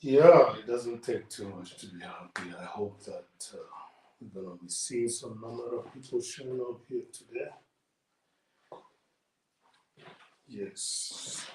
Yeah, it doesn't take too much to be happy. I hope that we're going to be seeing some number of people showing up here today. Yes.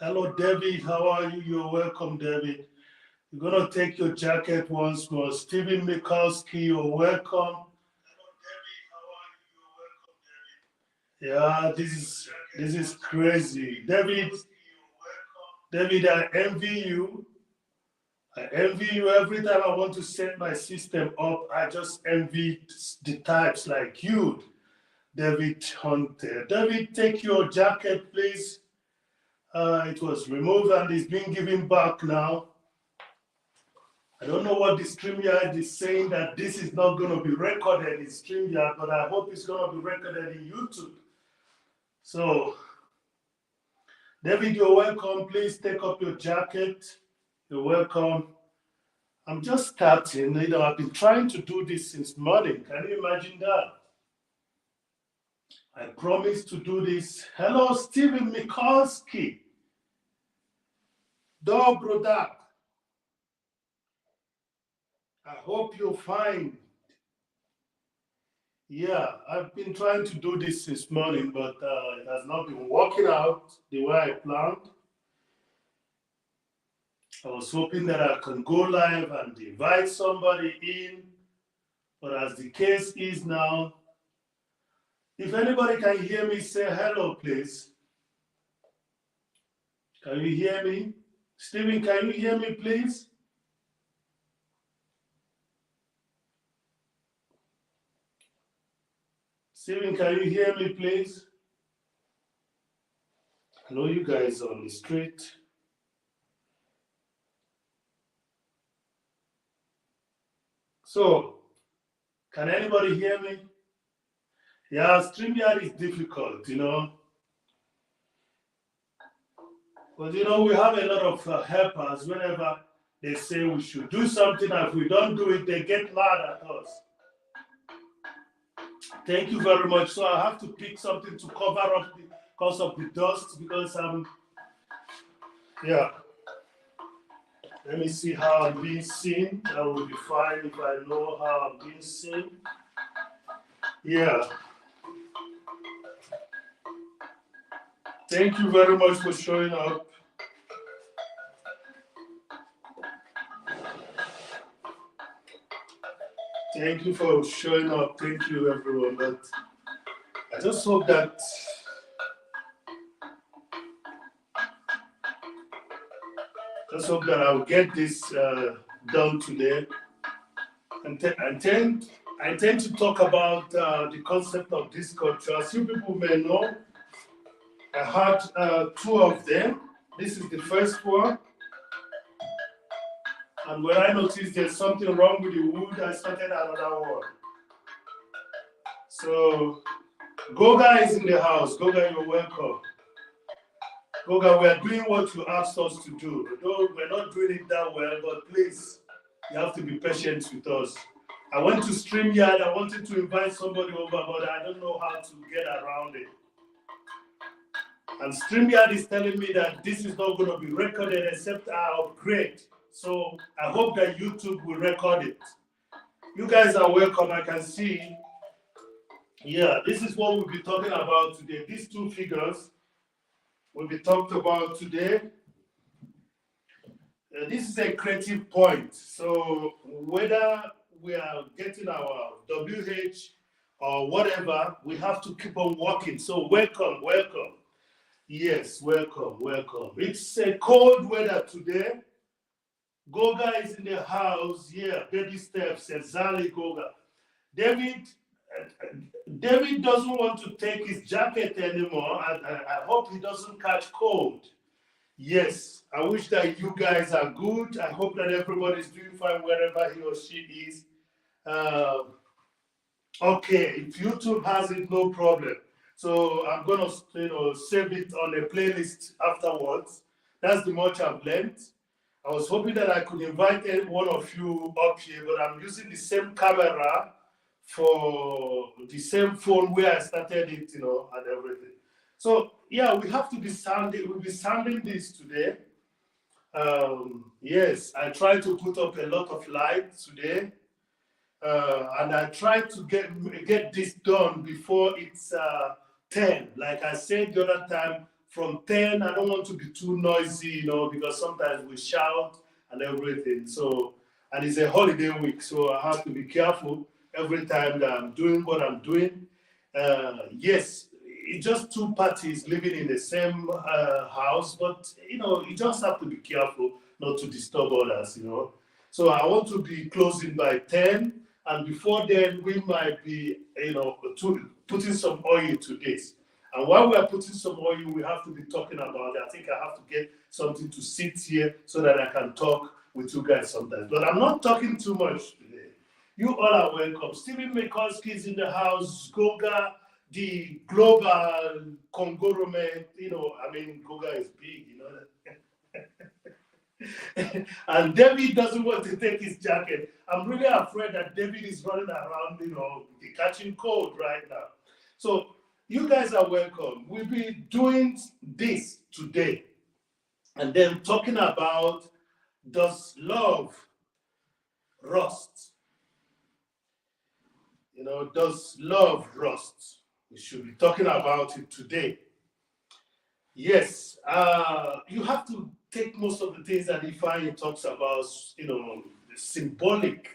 Hello, David. How are you? You're welcome, David. You're going to take your jacket once more. Stephen Mikulski, you're welcome. Yeah, this is crazy. David, I envy you. I envy you every time I want to set my system up. I just envy the types like you, David Hunter. David, take your jacket, please. It was removed and it's being given back now. I don't know what the StreamYard is saying that this is not going to be recorded in StreamYard, but I hope it's going to be recorded in YouTube. So, David, you're welcome. Please take up your jacket. You're welcome. I'm just starting. I've been trying to do this since morning. Can you imagine that? I promised to do this. Hello, Stephen Mikulski. Dobrodak. I hope you're fine. Yeah, I've been trying to do this since morning, but it has not been working out the way I planned. I was hoping that I can go live and invite somebody in, but as the case is now, if anybody can hear me, say hello, please. Can you hear me? Stephen, can you hear me, please? Stephen, can you hear me, please? I know you guys are on the street. So, can anybody hear me? Yeah, StreamYard is difficult, But we have a lot of helpers. Whenever they say we should do something, and if we don't do it, they get mad at us. Thank you very much. So I have to pick something to cover up because of the dust, because yeah. Let me see how I'm being seen. That will be fine if I know how I'm being seen. Yeah. Thank you very much for showing up. Thank you for showing up. Thank you, everyone. But I just hope that I'll get this done today. I intend to talk about the concept of this culture. As you people may know, I had two of them. This is the first one. And when I noticed there's something wrong with the wood, I started another one. So, Goga is in the house. Goga, you're welcome. Goga, we are doing what you asked us to do. Though we're not doing it that well, but please, you have to be patient with us. I went to StreamYard. I wanted to invite somebody over, but I don't know how to get around it. And StreamYard is telling me that this is not going to be recorded except I upgrade. So I hope that YouTube will record it. You guys are welcome. I can see. Yeah, this is what we'll be talking about today. These two figures will be talked about today. This is a creative point. So whether we are getting our WH or whatever, we have to keep on working. So welcome. Yes, welcome. It's a cold weather today. Goga is in the house. Yeah, baby steps, exactly, Goga. David, David doesn't want to take his jacket anymore. I hope he doesn't catch cold. Yes, I wish that you guys are good. I hope that everybody's doing fine wherever he or she is. Um, okay, if YouTube has it, no problem. So I'm gonna, save it on a playlist afterwards. That's the much I've learned. I was hoping that I could invite one of you up here, but I'm using the same camera for the same phone where I started it, and everything. So yeah, we have to be sounding. We'll be sounding this today. Yes, I tried to put up a lot of light today, and I tried to get this done before it's 10. Like I said the other time, from 10, I don't want to be too noisy, because sometimes we shout and everything. So, and it's a holiday week, so I have to be careful every time that I'm doing what I'm doing. Yes, it's just two parties living in the same house, but you just have to be careful not to disturb others. So I want to be closing by 10, and before then we might be putting some oil to this. And while we are putting some oil, we have to be talking about it. I think I have to get something to sit here so that I can talk with you guys sometimes. But I'm not talking too much today. You all are welcome. Stephen Mikulski is in the house. Goga, the global conglomerate. Goga is big, that. And David doesn't want to take his jacket. I'm really afraid that David is running around, catching cold right now. So you guys are welcome. We'll be doing this today. And then talking about, does love rust? Does love rust? We should be talking about it today. Yes, you have to take most of the things that Ifeanyi talks about, the symbolic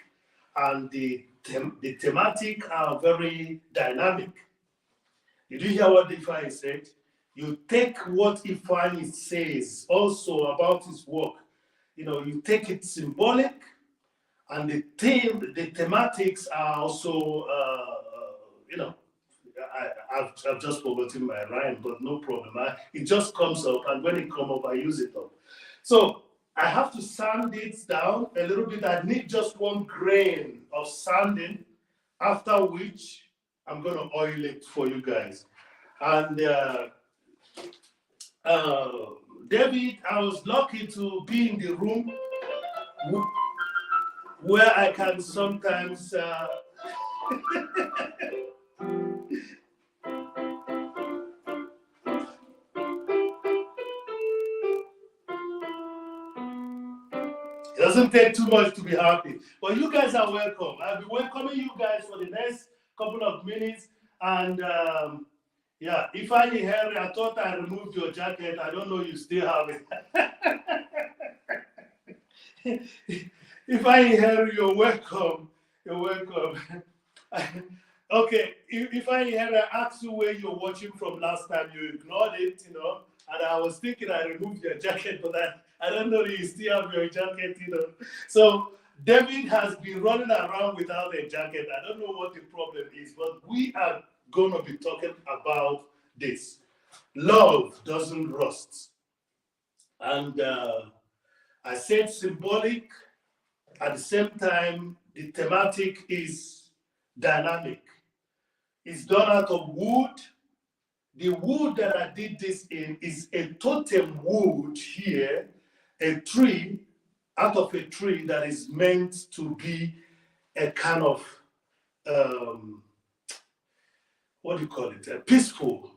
and the thematic are very dynamic. Did you hear what Ifeanyi said? You take what Ifeanyi says also about his work. You take it symbolic, and the thematics are also, I've just forgotten my rhyme, but no problem. It just comes up, and when it comes up, I use it up. So I have to sand it down a little bit. I need just one grain of sanding, after which I'm going to oil it for you guys. And David, I was lucky to be in the room where I can sometimes it doesn't take too much to be happy. But you guys are welcome. I'll be welcoming you guys for the next couple of minutes. And yeah, Ifeanyi Henry, I thought I removed your jacket. I don't know you still have it. Ifeanyi Henry, you're welcome. You're welcome. Okay, Ifeanyi Henry, I asked you where you're watching from last time. You ignored it, and I was thinking I removed your jacket, but I don't know if you still have your jacket, So David has been running around without a jacket. I don't know what the problem is, but we are going to be talking about this. Love doesn't rust. And I said symbolic. At the same time, the thematic is dynamic. It's done out of wood. The wood that I did this in is a totem wood here, a tree, out of a tree that is meant to be a kind of, what do you call it? A peaceful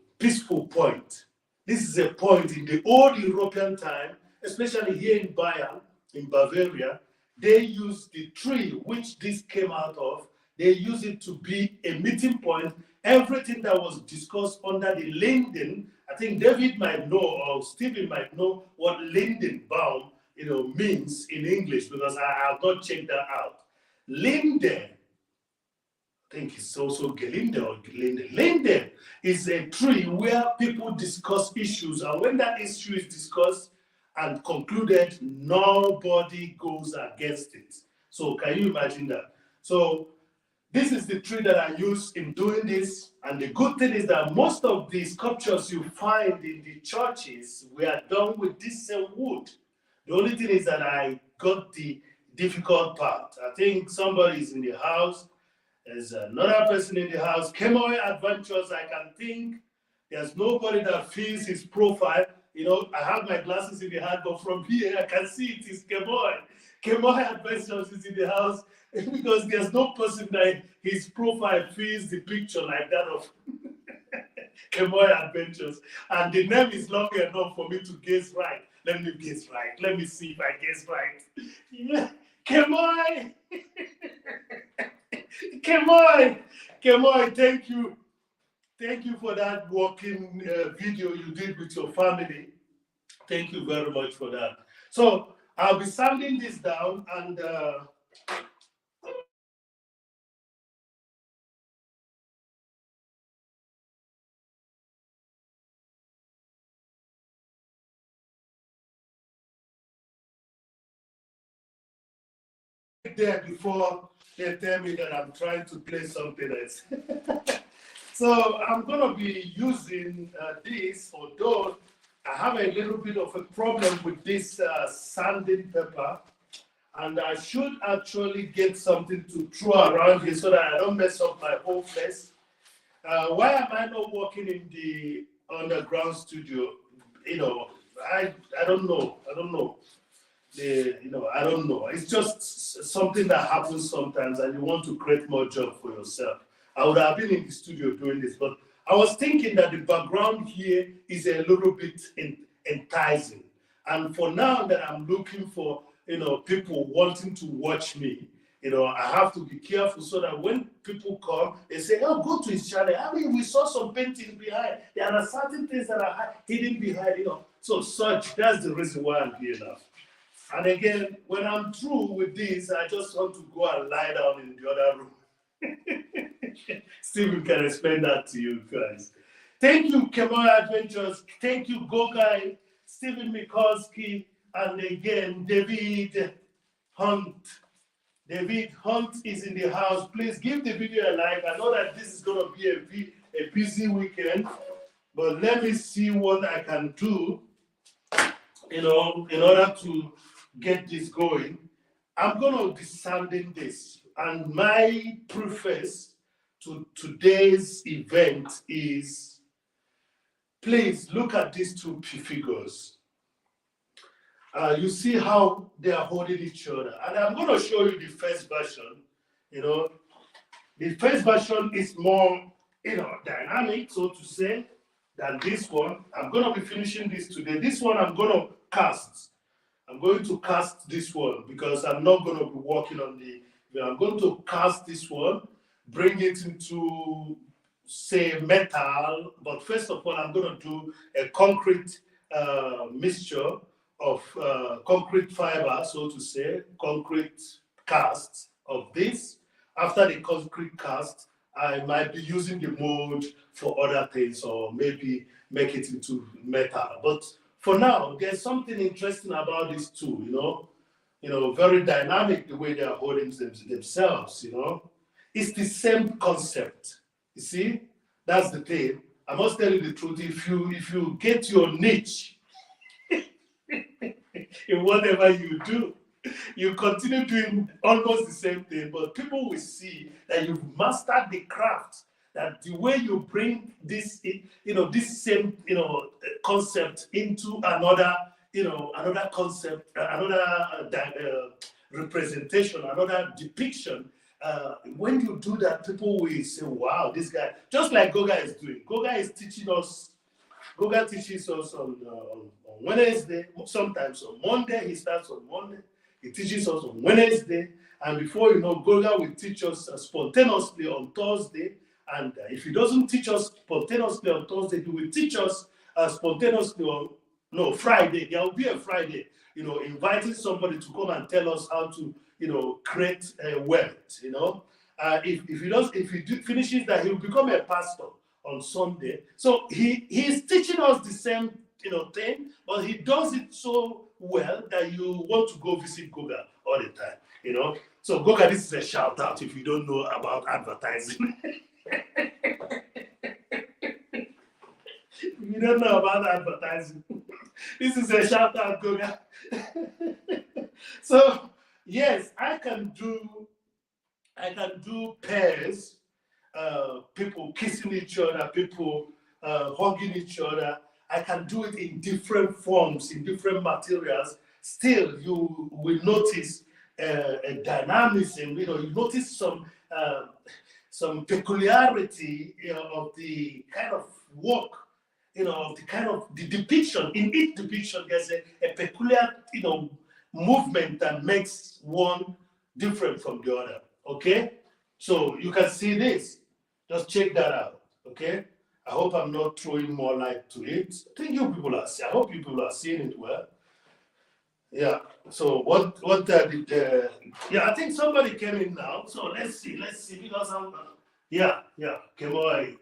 point. This is a point in the old European time, especially here in Bayern, in Bavaria. They used the tree which this came out of, they used it to be a meeting point. Everything that was discussed under the linden, I think David might know, or Stephen might know what Lindenbaum, means in English, because I have not checked that out. Linden, I think it's also Gelinde or Gelinde. Linden is a tree where people discuss issues, and when that issue is discussed and concluded, nobody goes against it. So can you imagine that? So This is the tree that I use in doing this. And the good thing is that most of the sculptures you find in the churches were done with this same wood. The only thing is that I got the difficult part. I think somebody is in the house. There's another person in the house. Kemoy Adventures, I can think. There's nobody that fills his profile. You know, I have my glasses in the hand, but from here I can see it is Kemoy. Kemoy Adventures is in the house because there's no person that his profile fills the picture like that of Kemoy Adventures. And the name is long enough for me to guess right. Let me guess right. Let me see if I guess right. Yeah. Kemoy! Kemoy! Kemoy, thank you. Thank you for that walking video you did with your family. Thank you very much for that. So I'll be sanding this down and there before they tell me that I'm trying to play something else. So I'm going to be using this, although I have a little bit of a problem with this sanding pepper, and I should actually get something to throw around here so that I don't mess up my whole face. Why am I not working in the underground studio? You know, I don't know. I don't know. I don't know. It's just something that happens sometimes, and you want to create more job for yourself. I would have been in the studio doing this, but I was thinking that the background here is a little bit enticing. And for now that I'm looking for, people wanting to watch me, I have to be careful so that when people come, they say, oh, go to his channel. I mean, we saw some paintings behind. There are certain things that are hidden behind, So that's the reason why I'm here now. And again, when I'm through with this, I just want to go and lie down in the other room. Stephen can explain that to you guys. Thank you, Kemoy Adventures. Thank you, Gogai, Stephen Mikulski, and again, David Hunt. David Hunt is in the house. Please give the video a like. I know that this is going to be a busy weekend, but let me see what I can do, in order to get this going. I'm going to be sanding this. And my preface to today's event is, please look at these two figures. You see how they are holding each other. And I'm going to show you the first version. The first version is more, dynamic, so to say, than this one. I'm going to be finishing this today. This one I'm going to cast. I'm going to cast this one because I'm not going to be working on I'm going to cast this one, bring it into, say, metal. But first of all, I'm going to do a concrete mixture of concrete fiber, so to say, concrete cast of this. After the concrete cast, I might be using the mold for other things or maybe make it into metal. But for now, there's something interesting about these two, very dynamic the way they are holding themselves, It's the same concept. You see, that's the thing. I must tell you the truth. If you get your niche in whatever you do, you continue doing almost the same thing, but people will see that you've mastered the craft. That the way you bring this, this same, concept into another, another concept, another representation, another depiction. When you do that, people will say, "Wow, this guy!" Just like Goga is doing. Goga is teaching us. Goga teaches us on Wednesday. Sometimes on Monday. He starts on Monday. He teaches us on Wednesday, and before you know, Goga will teach us spontaneously on Thursday. And if he doesn't teach us spontaneously on Thursday, he will teach us spontaneously on Friday. There will be a Friday, inviting somebody to come and tell us how to, create wealth. If he finishes that, he will become a pastor on Sunday. So he's teaching us the same, thing, but he does it so well that you want to go visit Goga all the time. So Goga, this is a shout out if you don't know about advertising. If you don't know about advertising, this is a shout out, Goga. So yes, I can do pairs, people kissing each other, people hugging each other. I can do it in different forms, in different materials. Still, you will notice a dynamism. You notice some peculiarity, of the kind of work, of the kind of the depiction. In each depiction, there's a peculiar, movement that makes one different from the other. Okay, so you can see this. Just check that out. Okay, I hope I'm not throwing more light to it. I think you people are. I hope you people are seeing it well. Yeah. So what did? Yeah, I think somebody came in now. So let's see because I'm. Yeah. Kemoy,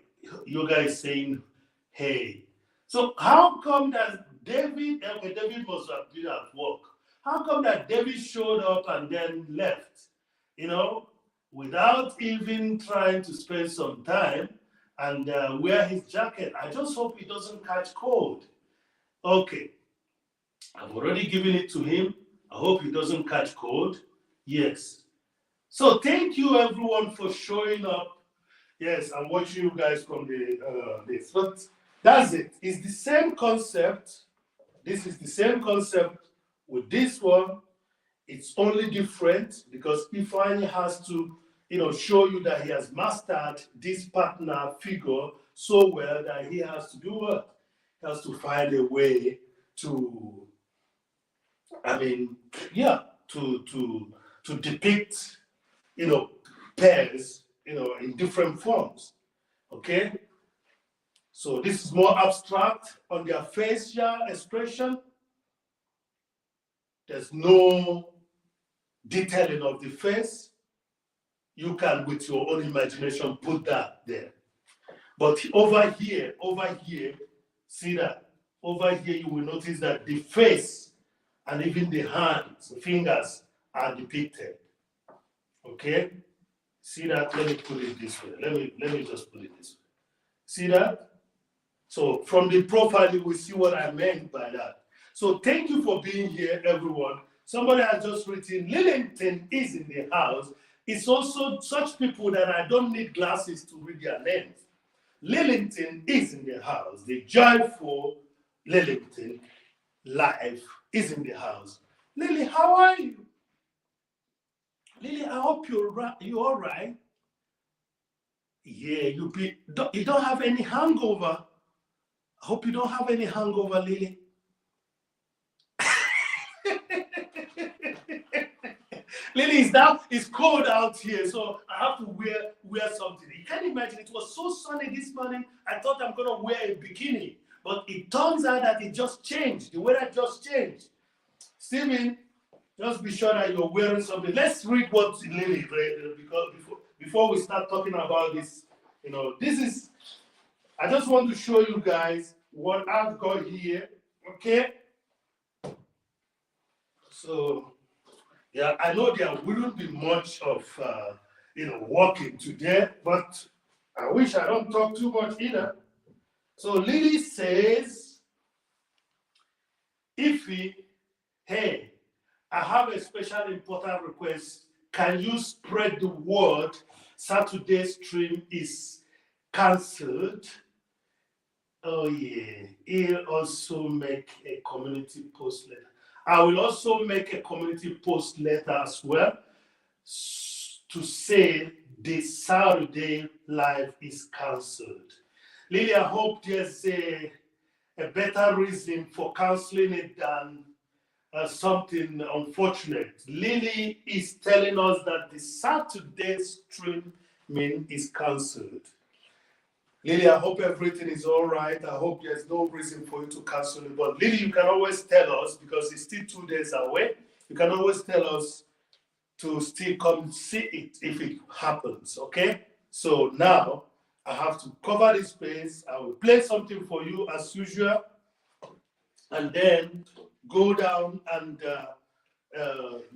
you guys saying, hey. So how come that David? Okay, David must have been at work. How come that David showed up and then left? Without even trying to spend some time and wear his jacket. I just hope he doesn't catch cold. Okay, I've already given it to him. I hope he doesn't catch cold. Yes. So thank you everyone for showing up. Yes, I'm watching you guys from this. But that's it. It's the same concept. This is the same concept with this one. It's only different because Ifeanyi has to, show you that he has mastered this partner figure so well that he has to do what? He has to find a way to, to depict, pairs, in different forms. Okay? So this is more abstract on their facial expression. There's no detailing of the face. You can, with your own imagination, put that there. But over here, see that? Over here, you will notice that the face and even the hands, the fingers are depicted. Okay? See that? Let me put it this way. Let me just put it this way. See that? So from the profile, you will see what I meant by that. So thank you for being here, everyone. Somebody has just written, Lillington is in the house. It's also such people that I don't need glasses to read their names. Lillington is in the house. The joyful Lillington life is in the house. Lily, how are you? Lily, I hope you're all right. Yeah, you don't have any hangover. I hope you don't have any hangover, Lily. Lily, it's cold out here, so I have to wear something. You can't imagine, it was so sunny this morning, I thought I'm gonna wear a bikini, but it turns out that it just changed. The weather just changed. Steven, just be sure that you're wearing something. Let's read what Lily read, because before we start talking about this, this is, I just want to show you guys what I've got here, okay? So, yeah, I know there wouldn't be much of, walking today, but I wish I don't talk too much either. So Lily says, Ify, hey, I have a special important request. Can you spread the word Saturday's stream is cancelled? Oh yeah, he'll also make a community post later. I will also make a community post later as well to say the Saturday live is cancelled. Lily, I hope there's a better reason for cancelling it than something unfortunate. Lily is telling us that the Saturday streaming is cancelled. Lily, I hope everything is all right. I hope there's no reason for you to cancel it. But Lily, you can always tell us, because it's still 2 days away, you can always tell us to still come see it if it happens, okay? So now, I have to cover this space. I will play something for you as usual, and then go down and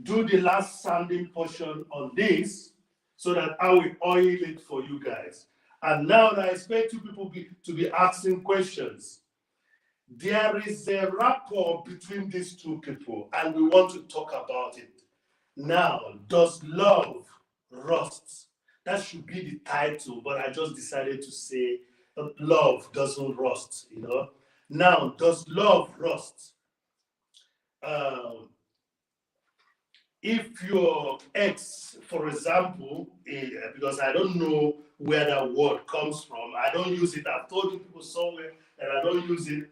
do the last sanding portion on this so that I will oil it for you guys. And now I expect you people to be asking questions. There is a rapport between these two people, and we want to talk about it. Now, does love rust? That should be the title, but I just decided to say love doesn't rust, you know. Now, does love rust? If your ex, for example, because I don't know where that word comes from, I don't use it. I've told you people somewhere that I don't use it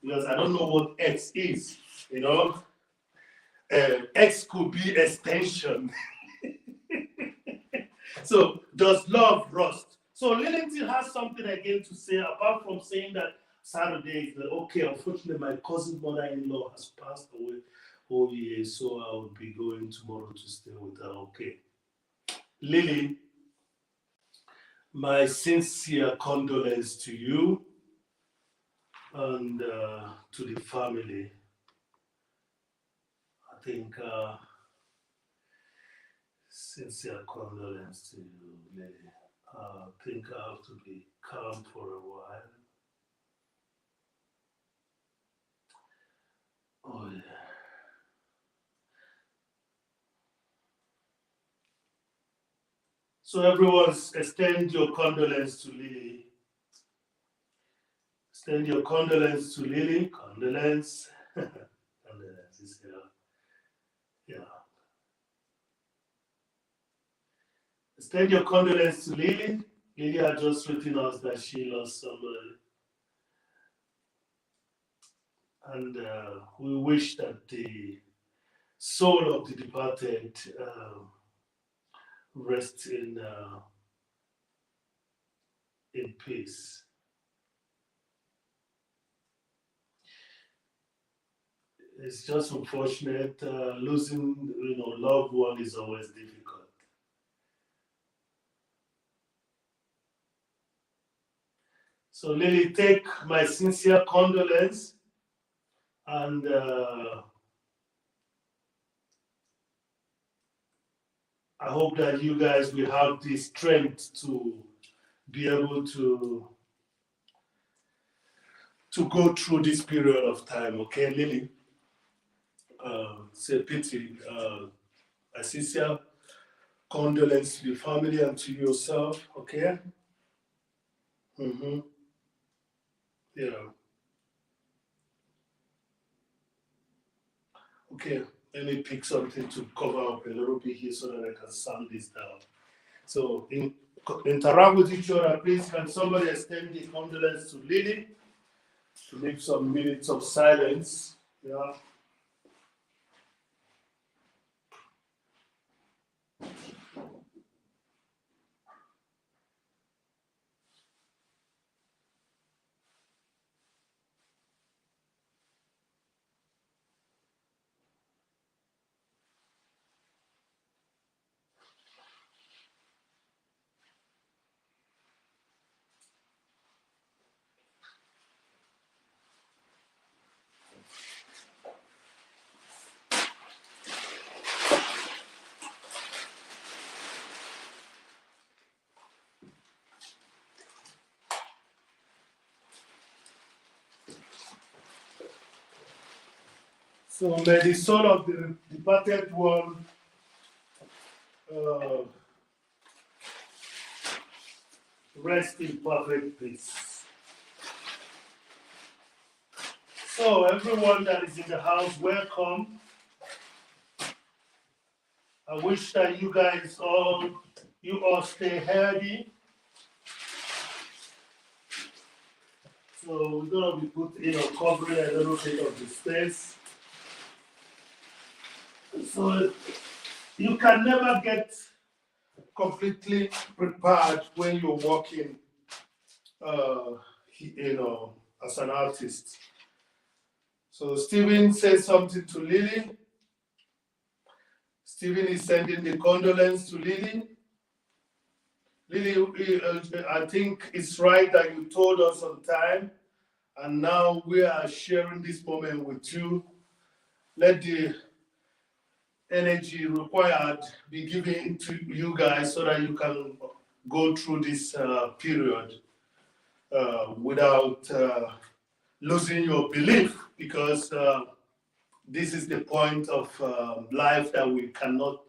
because I don't know what ex is, you know. X could be extension. So does love rust? So Lillington has something again to say apart from saying that Saturday is like, okay, unfortunately my cousin's mother-in-law has passed away. Oh yeah, so I will be going tomorrow to stay with her. Okay. Lily, my sincere condolence to you and to the family. I think sincere condolence to you, Lily. I think I have to be calm for a while. Oh yeah. So everyone, extend your condolence to Lily. Extend your condolence to Lily. Condolence. Condolence is here. Yeah. Extend your condolence to Lily. Lily had just written us that she lost somebody. And we wish that the soul of the departed rest in peace. It's just unfortunate. Losing, loved one is always difficult. So Lily, take my sincere condolence, and I hope that you guys will have the strength to be able to go through this period of time. Okay, Lily? Say pity. A sincere condolence to the family and to yourself. Okay? Mm-hmm. Yeah. Okay, let me pick something to cover up a little bit here so that I can sound this down. So interact with each other, please. Can somebody extend the condolence to Lily to leave some minutes of silence? Yeah. So may the soul of the departed one rest in perfect peace. So everyone that is in the house, welcome. I wish that you all stay healthy. So we're gonna be covering a little bit of the space. So you can never get completely prepared when you're working, as an artist. So Stephen says something to Lily. Stephen is sending the condolence to Lily. Lily, I think it's right that you told us on time, and now we are sharing this moment with you. Let the energy required be given to you guys so that you can go through this period without losing your belief, because this is the point of life that we cannot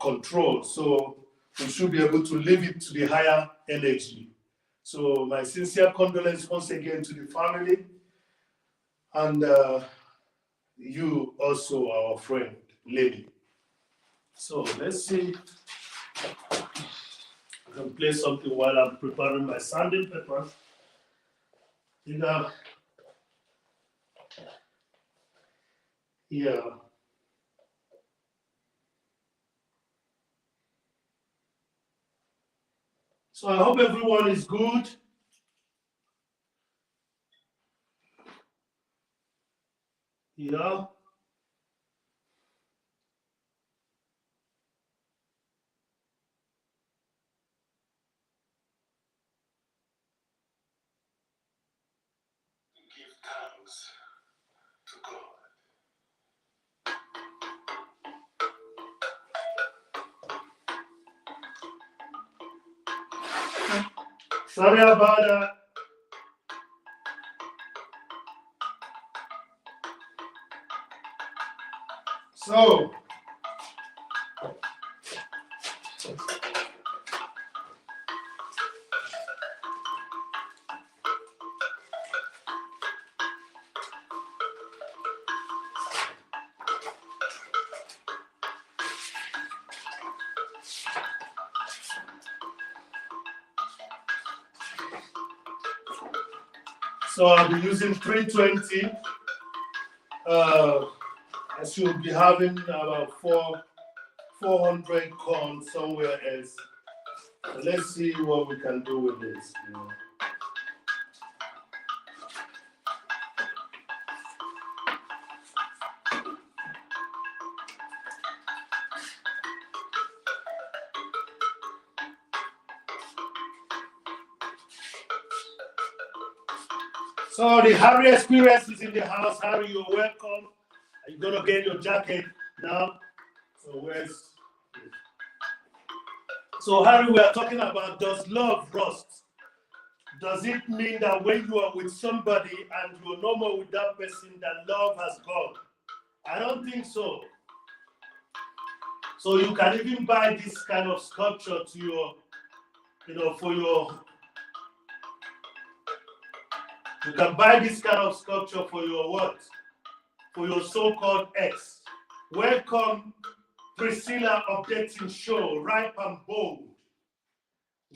control. So we should be able to leave it to the higher energy. So my sincere condolence once again to the family, and you also, our friend, Lily. So let's see. I can play something while I'm preparing my sanding pepper. Yeah. So I hope everyone is good. Yeah. Give thanks to God. Sorry about that. So, I'll be using 320. I should be having about 400 corn somewhere else. Let's see what we can do with this. So the Harry experience is in the house. Harry, you're welcome. Are you gonna get your jacket now? So Harry, we are talking about, does love rust? Does it mean that when you are with somebody and you're no more with that person, that love has gone? I don't think so. So you can even buy this kind of sculpture to your, you can buy this kind of sculpture for your what? For your so-called ex. Welcome, Priscilla updating show, ripe and bold.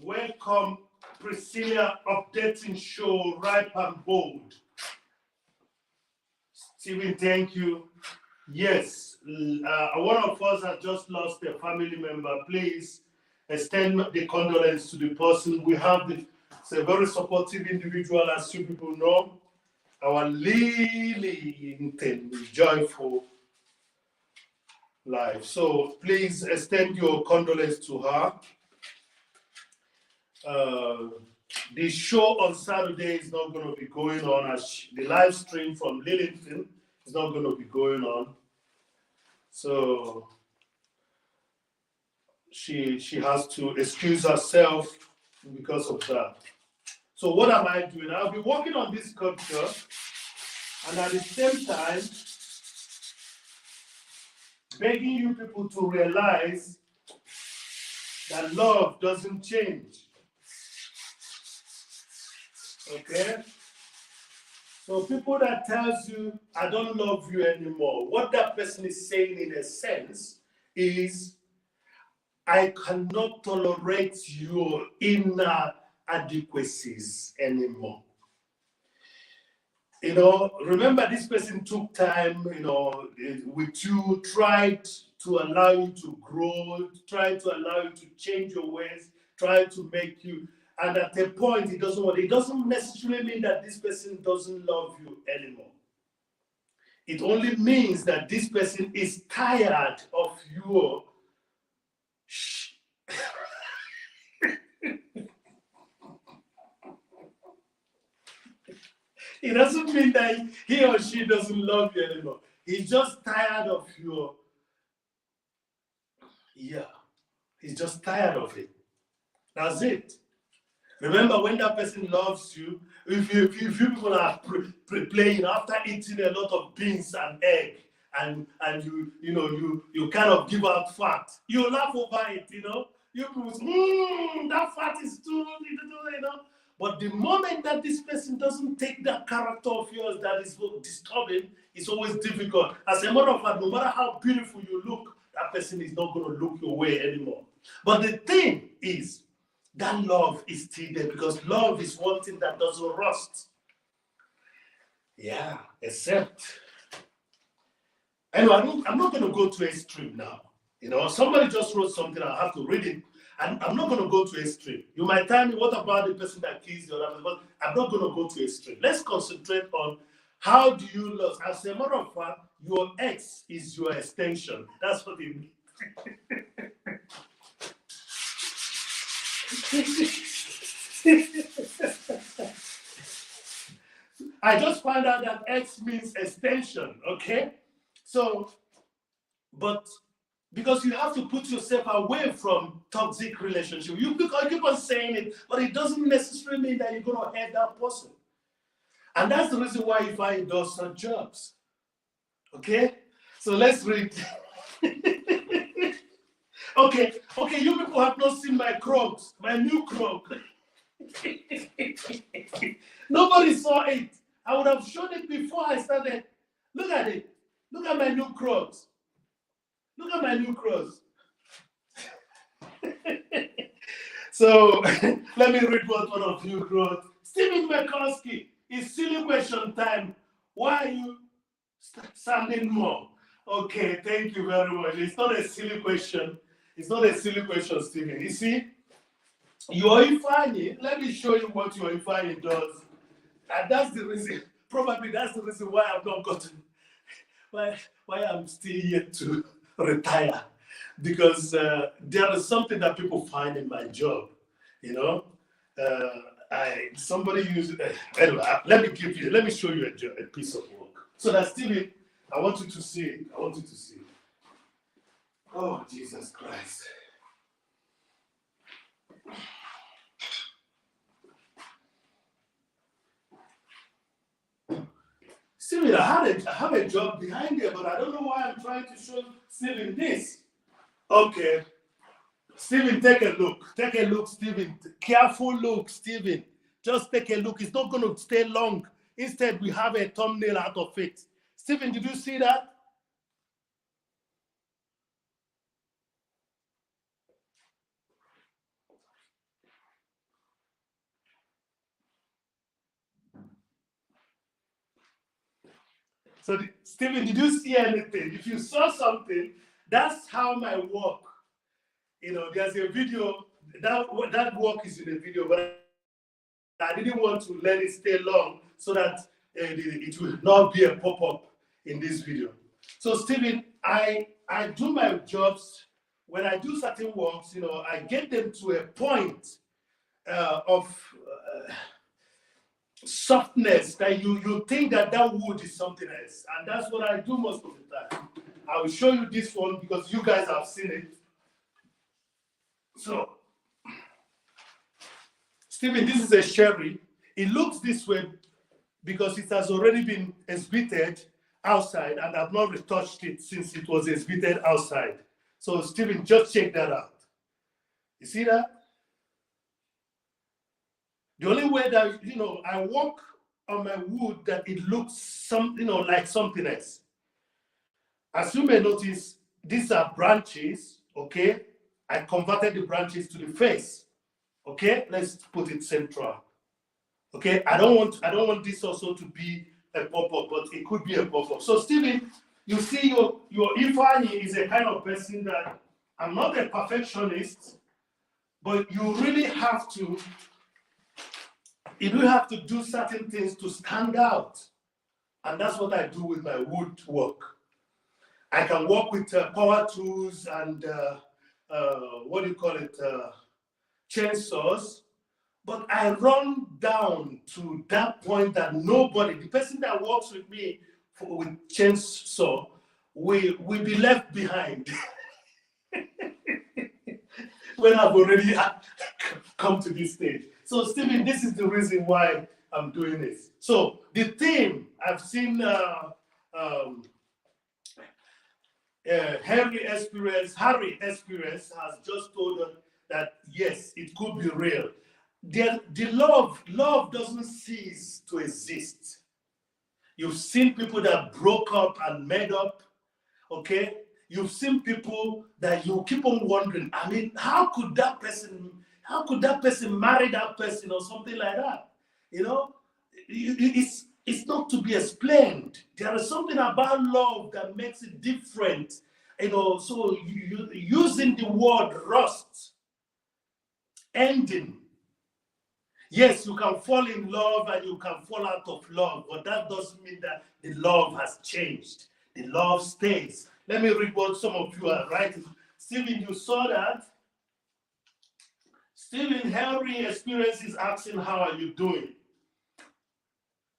Welcome, Priscilla updating show, ripe and bold. Stephen, thank you. Yes, one of us has just lost a family member. Please extend the condolence to the person. We have it's a very supportive individual, as you people know. Our Lily joyful life. So please extend your condolence to her. The show on Saturday is not going to be going on, as the live stream from Lillington is not going to be going on. So she has to excuse herself because of that. So what am I doing? I'll be working on this sculpture, and at the same time begging you people to realize that love doesn't change. Okay? So people that tells you, I don't love you anymore, what that person is saying in a sense is, I cannot tolerate your inadequacies anymore. Remember, this person took time, with you, tried to allow you to grow, tried to allow you to change your ways, tried to make you, and at a point, it doesn't necessarily mean that this person doesn't love you anymore. It only means that this person is tired of your It doesn't mean that he or she doesn't love you anymore. He's just tired of your Yeah, he's just tired of it. That's it. Remember, when that person loves you, if you people are playing after eating a lot of beans and egg, and you kind of give out fat, you laugh over it, You people say, that fat is too, But the moment that this person doesn't take that character of yours that is disturbing, it's always difficult. As a matter of fact, no matter how beautiful you look, that person is not going to look your way anymore. But the thing is, that love is still there, because love is one thing that doesn't rust. Yeah, except. Anyway, I'm not going to go to extreme now. Somebody just wrote something, I have to read it. And I'm not going to go to extreme. You might tell me, what about the person that kills the other person? But I'm not going to go to extreme. Let's concentrate on how do you love. As a matter of fact, your ex is your extension. That's what it means. I just found out that X means extension, okay? So, but because you have to put yourself away from toxic relationship. You keep on saying it, but it doesn't necessarily mean that you're going to hurt that person. And that's the reason why Ifeanyi does such jobs. Okay? So let's read. Okay, you people have not seen my Crocs, my new Croc. Nobody saw it. I would have shown it before I started. Look at it. Look at my new Crocs. Look at my new Crocs. So let me read what one of you wrote. Stephen Mekowski, it's silly question time. Why are you standing more? Okay, thank you very much. It's not a silly question. It's not a silly question, Stephen. You see, your Ifeanyi, let me show you what your Ifeanyi does. And that's the reason, probably that's the reason why I've not gotten, why I'm still yet to retire. Because there is something that people find in my job, somebody used, anyway, let me show you a piece of work. So that Stevie, I want you to see it. Oh, Jesus Christ. Steven, I have a job behind there, but I don't know why I'm trying to show Steven this. Okay. Steven, take a look. Take a look, Steven. Careful look, Steven. Just take a look. It's not going to stay long. Instead, we have a thumbnail out of it. Steven, did you see that? So, Stephen, did you see anything? If you saw something, that's how my work. There's a video, that work is in a video, but I didn't want to let it stay long so that it will not be a pop-up in this video. So, Stephen, I do my jobs. When I do certain works, I get them to a point of softness that you think that wood is something else, and that's what I do most of the time. I will show you this one because you guys have seen it. So, Stephen, this is a sherry. It looks this way because it has already been exhibited outside, and I've not retouched it since it was exhibited outside. So, Stephen, just check that out. You see that? The only way that, I work on my wood that it looks like something else. As you may notice, these are branches, okay? I converted the branches to the face, okay? Let's put it central, okay? I don't want this also to be a pop-up, but it could be a pop-up. So, Stephen, you see your Ifeanyi is a kind of person that I'm not a perfectionist, but you really have to do certain things to stand out. And that's what I do with my wood work. I can work with power tools and chainsaws, but I run down to that point that the person that works with me with chainsaw, will be left behind. when I've already come to this stage. So, Stephen, this is the reason why I'm doing this. So, the theme I've seen um, Harry Experience has just told us that yes, it could be real. The love doesn't cease to exist. You've seen people that broke up and made up, okay? You've seen people that you keep on wondering, I mean, how could that person marry that person or something like that? You know, it's not to be explained. There is something about love that makes it different. You know, so using the word rust, ending. Yes, you can fall in love and you can fall out of love, but that doesn't mean that the love has changed. The love stays. Let me read what some of you are writing. Stephen, you saw that? Stephen, Henry Experience is asking, how are you doing?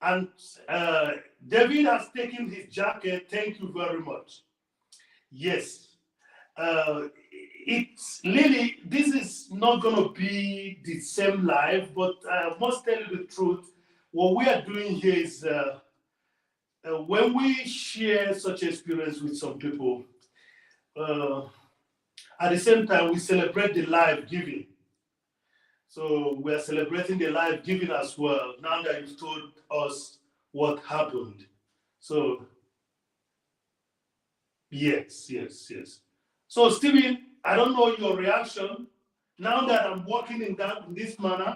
And David has taken his jacket. Thank you very much. Yes. It's Lily, this is not going to be the same live, but I must tell you the truth. What we are doing here is when we share such experience with some people, at the same time, we celebrate the life giving. So we are celebrating the life giving as well, now that you've told us what happened. So, yes. So, Stephen, I don't know your reaction. Now that I'm working in this manner,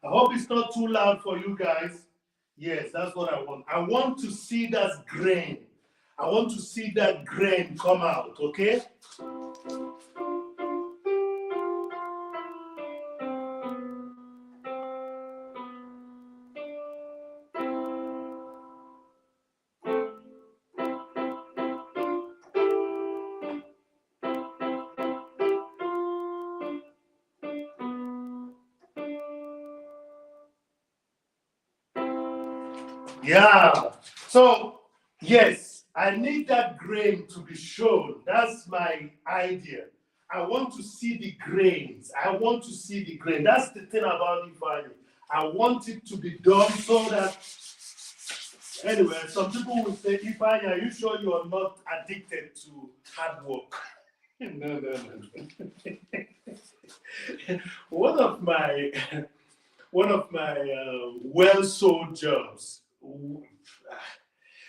I hope it's not too loud for you guys. Yes, that's what I want. I want to see that grain. I want to see that grain come out, okay? Yeah. So, yes, I need that grain to be shown. That's my idea. I want to see the grains. I want to see the grain. That's the thing about Ifeanyi. I want it to be done so that, anyway, some people will say, Ifeanyi, are you sure you are not addicted to hard work? No. One of my well-sold jobs.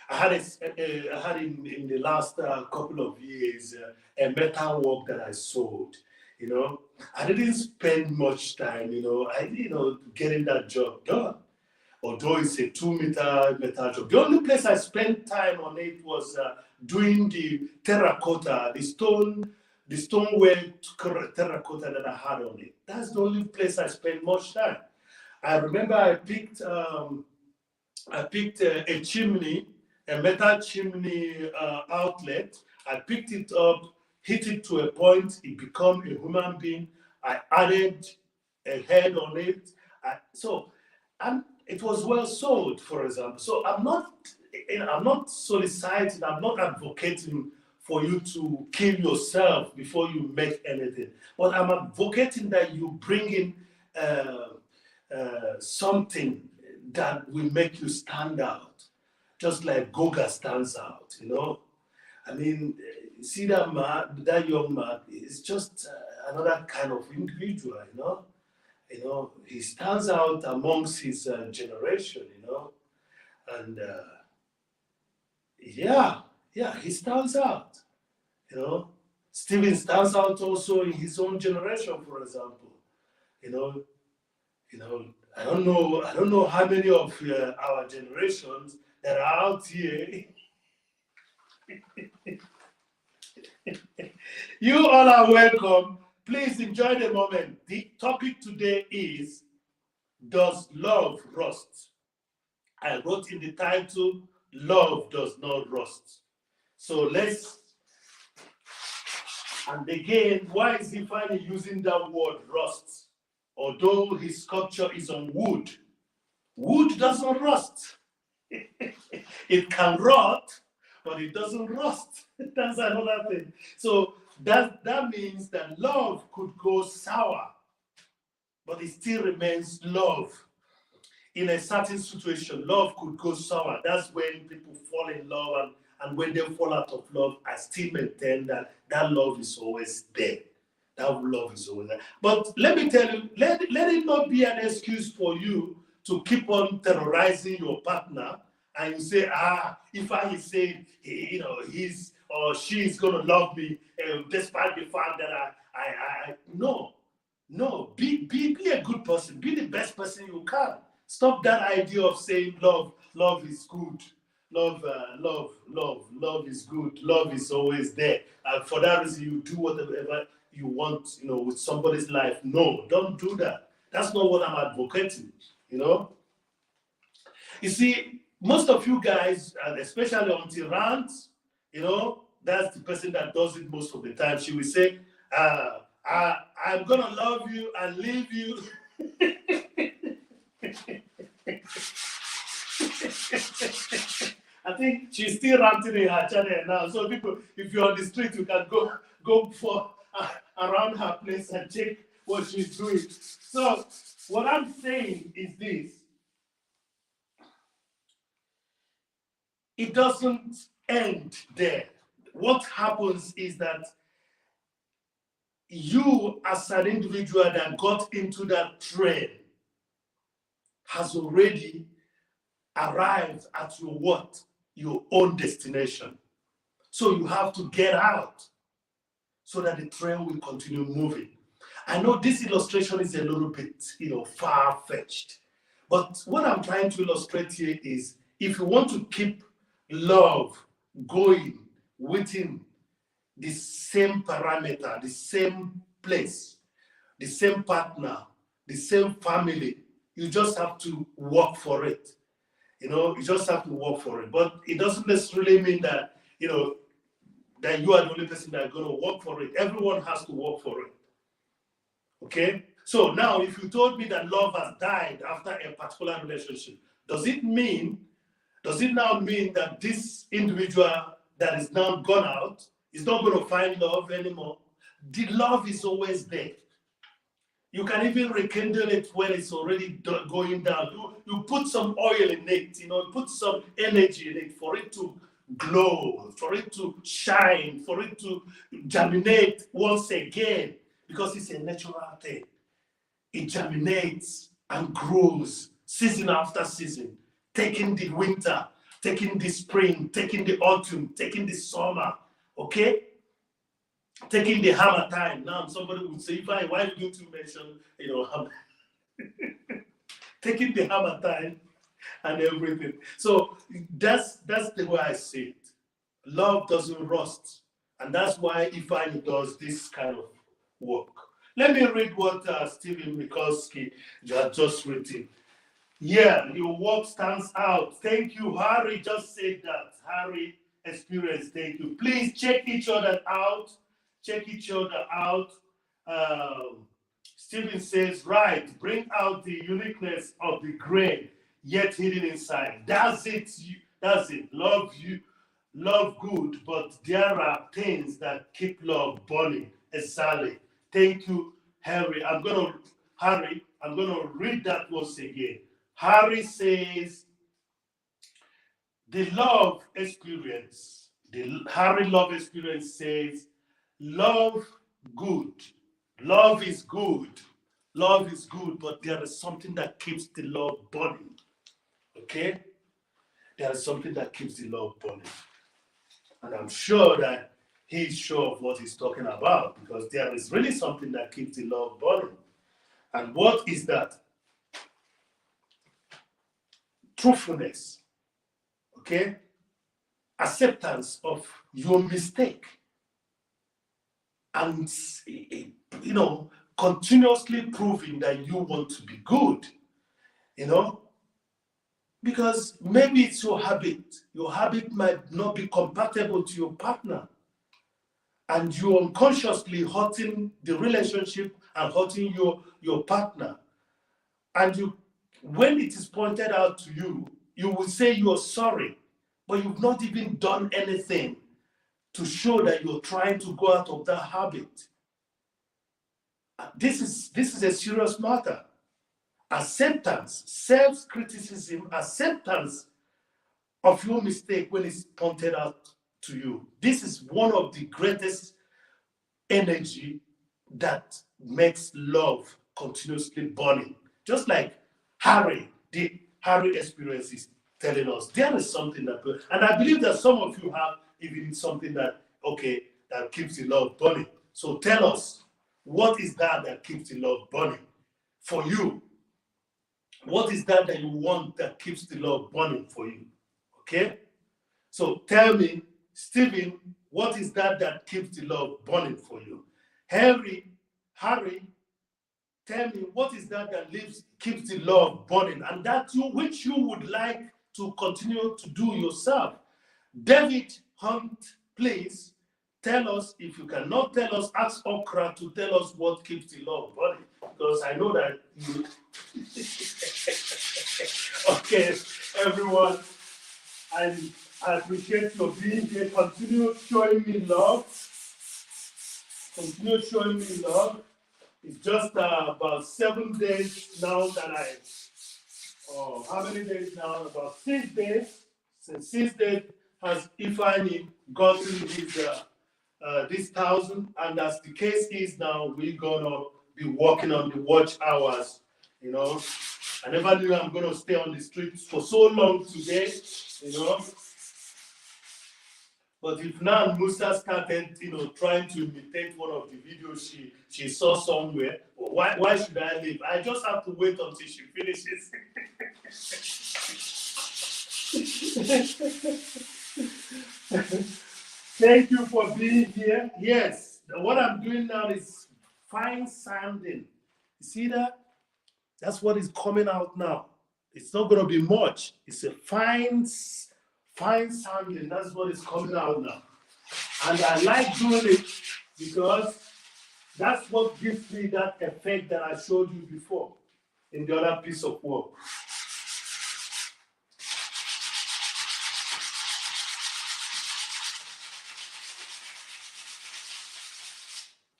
I had in the last couple of years a metal work that I sold. You know, I didn't spend much time. Getting that job done. Although it's a 2-meter metal job, the only place I spent time on it was doing the terracotta, the stoneware terracotta that I had on it. That's the only place I spent much time. I remember I picked a chimney, a metal chimney outlet. I picked it up, hit it to a point, it became a human being. I added a head on it. And it was well sold, for example. So I'm not soliciting, I'm not advocating for you to kill yourself before you make anything. But I'm advocating that you bring in something that will make you stand out, just like Goga stands out, I mean, see that young man is just another kind of individual, he stands out amongst his generation, and he stands out, Stephen stands out also in his own generation, for example, I don't know how many of our generations that are out here. You all are welcome. Please enjoy the moment. The topic today is, does love rust? I wrote in the title, love does not rust. So and again, why is he finally using that word rust? Although his sculpture is on wood, Wood doesn't rust. It can rot, but it doesn't rust. That's another thing. So that means that love could go sour, but it still remains love. In a certain situation, love could go sour. That's when people fall in love, and when they fall out of love, I still maintain that that love is always there. That love is always there. But let me tell you, let it not be an excuse for you to keep on terrorizing your partner, and you say, if I is saying, he's or she is going to love me, despite the fact that no, be a good person, be the best person you can. Stop that idea of saying love is good. Love is good. Love is always there. And for that reason, you do whatever you want, with somebody's life. No, don't do that. That's not what I'm advocating, You see, most of you guys, and especially on Tirant, that's the person that does it most of the time. She will say, I'm going to love you and leave you. I think she's still ranting in her channel now. So people, if you're on the street, you can go for around her place and check what she's doing. So what I'm saying is this. It doesn't end there. What happens is that you, as an individual that got into that train, has already arrived at your own destination. So you have to get out so that the train will continue moving. I know this illustration is a little bit, far-fetched. But what I'm trying to illustrate here is, if you want to keep love going within the same parameter, the same place, the same partner, the same family, you just have to work for it. You just have to work for it. But it doesn't necessarily mean that, that you are the only person that's going to work for it. Everyone has to work for it. Okay? So now, if you told me that love has died after a particular relationship, does it now mean that this individual that is now gone out is not going to find love anymore? The love is always there. You can even rekindle it when it's already going down. You put some oil in it, put some energy in it for it to glow, for it to shine, for it to germinate once again, because it's a natural thing. It germinates and grows season after season, taking the winter, taking the spring, taking the autumn, taking the summer, okay? Taking the hammer time. Now somebody would say, why didn't you mention, hammer? Taking the hammer time and everything. So that's the way I see it. Love doesn't rust. And that's why Ifeanyi does this kind of work. Let me read what Stephen Mikulski had just written. Yeah, your work stands out. Thank you. Harry just said that. Harry Experience, thank you. Please check each other out. Check each other out. Stephen says, right, bring out the uniqueness of the grain, yet hidden inside. That's it. That's it. Love good, but there are things that keep love burning. Exactly. Thank you, Harry. I'm gonna read that once again. Harry says, the Harry love experience says, love good. Love is good. Love is good, but there is something that keeps the love burning. Okay? There is something that keeps the love burning. And I'm sure that he's sure of what he's talking about, because there is really something that keeps the love burning. And what is that? Truthfulness. Okay? Acceptance of your mistake. And, continuously proving that you want to be good. Because maybe it's your habit. Your habit might not be compatible to your partner. And you're unconsciously hurting the relationship and hurting your partner. And when it is pointed out to you, you will say you're sorry, but you've not even done anything to show that you're trying to go out of that habit. This is a serious matter. Acceptance, self-criticism, acceptance of your mistake when it's pointed out to you. This is one of the greatest energy that makes love continuously burning. Just like the Harry experience is telling us, there is something that, and I believe that some of you have even something that, okay, that keeps the love burning. So tell us, what is that keeps the love burning for you? What is that you want that keeps the love burning for you? Okay? So tell me, Stephen, what is that keeps the love burning for you? Harry, tell me, what is that keeps the love burning, and which you would like to continue to do yourself? David Hunt, please tell us. If you cannot tell us, ask Okra to tell us what keeps the love burning, because I know that you. Okay, everyone, I appreciate your being here. Continue showing me love. Continue showing me love. It's just about 7 days now that how many days now? About 6 days. Since 6 days has Ifeanyi gotten his this 1,000, and as the case is now, we're gonna be working on the watch hours. You know, I never knew I'm gonna stay on the streets for so long today. You know. But if now Musa started, trying to imitate one of the videos she saw somewhere, why should I leave? I just have to wait until she finishes. Thank you for being here. Yes, what I'm doing now is fine sanding. You see that? That's what is coming out now. It's not going to be much. It's a fine sanding. That's what is coming out now. And I like doing it because that's what gives me that effect that I showed you before in the other piece of work.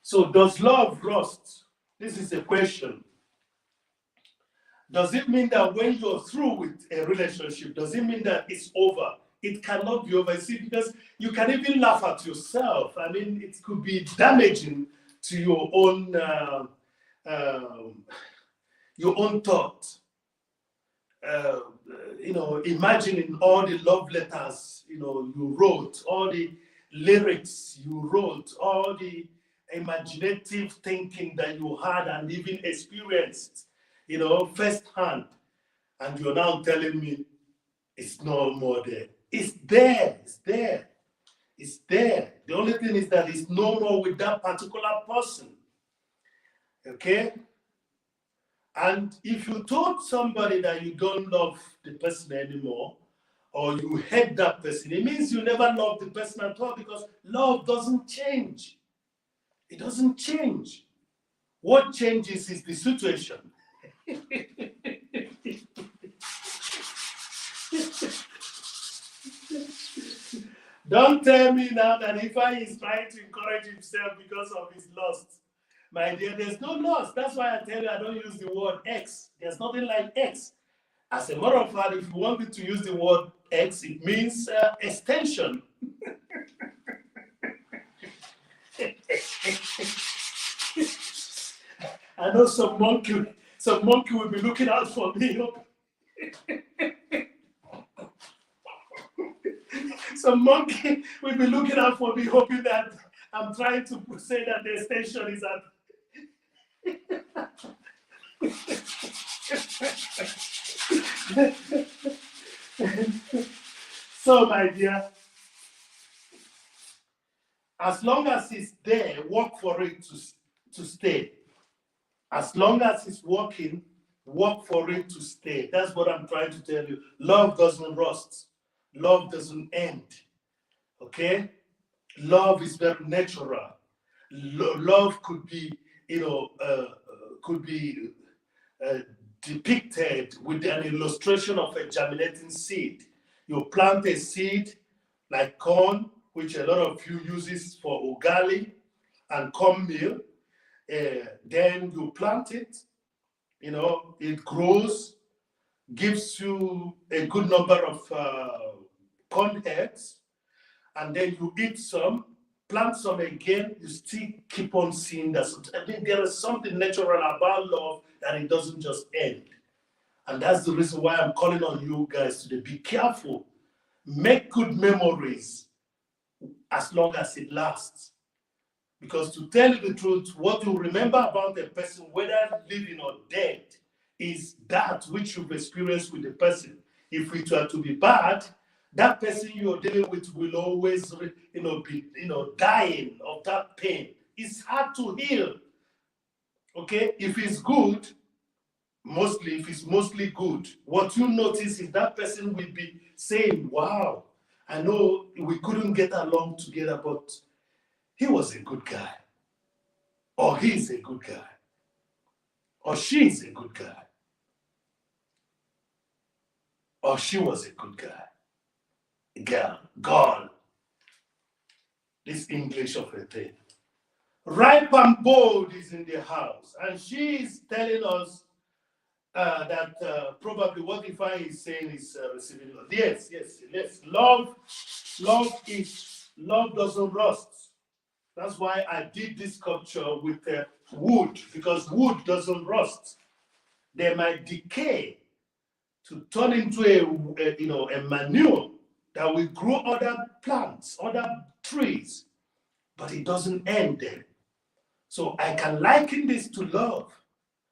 So does love rust? This is a question. Does it mean that when you're through with a relationship, does it mean that it's over? It cannot be over. See, because you can even laugh at yourself. I mean, it could be damaging to your own thought. Imagining all the love letters, you wrote, all the lyrics you wrote, all the imaginative thinking that you had and even experienced, firsthand, and you're now telling me it's no more there. It's there. The only thing is that it's no more with that particular person. Okay? And if you told somebody that you don't love the person anymore, or you hate that person, it means you never loved the person at all, because love doesn't change. It doesn't change. What changes is the situation. Don't tell me now that Ifeanyi is trying to encourage himself because of his lust. My dear, there's no lust. That's why I tell you I don't use the word X. There's nothing like X. As a matter of fact, if you want me to use the word X, it means extension. I know some monkey will be looking out for me. Some monkey will be looking out for me, hoping that I'm trying to say that the extension is at. So, my dear, as long as it's there, work for it to stay. As long as it's working, work for it to stay. That's what I'm trying to tell you. Love doesn't rust. Love doesn't end. Okay? Love is very natural. Love could be, depicted with an illustration of a germinating seed. You plant a seed like corn, which a lot of you uses for ugali and cornmeal. Then you plant it, it grows, gives you a good number of corn heads, and then you eat some, plant some again, you still keep on seeing that. I think there is something natural about love that it doesn't just end. And that's the reason why I'm calling on you guys today. Be careful. Make good memories as long as it lasts. Because to tell you the truth, what you remember about a person, whether living or dead, is that which you've experienced with the person. If it were to be bad, that person you're dealing with will always, be, dying of that pain. It's hard to heal. Okay, if it's good, if it's mostly good, what you notice is that person will be saying, "Wow, I know we couldn't get along together, but he was a good guy, or he's a good guy, or she's a good guy, or she was a good guy." Girl, this English of a thing. Ripe and bold is in the house, and she is telling us that probably what Ifeanyi is saying is receiving love. Yes. Love doesn't rust. That's why I did this sculpture with wood, because wood doesn't rust. They might decay to turn into a manure that will grow other plants, other trees, but it doesn't end there. So I can liken this to love.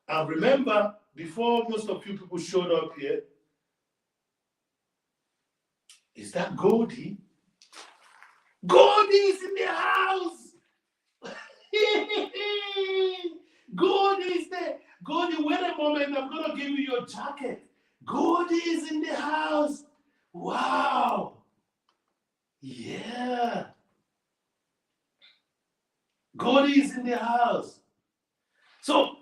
And remember, before most of you people showed up here, is that Goldie? Goldie is in the house! Goldie is there. Goldie, wait a moment, I'm gonna give you your jacket. Goldie is in the house. Wow. Yeah. Goldie is in the house. So,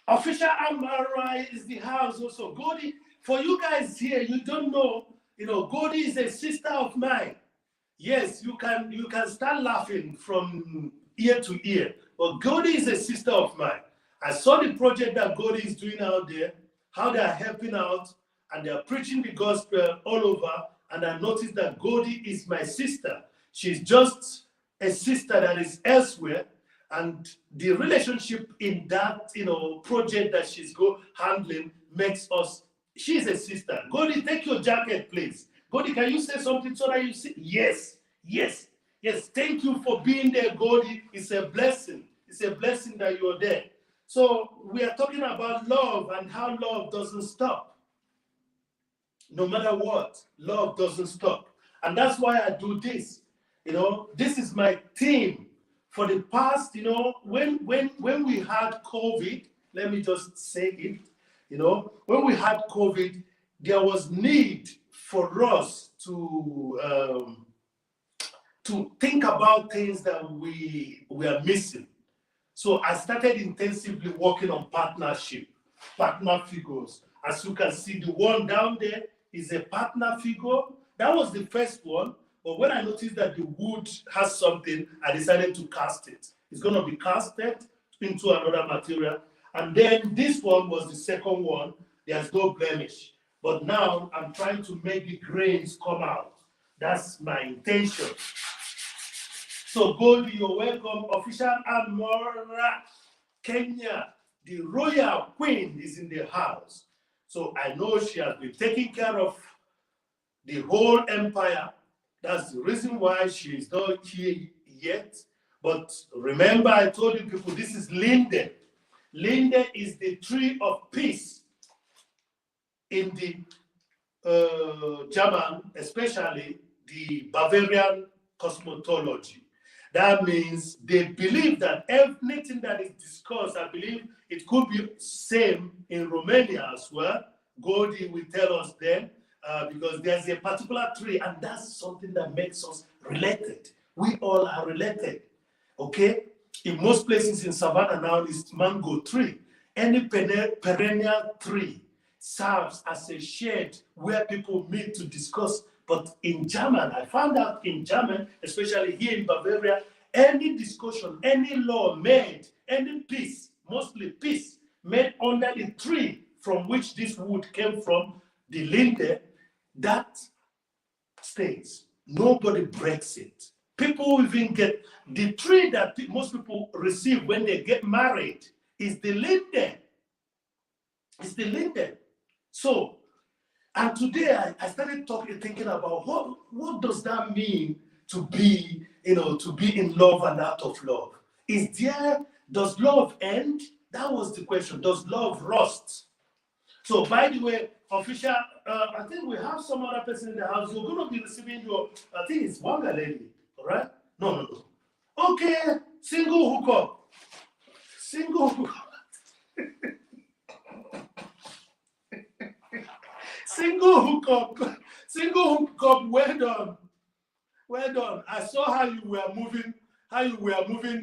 Official Amara is the house also. Goldie, for you guys here, you don't know, Goldie is a sister of mine. Yes, you can start laughing from ear to ear. But Goldie is a sister of mine. I saw the project that Goldie is doing out there, how they are helping out, and they are preaching the gospel all over. And I noticed that Goldie is my sister. She's just a sister that is elsewhere. And the relationship in that, project that she's handling makes us, she's a sister. Goldie, take your jacket, please. Goldie, can you say something so that you see? Yes. Thank you for being there, Goldie. It's a blessing. It's a blessing that you're there. So we are talking about love and how love doesn't stop. No matter what, love doesn't stop. And that's why I do this. This is my theme. For the past, when we had COVID, let me just say it, when we had COVID, there was need for us to think about things that we were missing. So I started intensively working on partner figures. As you can see, the one down there is a partner figure. That was the first one. But when I noticed that the wood has something, I decided to cast it. It's going to be casted into another material. And then this one was the second one. There's no blemish. But now I'm trying to make the grains come out. That's my intention. So Goldie, you're welcome. Official Amora, Kenya, the royal queen is in the house. So I know she has been taking care of the whole empire. That's the reason why she is not here yet. But remember, I told you people, this is Linden. Linden is the tree of peace in the German, especially the Bavarian cosmology. That means they believe that everything that is discussed, I believe it could be same in Romania as well. Goldie will tell us then. Because there's a particular tree, and that's something that makes us related. We all are related, okay? In most places in Savannah now, it's mango tree. Any perennial tree serves as a shed where people meet to discuss. But in German, I found out in German, especially here in Bavaria, any discussion, any law made, any peace, mostly peace, made under the tree from which this wood came from, the linde, that stays. Nobody breaks it. People even get the tree that most people receive when they get married is the linde. It's the linde. So, and today I started thinking about what does that mean to be, to be in love and out of love. Does love end? That was the question. Does love rust? So, by the way, official, I think we have some other person in the house. You're going to be receiving I think it's Wanga lady, all right? No. Okay, single hookup. Single hookup. Single hookup, well done. Well done. I saw how you were moving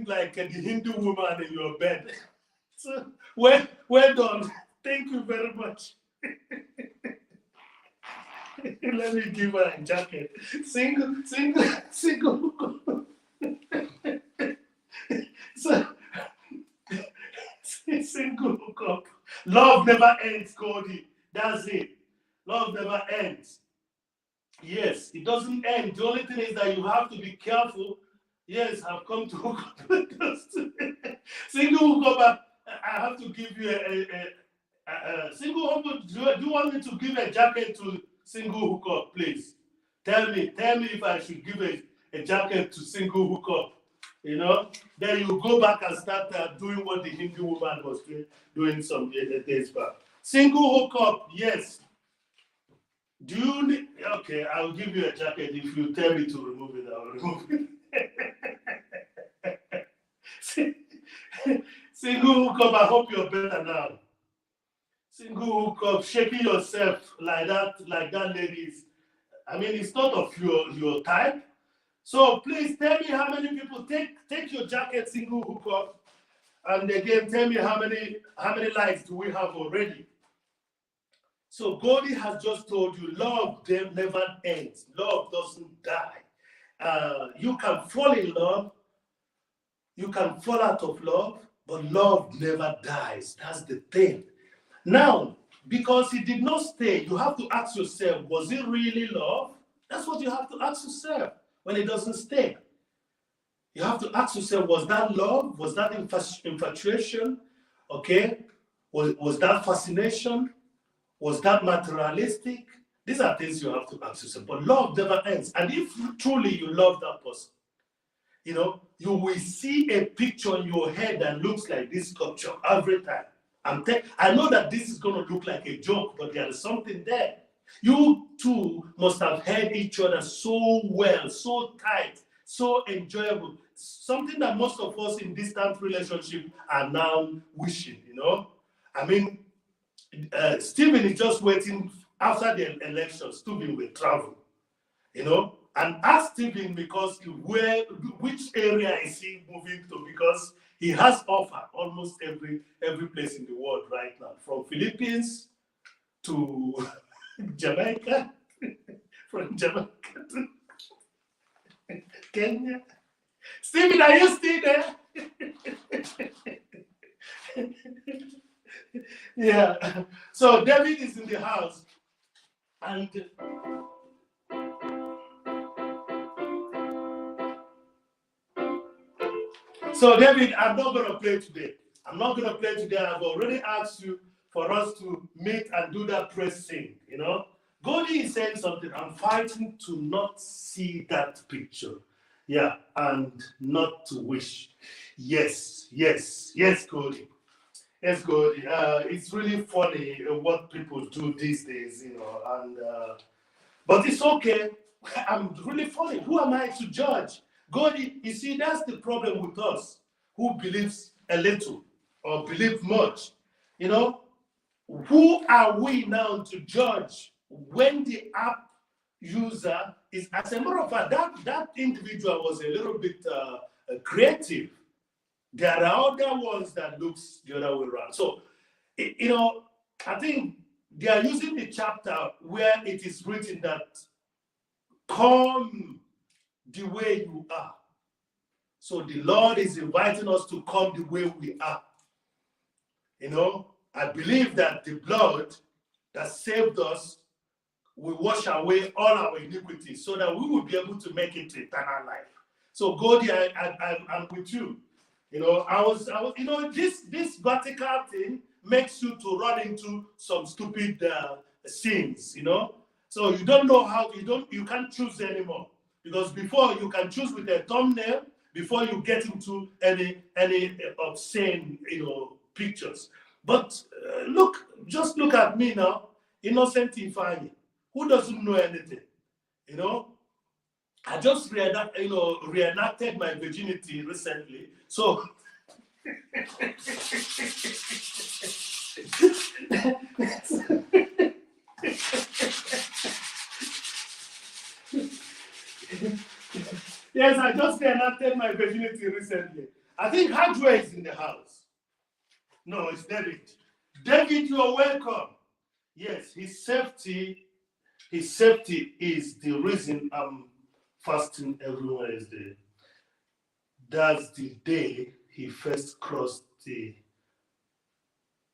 like the Hindu woman in your bed. So, well done. Thank you very much. Let me give her a jacket. Single. So, single hookup. Love never ends, Cody. That's it. Love never ends. Yes, it doesn't end. The only thing is that you have to be careful. Yes, I've come to hook up with those two. Single hookup, I have to give you a single hookup. Do you want me to give a jacket to single hookup, please? Tell me if I should give a jacket to single hookup. Then you go back and start doing what the Hindu woman was doing some days back. Single hookup, yes. Do you need? Okay, I'll give you a jacket. If you tell me to remove it, I'll remove it. Single hookup, I hope you're better now. Single hookup, shaking yourself like that ladies. I mean, it's not of your type. So please tell me how many people take your jacket, single hookup, and again tell me how many likes do we have already. So Goldie has just told you, love never ends. Love doesn't die. You can fall in love, you can fall out of love, but love never dies. That's the thing. Now, because it did not stay, you have to ask yourself, was it really love? That's what you have to ask yourself when it doesn't stay. You have to ask yourself, was that love? Was that infatuation? Okay? Was that fascination? Was that materialistic? These are things you have to ask yourself. But love never ends. And if truly you love that person, you will see a picture in your head that looks like this sculpture every time. I know that this is going to look like a joke, but there is something there. You two must have heard each other so well, so tight, so enjoyable. Something that most of us in distant relationship are now wishing, I mean, Stephen is just waiting after the election. Stephen will travel, and ask Stephen because which area is he moving to, because he has offer almost every place in the world right now, from Philippines to Jamaica, from Jamaica to Kenya. Stephen, are you still there? Yeah. So David is in the house, and so David, I'm not going to play today. I've already asked you for us to meet and do that press thing, Goldie is saying something. I'm fighting to not see that picture. Yeah, and not to wish. Yes, Goldie. Yes, Goldie. It's really funny what people do these days, but it's okay. I'm really funny. Who am I to judge? Goldie, you see, that's the problem with us who believes a little or believe much. Who are we now to judge when the app user is, as a matter of fact, that individual was a little bit creative. There are other ones that looks the other way around. So, I think they are using the chapter where it is written that come the way you are. So the Lord is inviting us to come the way we are. You know, I believe that the blood that saved us will wash away all our iniquities so that we will be able to make it to eternal life. So, Godi, I'm with you. You know, I was, you know, this vertical thing makes you to run into some stupid sins, you know. So you don't know how, you can't choose anymore. Because before you can choose with a thumbnail before you get into any obscene, you know, pictures. But just look at me now, innocent Ifeanyi, who doesn't know anything, you know. I just reenacted my virginity recently, so. Yes, I just reenacted my virginity recently. I think Hardware is in the house. No, it's David. David, you are welcome. Yes, his safety is the reason I'm fasting every Wednesday. That's the day he first crossed the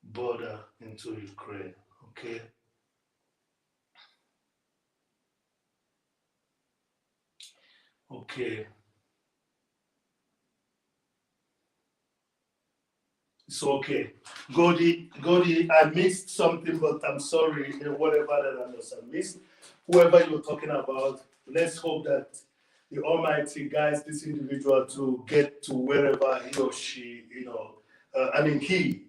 border into Ukraine. Okay. Okay. It's okay. Godi, I missed something, but I'm sorry. Whatever that I missed, whoever you're talking about, let's hope that the Almighty guides this individual to get to wherever he or she, you know,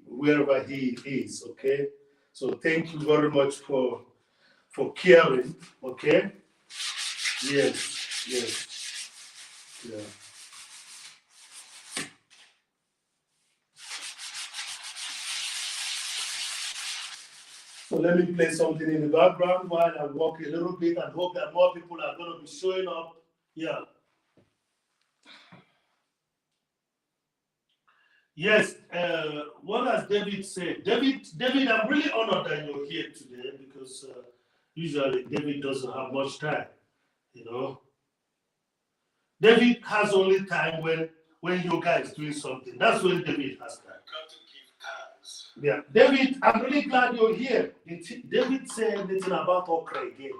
wherever he is, okay? So thank you very much for caring, okay? Yes, yeah. So let me play something in the background while I walk a little bit and hope that more people are going to be showing up. Yeah. Yes, what has David said? David, I'm really honored that you're here today because usually David doesn't have much time, you know. David has only time when yoga is doing something. That's when David has time. Yeah, David, I'm really glad you're here. Did David say anything about okra again?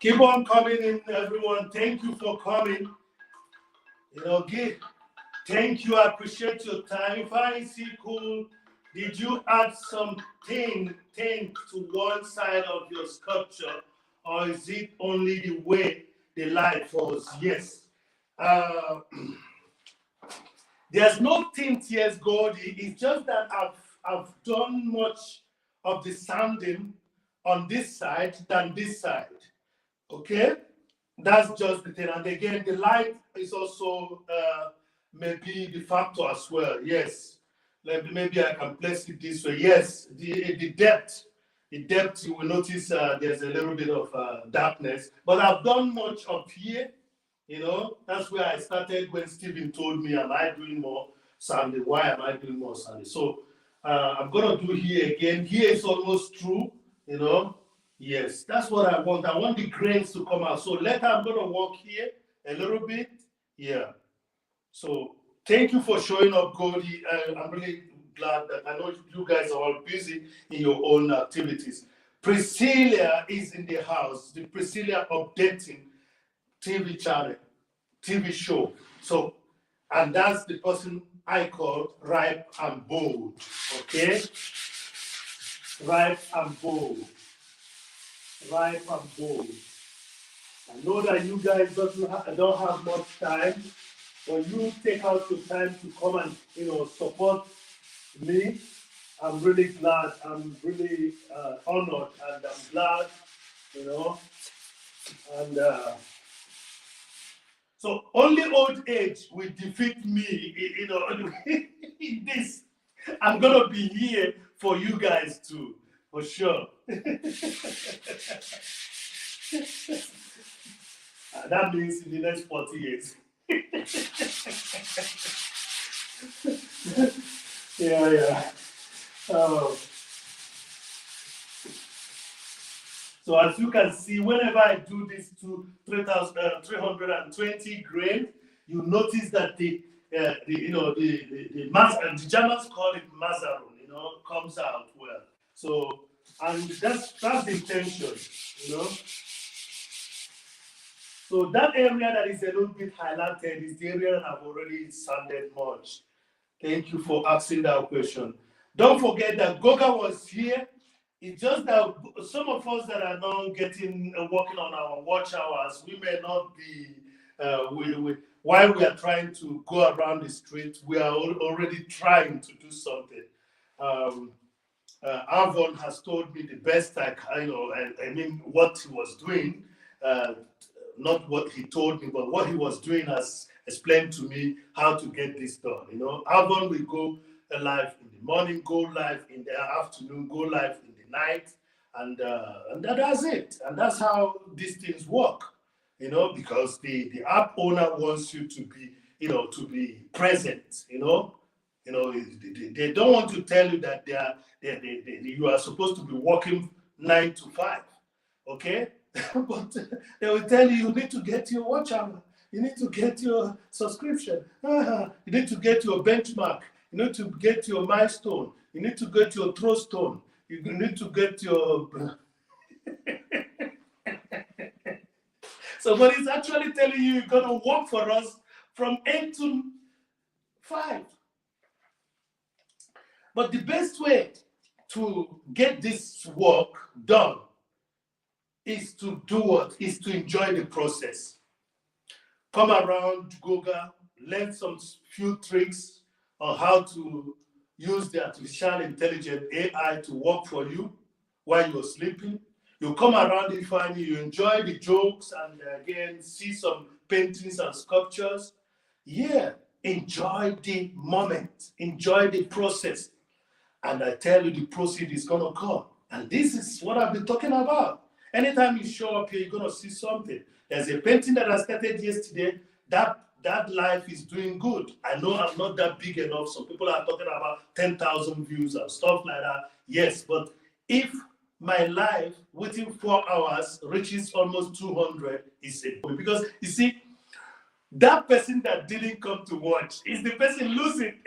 Keep on coming in, everyone. Thank you for coming. You know, thank you. I appreciate your time. If I see cool, did you add something to one side of your sculpture, or is it only the way the light falls? Yes. There's no tint here, Gordy. It's just that I've done much of the sanding on this side than this side. Okay, that's just the thing. And again, the light is also maybe the factor as well. Yes, maybe I can place it this way. Yes, the depth. The depth, you will notice there's a little bit of darkness. But I've done much up here. That's where I started when Stephen told me, am I doing more Sunday? Why am I doing more Sunday? So I'm going to do here again. Here is almost true. Yes, that's what I want. I want the grains to come out. So later I'm going to walk here a little bit. Yeah. So thank you for showing up, Goldie. I'm really glad that I know you guys are all busy in your own activities. Priscilla is in the house. The Priscilla updating TV channel, TV show. So, and that's the person I call Ripe and Bold. Okay? Ripe and Bold. Ripe and Bold. I know that you guys don't have much time, but you take out your time to come and support me. I'm really glad. I'm really honored, and I'm glad, and so only old age will defeat me, in this. I'm gonna be here for you guys too, for sure. That means in the next 40 years. Yeah. So as you can see, whenever I do this to 320 grain, you notice that the Germans call it mazaron, comes out well. So, and that's the intention, So that area that is a little bit highlighted is the area that I've already sanded much. Thank you for asking that question. Don't forget that Goga was here. It's just that some of us that are now working on our watch hours, we may not be, while we are trying to go around the street, we are already trying to do something. Avon has told me the best I mean, what he was doing, not what he told me, but what he was doing has explained to me how to get this done. Avon will go live in the morning, go live in the afternoon, go live in the night, and that's it. And that's how these things work, because the app owner wants you to be, to be present, They don't want to tell you that you are supposed to be working 9 to 5, okay? But they will tell you need to get your watch hour, you need to get your subscription, you need to get your benchmark, you need to get your milestone, you need to get your throwstone, you need to get your. So, but it's actually telling you you're gonna work for us from 8 to 5. But the best way to get this work done is to do what? Is to enjoy the process. Come around Goga, learn some few tricks on how to use the artificial intelligence AI to work for you while you're sleeping. You come around and find you enjoy the jokes and again see some paintings and sculptures. Yeah, enjoy the moment, enjoy the process. And I tell you, the process is gonna come. And this is what I've been talking about. Anytime you show up here, you're gonna see something. There's a painting that I started yesterday. That life is doing good. I know I'm not that big enough. Some people are talking about 10,000 views and stuff like that. Yes, but if my life within 4 hours reaches almost 200, is a because you see, that person that didn't come to watch is the person losing.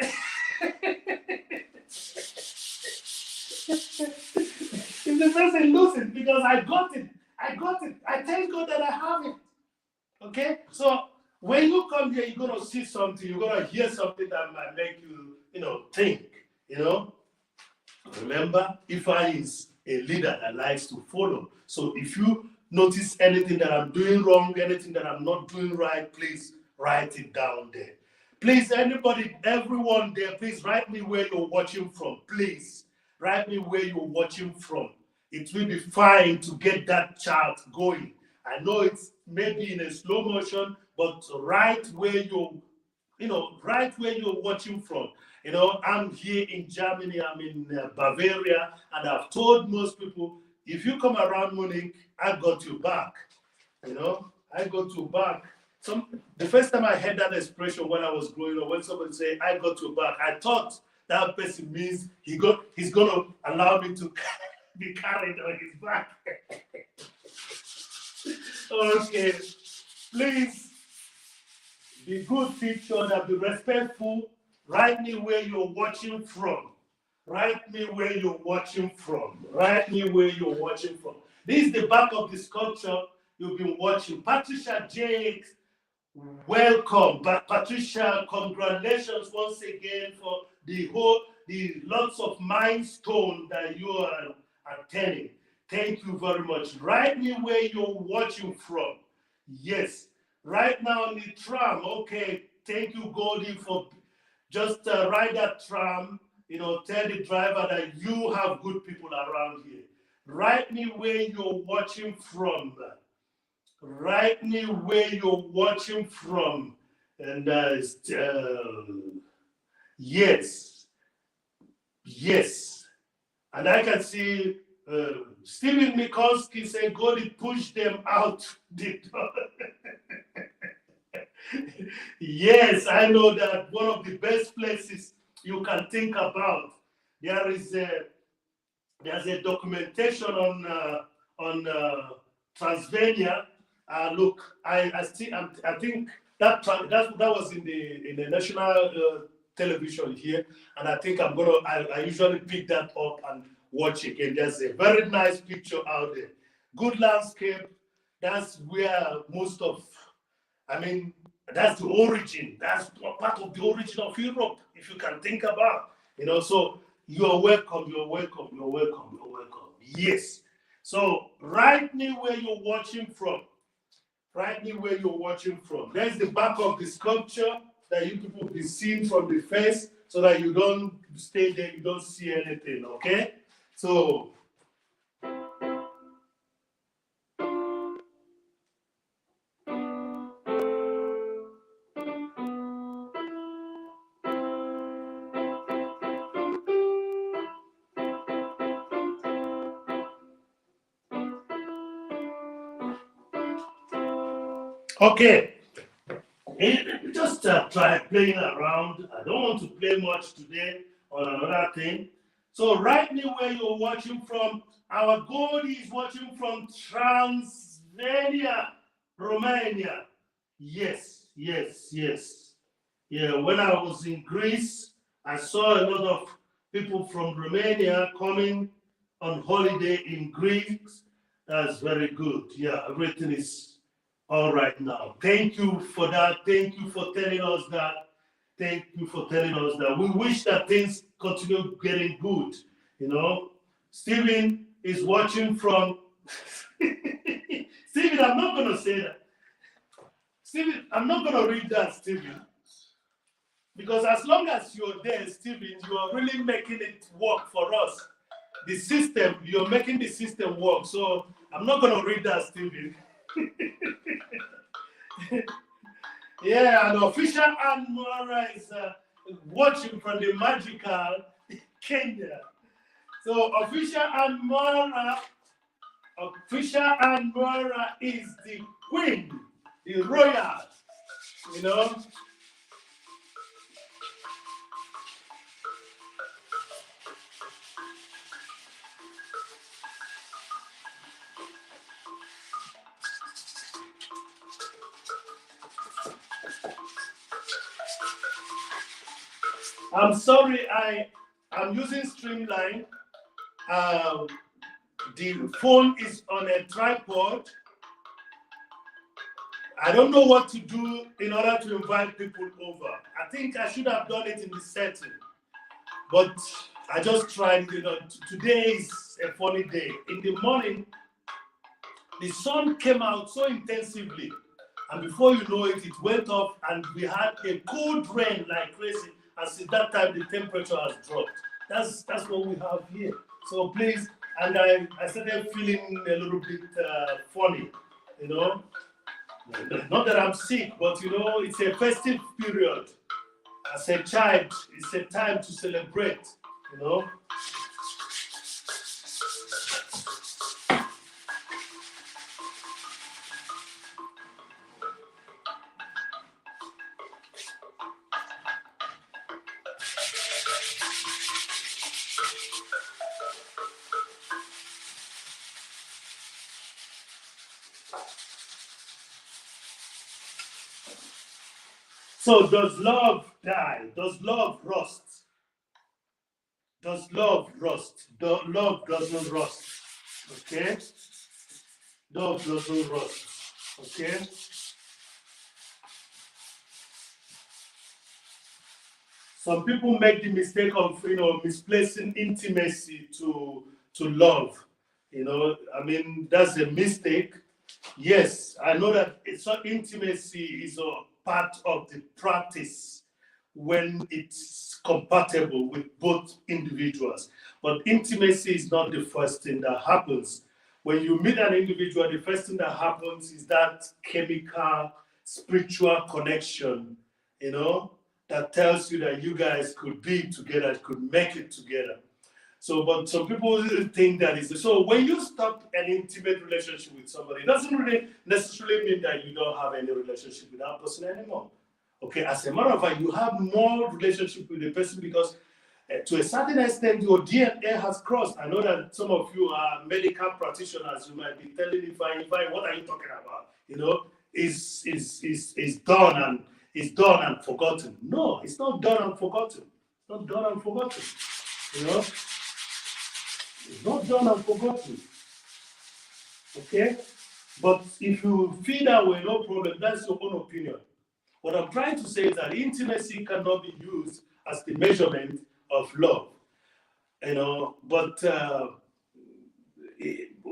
It's the person losing because I got it. I thank God that I have it. Okay? So when you come here, you're gonna see something, you're gonna hear something that might make you, think. Remember, Ifa is a leader that likes to follow. So if you notice anything that I'm doing wrong, anything that I'm not doing right, please write it down there. Please, anybody, everyone there, please write me where you're watching from. Please write me where you're watching from. It will be fine to get that chart going. I know it's maybe in a slow motion, but right where you're watching from. You know, I'm here in Germany, I'm in Bavaria, and I've told most people, if you come around Munich, I got you back. You know, I got you back. The first time I heard that expression when I was growing up, when somebody say, I got you back, I thought that person means he's going to allow me to be carried on his back. Okay, please be good teacher and be respectful. Write me where you're watching from. Write me where you're watching from. Write me where you're watching from. This is the back of the sculpture you've been watching. Patricia Jakes, welcome. But Patricia, congratulations once again for the lots of milestone that you are attending. Thank you very much. Write me where you're watching from. Yes. Right now on the tram. Okay. Thank you, Goldie, for just ride that tram. You know, tell the driver that you have good people around here. Write me where you're watching from. Write me where you're watching from. And yes. Yes. And I can see Stephen Mikulski said, Goldie, push them out the door. Yes, I know that one of the best places you can think about. There's a documentation on Transylvania. Look, I think that was in the national television here, and I think I usually pick that up and watch again. There's a very nice picture out there. Good landscape. That's where that's the origin. That's part of the origin of Europe, if you can think about. You know, so you're welcome, you're welcome, you're welcome, you're welcome. Yes. So write me where you're watching from. Write me where you're watching from. There's the back of the sculpture that you people be seen from the face, so that you don't stay there, you don't see anything, okay? So okay, just try playing around. I don't want to play much today on another thing. So write me where you're watching from. Our goal is watching from Transylvania, Romania. Yes, yes, yes. Yeah, when I was in Greece, I saw a lot of people from Romania coming on holiday in Greece. That's very good. Yeah, everything is all right now. Thank you for that. Thank you for telling us that. Thank you for telling us that. We wish that things continue getting good. You know, Stephen is watching from. Stephen, I'm not going to say that. Stephen, I'm not going to read that, Stephen. Because as long as you're there, Stephen, you are really making it work for us. The system, you're making the system work. So I'm not going to read that, Stephen. Yeah, and official Anne Mora is watching from the magical Kenya. So official Anne Mora is the queen, the royal, you know. I'm sorry, I'm using Streamline. The phone is on a tripod. I don't know what to do in order to invite people over. I think I should have done it in the setting, but I just tried. You know, today is a funny day. In the morning, the sun came out so intensively, and before you know it, it went off, and we had a cold rain like crazy. And since that time, the temperature has dropped. That's what we have here. So please, and I started feeling a little bit funny, you know. Not that I'm sick, but you know, it's a festive period. As a child, it's a time to celebrate, you know. So does love die? Does love rust? Does love rust? Love doesn't rust. Okay? Love doesn't rust. Okay? Some people make the mistake of misplacing intimacy to love. I mean, that's a mistake. Yes, I know that intimacy is a part of the practice when it's compatible with both individuals. But intimacy is not the first thing that happens. When you meet an individual, the first thing that happens is that chemical, spiritual connection, that tells you that you guys could be together, could make it together. So, but some people think that is so. When you stop an intimate relationship with somebody, it doesn't really necessarily mean that you don't have any relationship with that person anymore. Okay, as a matter of fact, you have more relationship with the person because to a certain extent, your DNA has crossed. I know that some of you are medical practitioners. You might be telling me, fine, what are you talking about? Is done and is done and forgotten. No, it's not done and forgotten. It's not done and forgotten. It's not done and forgotten. Okay? But if you feel that way, no problem. That's your own opinion. What I'm trying to say is that intimacy cannot be used as the measurement of love. But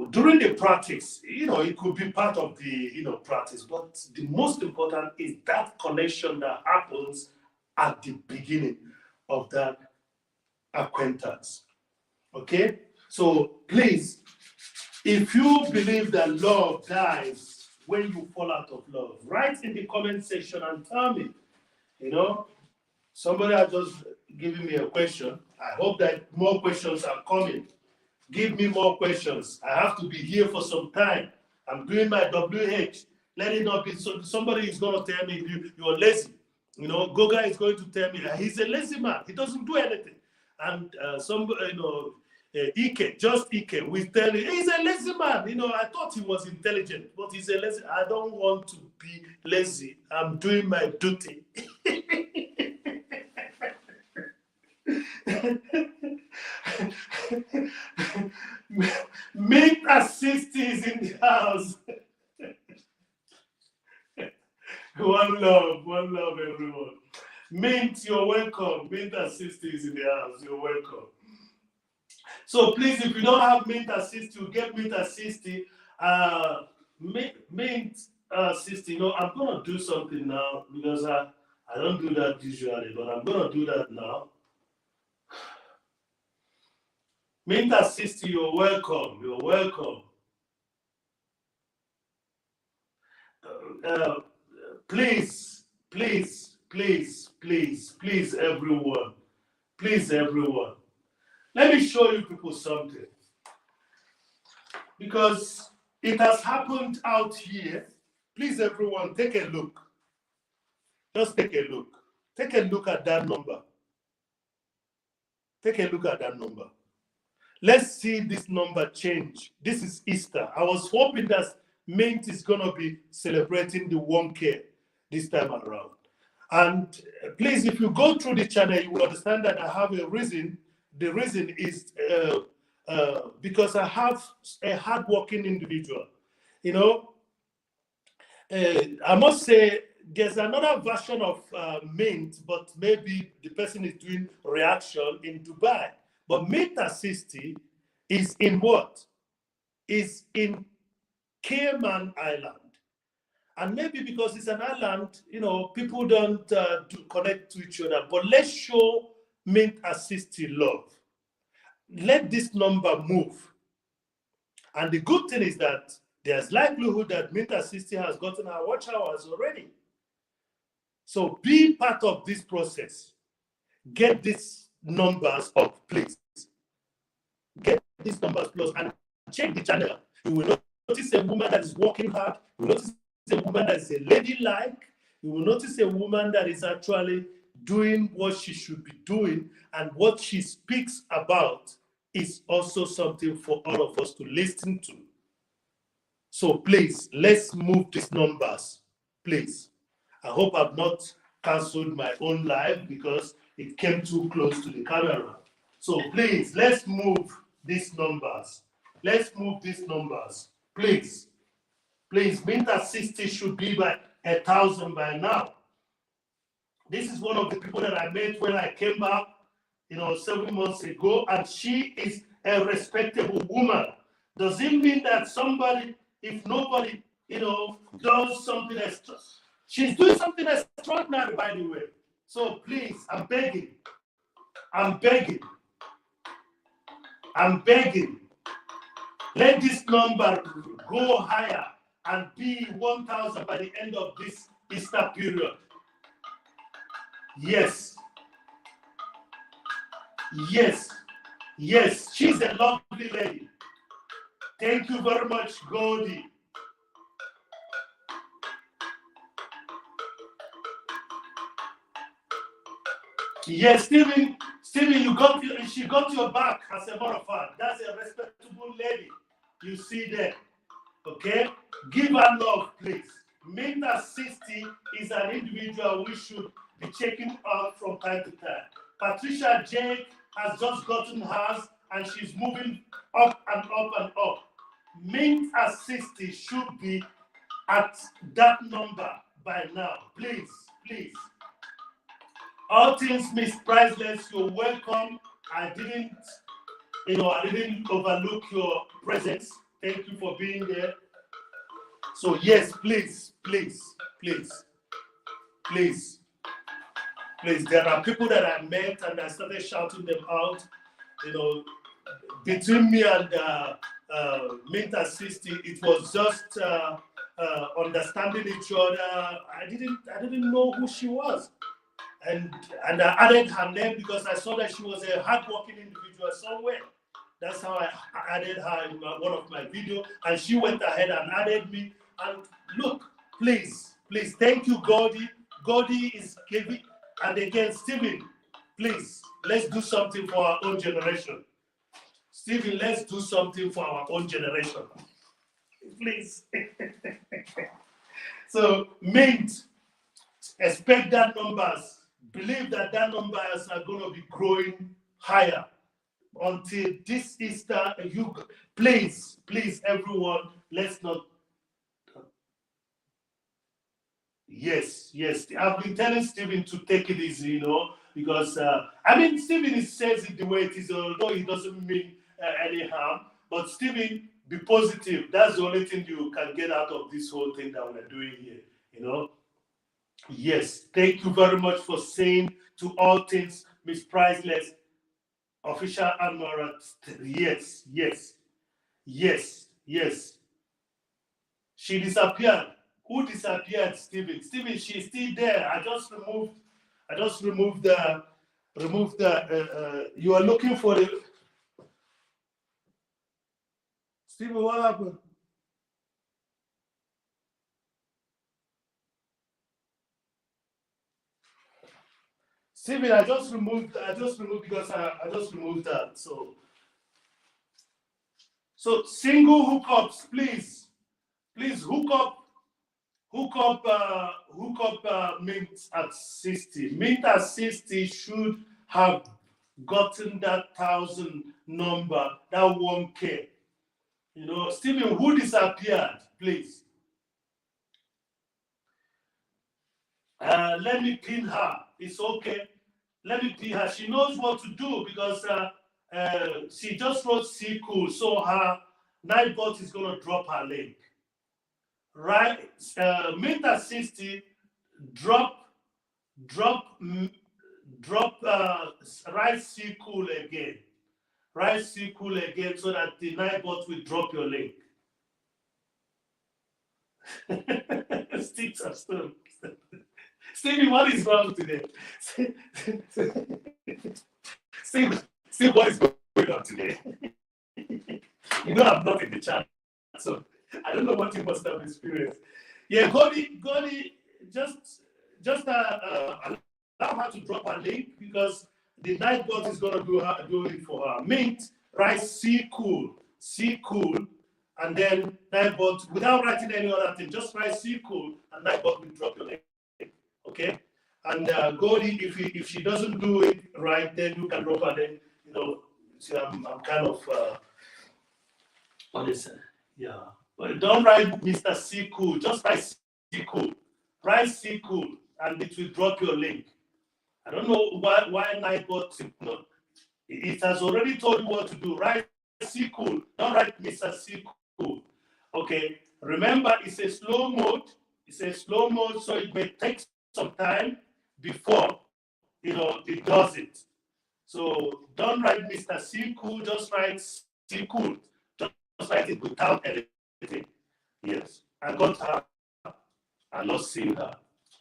during the practice, it could be part of the practice. But the most important is that connection that happens at the beginning of that acquaintance. Okay? So please, if you believe that love dies when you fall out of love, write in the comment section and tell me. Somebody has just given me a question. I hope that more questions are coming. Give me more questions. I have to be here for some time. I'm doing my WH. Let it not be so. Somebody is going to tell me you're lazy. Goga is going to tell me that he's a lazy man. He doesn't do anything. And Ike, just Ike, we tell him he's a lazy man. I thought he was intelligent, but he's a lazy. I don't want to be lazy. I'm doing my duty. Mint Assist is in the house. One love, everyone. Mint, you're welcome. Mint Assist is in the house. You're welcome. So please, if you don't have Mint Assist, you get Mint Assist. Mint Assist, I'm going to do something now because I don't do that usually, but I'm going to do that now. Mint Assist, you're welcome. You're welcome. Please, everyone. Please, everyone. Let me show you people something. Because it has happened out here. Please, everyone, take a look. Just take a look. Take a look at that number. Take a look at that number. Let's see this number change. This is Easter. I was hoping that Mint is going to be celebrating the 1K this time around. And please, if you go through the channel, you will understand that I have a reason. The reason is because I have a hardworking individual. I must say there's another version of Mint, but maybe the person is doing reaction in Dubai. But Mint Assist is in what? Is in Cayman Island. And maybe because it's an island, people don't connect to each other. But let's show Mint Assist love. Let this number move. And the good thing is that there's likelihood that Mint Assist has gotten our watch hours already. So be part of this process. get these numbers up, please. Get these numbers plus and check the channel. You will notice a woman that is working hard. You will notice a woman that is a ladylike. You will notice a woman that is actually doing what she should be doing, and what she speaks about is also something for all of us to listen to. So please, let's move these numbers, please. I hope I've not cancelled my own live because it came too close to the camera. So please, let's move these numbers. Let's move these numbers, please. Please, Minta 60 should be by 1,000 by now. This is one of the people that I met when I came back, 7 months ago, and she is a respectable woman. Does it mean that somebody, if nobody, does something extra? She's doing something extraordinary, by the way. So please, I'm begging. Let this number go higher and be 1,000 by the end of this Easter period. Yes. She's a lovely lady. Thank you very much, Goldie. Yes, Stephen, she got your back, as a matter of fact. That's a respectable lady you see there. Okay? Give her love, please. Minta 60 is an individual we should be checking out from time to time. Patricia Jake has just gotten hers, and she's moving up and up and up. Minta 60 should be at that number by now. Please. All things Miss Priceless, you're welcome. I didn't overlook your presence. Thank you for being there. So yes, please. There are people that I met and I started shouting them out. Between me and Minta 60, it was just understanding each other. I didn't know who she was. And I added her name because I saw that she was a hardworking individual somewhere. That's how I added her in one of my videos, and she went ahead and added me. And look, please, thank you, Gordy. Gordy is giving, and again, Stephen, please, let's do something for our own generation. Stephen, let's do something for our own generation. Please. So, Mint, expect that numbers. Believe that numbers are going to be growing higher until this Easter. Please, everyone, let's not. Yes. I've been telling Stephen to take it easy, because Stephen says it the way it is, although it doesn't mean any harm. But Stephen, be positive. That's the only thing you can get out of this whole thing that we're doing here, Yes, thank you very much for saying to all things, Miss Priceless, official Admiral. Yes. She disappeared. Who disappeared, Stephen? Stephen, she's still there. I just removed the. You are looking for the. Stephen, what happened? Stephen, I just removed because I just removed that. So single hookups, please hook up Mint at 60. Mint at 60 should have gotten that 1,000 number, that 1K. Stephen, who disappeared, please? Let me pin her. It's okay. Let me pin her. She knows what to do because she just wrote C cool, so her Nightbot is going to drop her link. Right? Minta 60, drop, write C cool again. Write C cool again so that the Nightbot will drop your link. Sticks and stones. Stevie, what is wrong today? Steve, what is going on today? You know I'm not in the chat, so I don't know what you must have experienced. Yeah, Godi, just allow her to drop her link because the Nightbot is gonna do it for her. Mint, write C cool, and then Nightbot without writing any other thing. Just write C cool, and Nightbot will drop your link. Okay, and Godi, if she doesn't do it right, then you can drop her. Then see, I'm kind of what is it? Yeah, but don't write Mr. C cool. Just write C cool. Write C cool, and it will drop your link. I don't know why Nightbot. It has already told you what to do. Write C cool. Don't write Mr. C cool. Okay. Remember, it's a slow mode. So it may take some time before it does it. So don't write Mr. C cool. Just write C cool. Just write it without anything. Yes, I got her. I lost seeing her.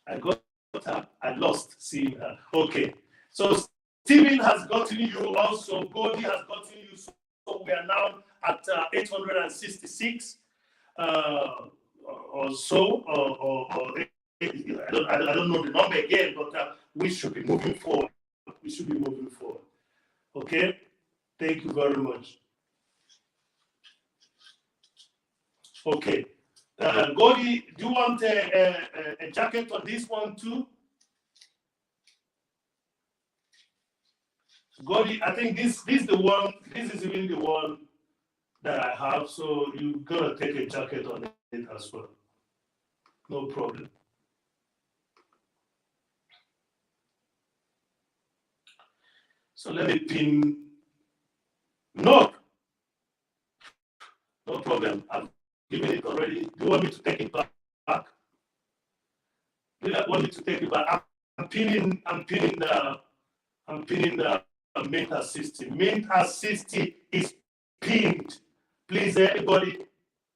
I got her. I lost seeing her. Okay. So Stephen has gotten you also. Godi has gotten you. So we are now at 866 or so. I don't know the number again, but we should be moving forward. Okay. Thank you very much. Okay. Godi, do you want a jacket on this one too? Godi, I think this is the one. This is even the one that I have. So you're gonna take a jacket on it as well. No problem. So let me pin. No problem. I've given it already. Do you want me to take it back? Do you want me to take it back? I'm pinning the Mint Assist. Mint Assist is pinned. Please, everybody.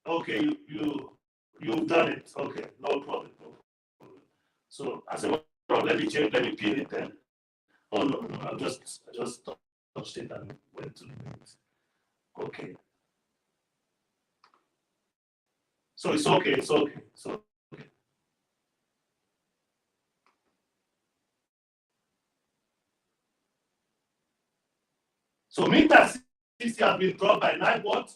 Okay, you've done it. Okay, no problem. So as a problem, let me pin it then. Oh no, I just touched it and went to the Mint. Okay. So it's okay. So Mint Assist has been dropped by Nightbot.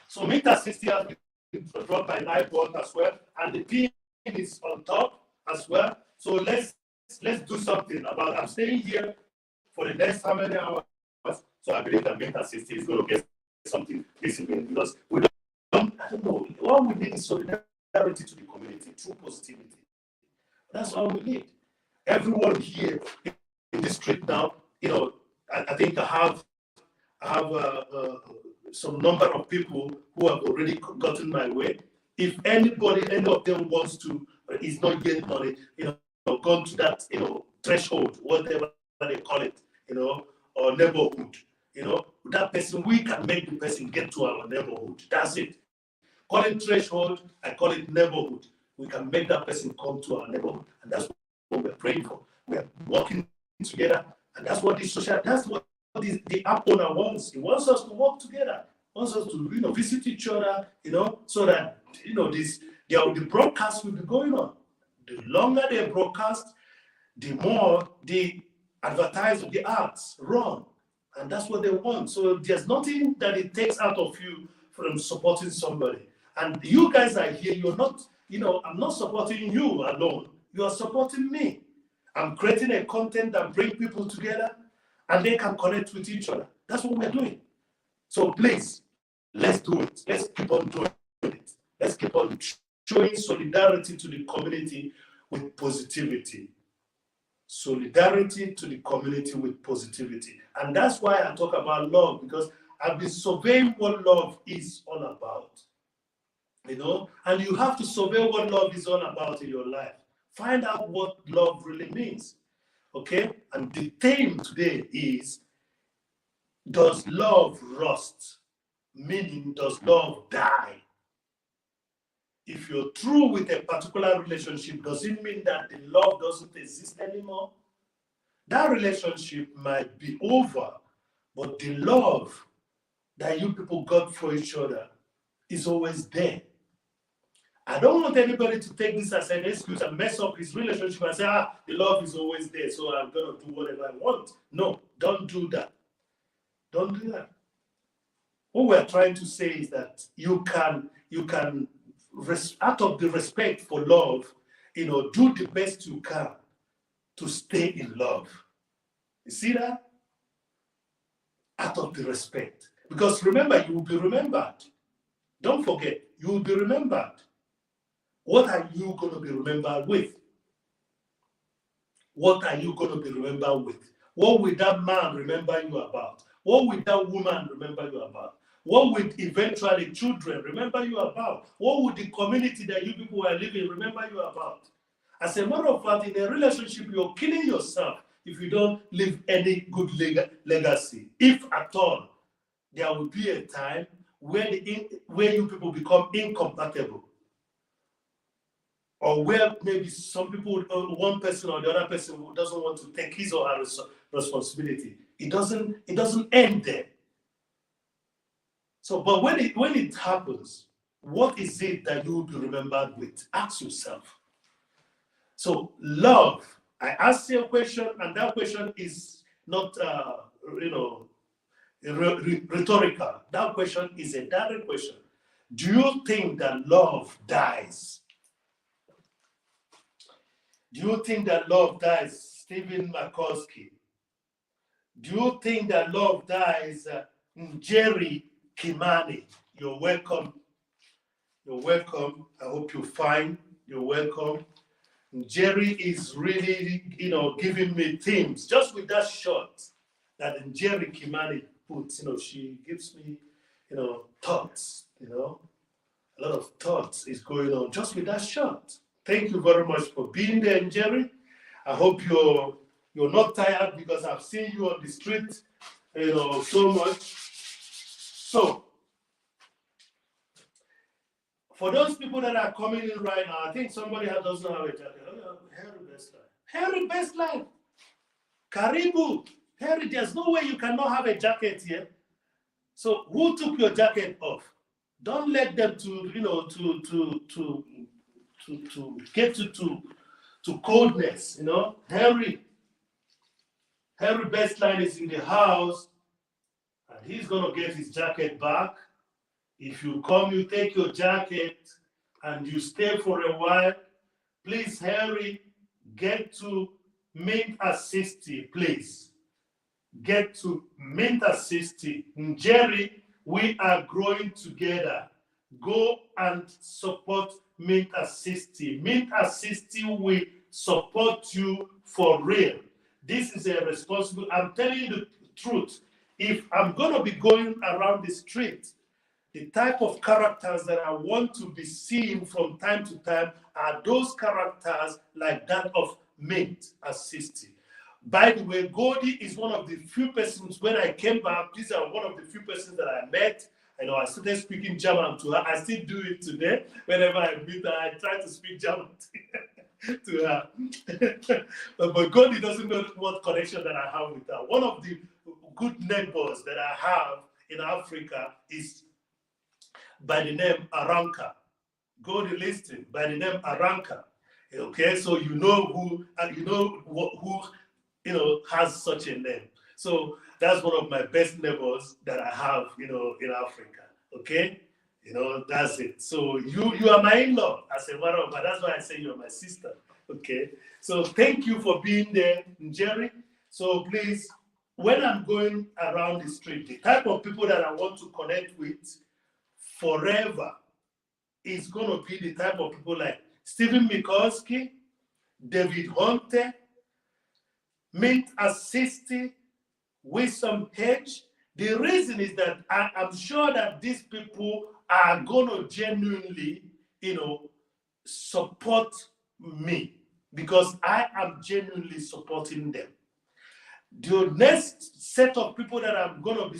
So Mint Assist has been dropped by Nightbot as well, and the pin is on top as well. So let's do something about it. I'm staying here for the next how many hours? So I believe that Mint Assist is going to get something visible because we don't. I don't know. All we need is solidarity to the community, true positivity. That's all we need. Everyone here in this street now, I think I have some number of people who have already gotten my way. If any of them wants to, is not yet on it, gone to that, threshold, whatever they call it, or neighborhood, that person, we can make the person get to our neighborhood. That's it. Call it threshold, I call it neighborhood. We can make that person come to our neighborhood. And that's what we're praying for. We're working together. And that's what the app owner wants. He wants us to work together. He wants us to visit each other, so that the broadcast will be going on. The longer they broadcast, the more the advertising, the ads run. And that's what they want. So there's nothing that it takes out of you from supporting somebody. And you guys are here, you're not, I'm not supporting you alone. You are supporting me. I'm creating a content that brings people together and they can connect with each other. That's what we're doing. So please, let's do it. Let's keep on doing it. Let's keep on showing solidarity to the community with positivity. Solidarity to the community with positivity. And that's why I talk about love, because I've been surveying what love is all about. And you have to survey what love is all about in your life. Find out what love really means. Okay? And the theme today is, does love rust? Meaning, does love die? If you're through with a particular relationship, does it mean that the love doesn't exist anymore? That relationship might be over, but the love that you people got for each other is always there. I don't want anybody to take this as an excuse and mess up his relationship and say, the love is always there, so I'm going to do whatever I want. No, don't do that. Don't do that. What we're trying to say is that you can, out of the respect for love, do the best you can to stay in love. You see that? Out of the respect. Because remember, you will be remembered. Don't forget, you will be remembered. What are you going to be remembered with? What are you going to be remembered with? What will that man remember you about? What will that woman remember you about? What will eventually children remember you about? What would the community that you people are living remember you about? As a matter of fact, in a relationship, you're killing yourself if you don't leave any good legacy. If at all, there will be a time where you people become incompatible. Or where maybe some people, one person or the other person who doesn't want to take his or her responsibility. It doesn't end there. So, but when it happens, what is it that you will be remembered with? Ask yourself. So, love. I asked you a question, and that question is not, rhetorical. That question is a direct question. Do you think that love dies? Do you think that love dies, Stephen McCoskey? Do you think that love dies, Jerry Kimani? You're welcome. You're welcome. I hope you're fine. You're welcome. Jerry is really, giving me themes. Just with that shot that Jerry Kimani puts, she gives me, thoughts, a lot of thoughts is going on just with that shot. Thank you very much for being there, Jerry. I hope you're not tired because I've seen you on the street, so much. So, for those people that are coming in right now, I think somebody doesn't have a jacket. Harry Bestline. Harry Bestline. Karibu. Harry, there's no way you cannot have a jacket here. So, who took your jacket off? Don't let them to get you to coldness, Harry Bestline is in the house, and he's gonna get his jacket back. If you come, you take your jacket, and you stay for a while. Please, Harry, get to Mint at 60, please. Get to Mint at 60. Jerry, we are growing together. Go and support Mint at 60. Mint at 60 will support you for real. This is a responsible. I'm telling you the truth. If I'm going to be going around the street, the type of characters that I want to be seeing from time to time are those characters like that of Mint at 60. By the way, Goldie is one of the few persons, when I came back, these are one of the few persons that I met. I started speaking German to her. I still do it today. Whenever I meet her, I try to speak German to her. But Goldie doesn't know what connection that I have with her. One of the good neighbors that I have in Africa is by the name Aranka. Goldie listed by the name Aranka. Okay, so you know who has such a name. So that's one of my best neighbors that I have, in Africa. Okay, that's it. So you are my in-law, as a matter of fact. That's why I say you're my sister. Okay, so thank you for being there, Jerry. So please, when I'm going around the street, the type of people that I want to connect with forever is going to be the type of people like Stephen Mikulski, David Hunter, Mint at 60, Wisdom Hedge. The reason is that I'm sure that these people are going to genuinely, support me. because I am genuinely supporting them. The next set of people that I'm going to be,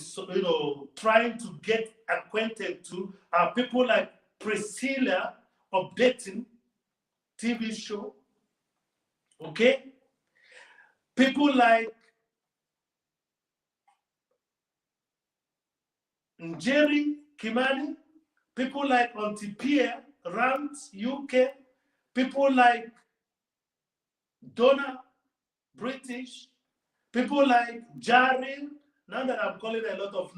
trying to get acquainted to are people like Priscilla updating TV show, okay? People like Jerry Kimani, people like Auntie Pierre, Rams, UK, people like Donna, British, people like Jarin. Now that I'm calling a lot of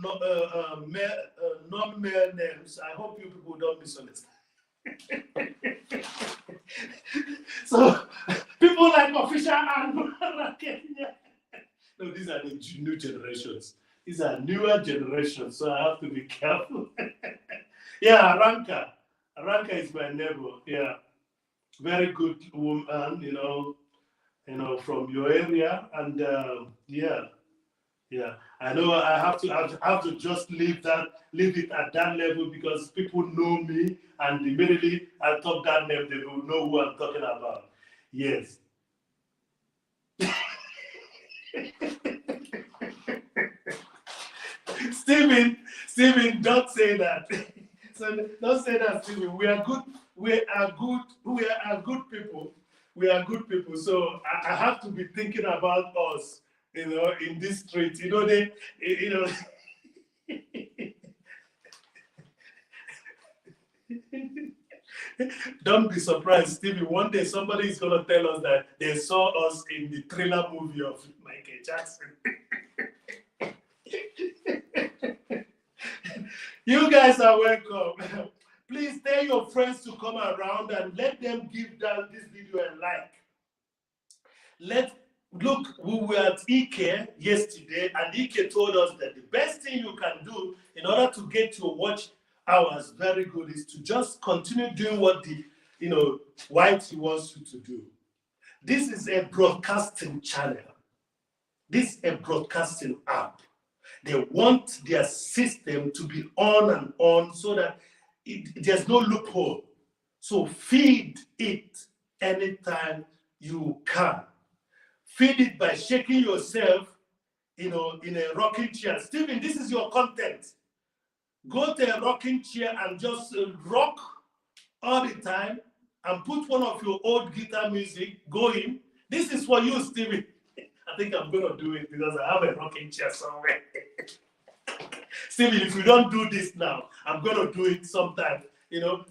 non-male names, I hope you people don't misunderstand. So, people like Official and Kenya. No, these are the new generations. These are newer generations, so I have to be careful. Yeah, Aranka. Aranka is my neighbor. Yeah, very good woman, from your area, and yeah. I know I have to just leave it at that level because people know me, and immediately I talk that name, they will know who I'm talking about. Yes. Stephen, don't say that. So don't say that, Stephen. We are good people. We are good people. So I have to be thinking about us, in this street. Don't be surprised, Stevie. One day somebody is going to tell us that they saw us in the Thriller movie of Michael Jackson. You guys are welcome. Please tell your friends to come around and let them give this video a like. Look, we were at Ike yesterday, and Ike told us that the best thing you can do in order to get your watch hours very good is to just continue doing what the white wants you to do. This is a broadcasting channel. This is a broadcasting app. They want their system to be on and on so that there's no loophole. So feed it anytime you can. Feed it by shaking yourself, in a rocking chair. Stephen, this is your content. Go to a rocking chair and just rock all the time and put one of your old guitar music going. This is for you, Stephen. I think I'm going to do it because I have a rocking chair somewhere. Stephen, if you don't do this now, I'm going to do it sometime.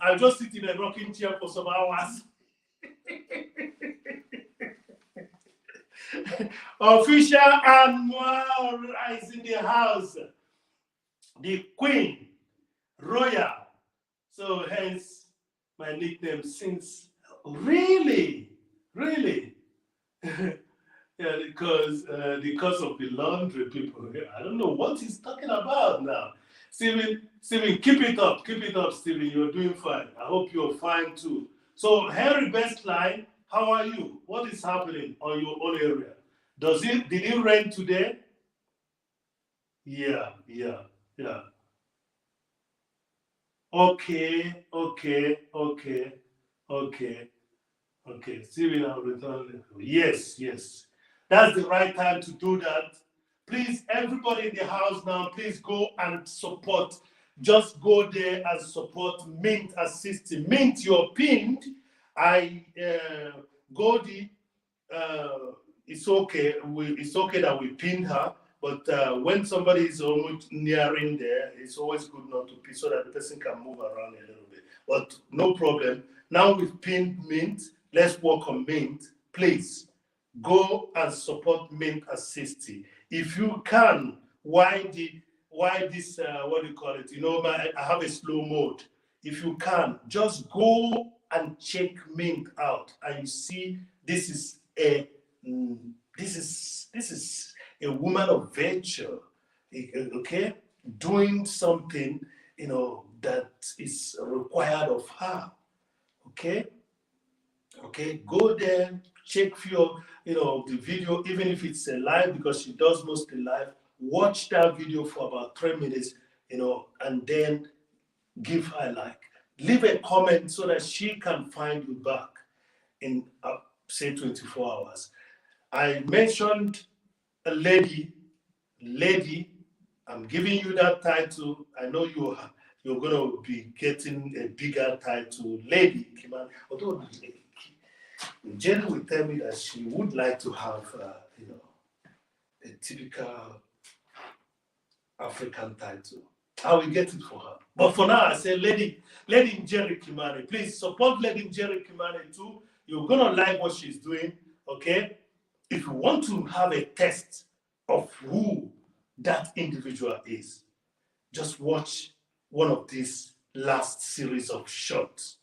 I'll just sit in a rocking chair for some hours. Official and Moore is in the house. The Queen, Royal. So hence my nickname since. Really? Yeah, because of the laundry people. I don't know what he's talking about now. Stephen, keep it up, Stephen. You're doing fine. I hope you're fine too. So Henry Bestline, how are you? What is happening on your own area? Did it rain today? Yeah. Okay. Stephen, I'll return. Yes. That's the right time to do that. Please, everybody in the house now, please go and support. Just go there and support Mint Assisting. Mint, you're pinned. Godi, it's okay. It's okay that we pinned her, but when somebody is almost nearing there, it's always good not to pin so that the person can move around a little bit. But no problem. Now we've pinned Mint. Let's work on Mint. Please go and support Mint Assisting. If you can, why this, what do you call it? I have a slow mode. If you can, just go and check Mint out, and you see this is a woman of virtue, okay, doing something that is required of her, okay. Go there, check for the video, even if it's a live, because she does mostly live. Watch that video for about 3 minutes, and then give her a like. Leave a comment so that she can find you back. And say 24 hours. I mentioned a lady, I'm giving you that title. I know you're going to be getting a bigger title, Lady Kimani. Although Jenny will tell me that she would like to have, a typical African title. I will get it for her. But for now, I say, Lady Jerry Kimani. Please support Lady Jerry Kimani too. You're going to like what she's doing, okay? If you want to have a test of who that individual is, just watch one of these last series of shots.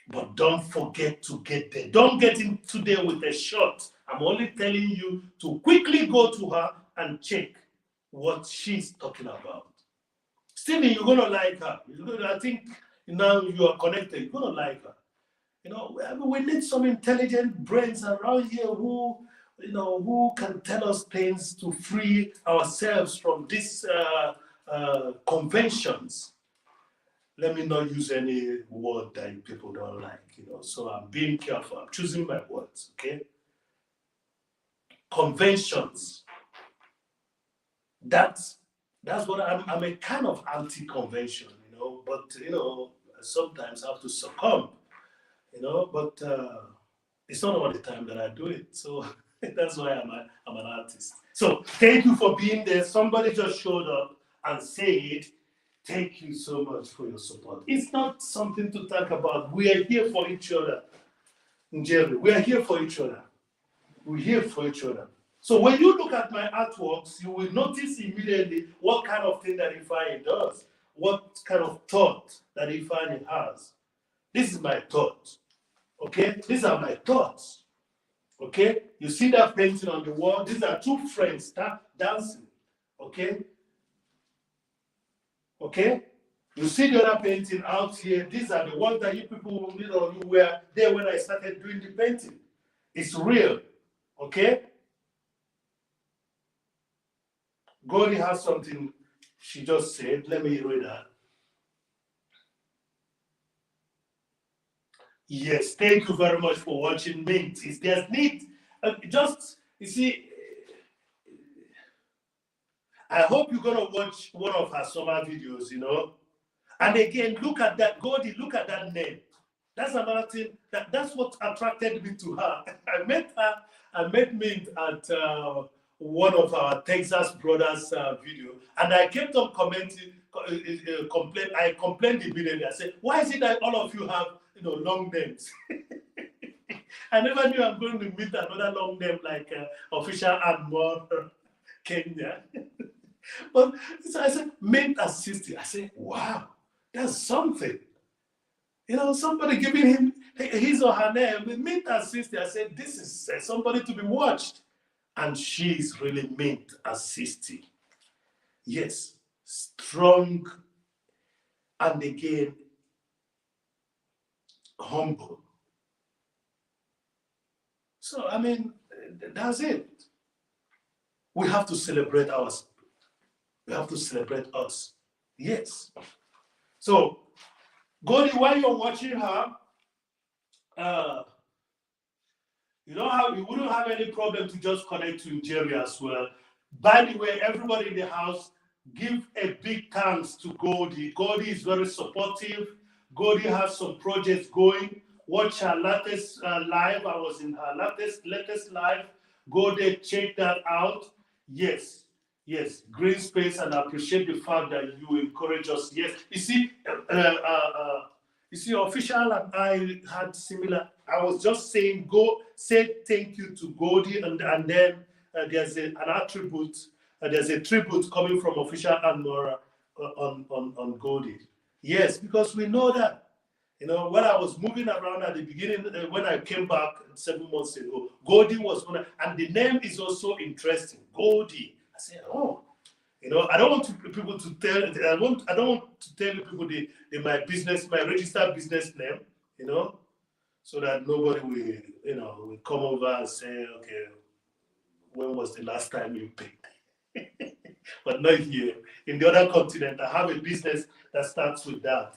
But don't forget to get there. Don't get in today with a shot. I'm only telling you to quickly go to her and check what she's talking about. Stephen, you're going to like her. I think now you are connected. You're going to like her. We need some intelligent brains around here who can tell us things to free ourselves from these conventions. Let me not use any word that people don't like, So I'm being careful. I'm choosing my words, okay? Conventions. That's what I'm a kind of anti-convention, but sometimes I have to succumb, but it's not all the time that I do it. So that's why I'm an artist. So thank you for being there. Somebody just showed up and said, thank you so much for your support. It's not something to talk about. We are here for each other. Jerry, we are here for each other. We're here for each other. So when you look at my artworks, you will notice immediately what kind of thing that Ifeanyi does, what kind of thought that Ifeanyi has. This is my thought. Okay? These are my thoughts. Okay? You see that painting on the wall? These are two friends dancing. Okay? Okay? You see the other painting out here. These are the ones that you people, you were there when I started doing the painting. It's real. Okay? Gori has something she just said. Let me read that. Yes, thank you very much for watching Mint. There's need. You see, I hope you're going to watch one of her summer videos, And again, look at that, Godi, look at that name. That's another thing. That's what attracted me to her. I met Mint at one of our Texas Brothers video, and I kept on commenting, I complained immediately. I said, why is it that all of you have long names? I never knew I'm going to meet another long name like Official Admiral Kenya. But so I said, Mint at 60. I said, wow, that's something. Somebody giving him his or her name, Mint at 60. I said, this is somebody to be watched. And she's really Mint at 60. Yes, strong and again, humble. So, that's it. We have to celebrate us. We have to celebrate us. Yes. So, Godi, while you're watching her, you wouldn't have any problem to just connect to Jerry as well. By the way, everybody in the house, give a big thanks to Godi. Godi is very supportive. Godi has some projects going. Watch her latest live. I was in her latest live. Go there, check that out. Yes, green space, and I appreciate the fact that you encourage us. Yes, you see, Official and I had similar. I was just saying, go say thank you to Godi, and then there's an attribute. There's a tribute coming from Official and Mora on Godi. Yes, because we know that. When I was moving around at the beginning, when I came back 7 months ago, Godi was one, and the name is also interesting. Godi. I said, oh. I don't want people to tell. I don't want to tell people my registered business name. So that nobody will come over and say, okay, when was the last time you paid? But not here. In the other continent, I have a business that starts with that.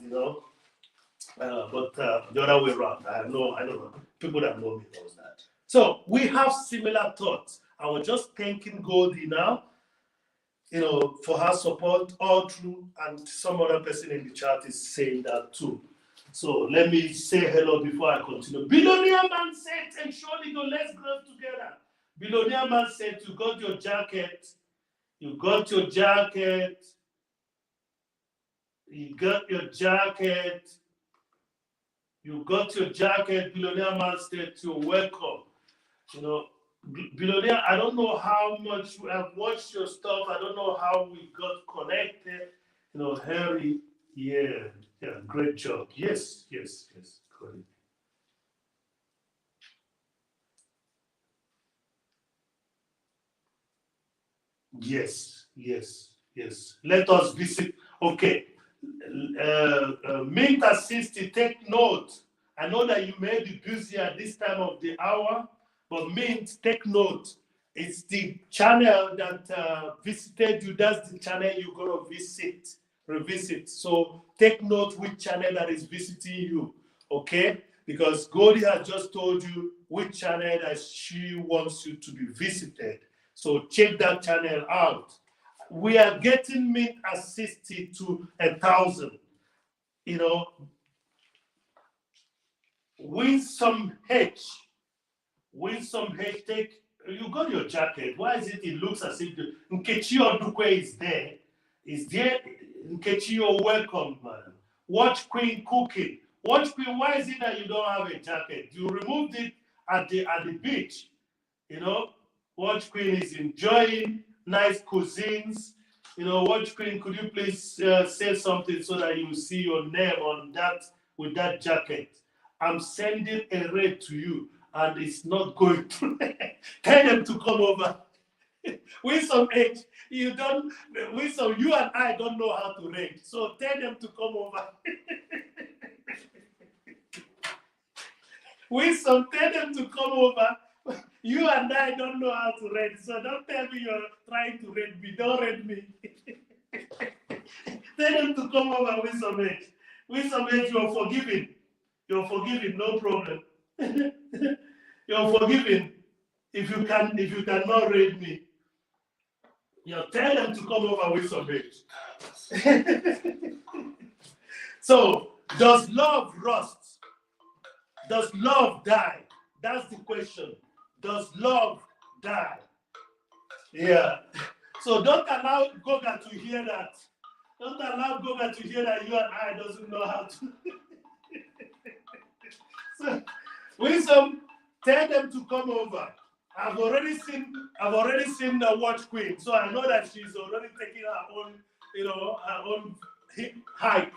But the other way around, I don't know. People that know me knows that. So we have similar thoughts. I was just thanking Goldie now, for her support all through, and some other person in the chat is saying that too. So let me say hello before I continue. Billionaire man said, and surely go, let's grow together. Billionaire man said, you got your jacket. You got your jacket. You got your jacket. You got your jacket. Billionaire man said, you're welcome. Billionaire, I don't know how much I've watched your stuff. I don't know how we got connected. Harry, yeah, great job. Yes, great. Yes. Let us visit. Okay. Mint assist, take note. I know that you may be busy at this time of the hour, but Mint, take note. It's the channel that visited you. That's the channel you're going to revisit. So take note which channel that is visiting you, okay? Because Goldie has just told you which channel that she wants you to be visited. So check that channel out. We are getting Mint assisted to 1,000. Win some H. Take. You got your jacket. Why is it? It looks as if Nkechi Odukwe is there. Nkechi, you're welcome, man. Watch Queen cooking. Watch Queen. Why is it that you don't have a jacket? You removed it at the beach. Watch Queen is enjoying nice cuisines. Watch Queen, could you please say something so that you see your name on that with that jacket? I'm sending a rate to you, and it's not going to. Tell them to come over. With some age, you and I don't know how to rate. So tell them to come over. Tell them to come over. You and I don't know how to read, so don't tell me you're trying to read me. Don't read me. Tell them to come over with some age. With some age, you're forgiven. You're forgiven, no problem. You're forgiven. If you cannot read me, tell them to come over with some age. So, does love rust? Does love die? That's the question. Does love die? Yeah. So don't allow Goga to hear that. Don't allow Goga to hear that you and I doesn't know how to. So, Wisdom, tell them to come over. I've already seen the Watch Queen, so I know that she's already taking her own hike.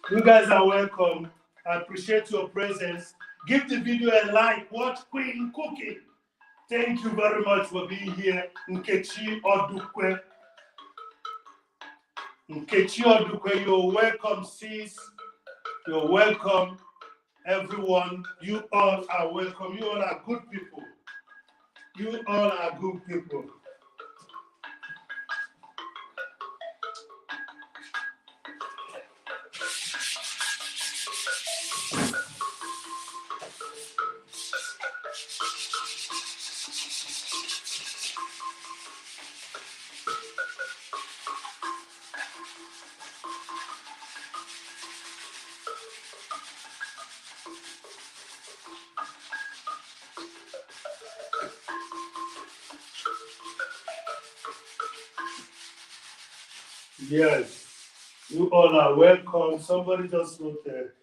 You guys are welcome. I appreciate your presence. Give the video a like. Watch Queen cooking. Thank you very much for being here. Nkechi Odukwe. Nkechi Odukwe, you're welcome, sis. You're welcome, everyone. You all are welcome. You all are good people. You all are good people. Yes, you all are welcome. Somebody just wrote a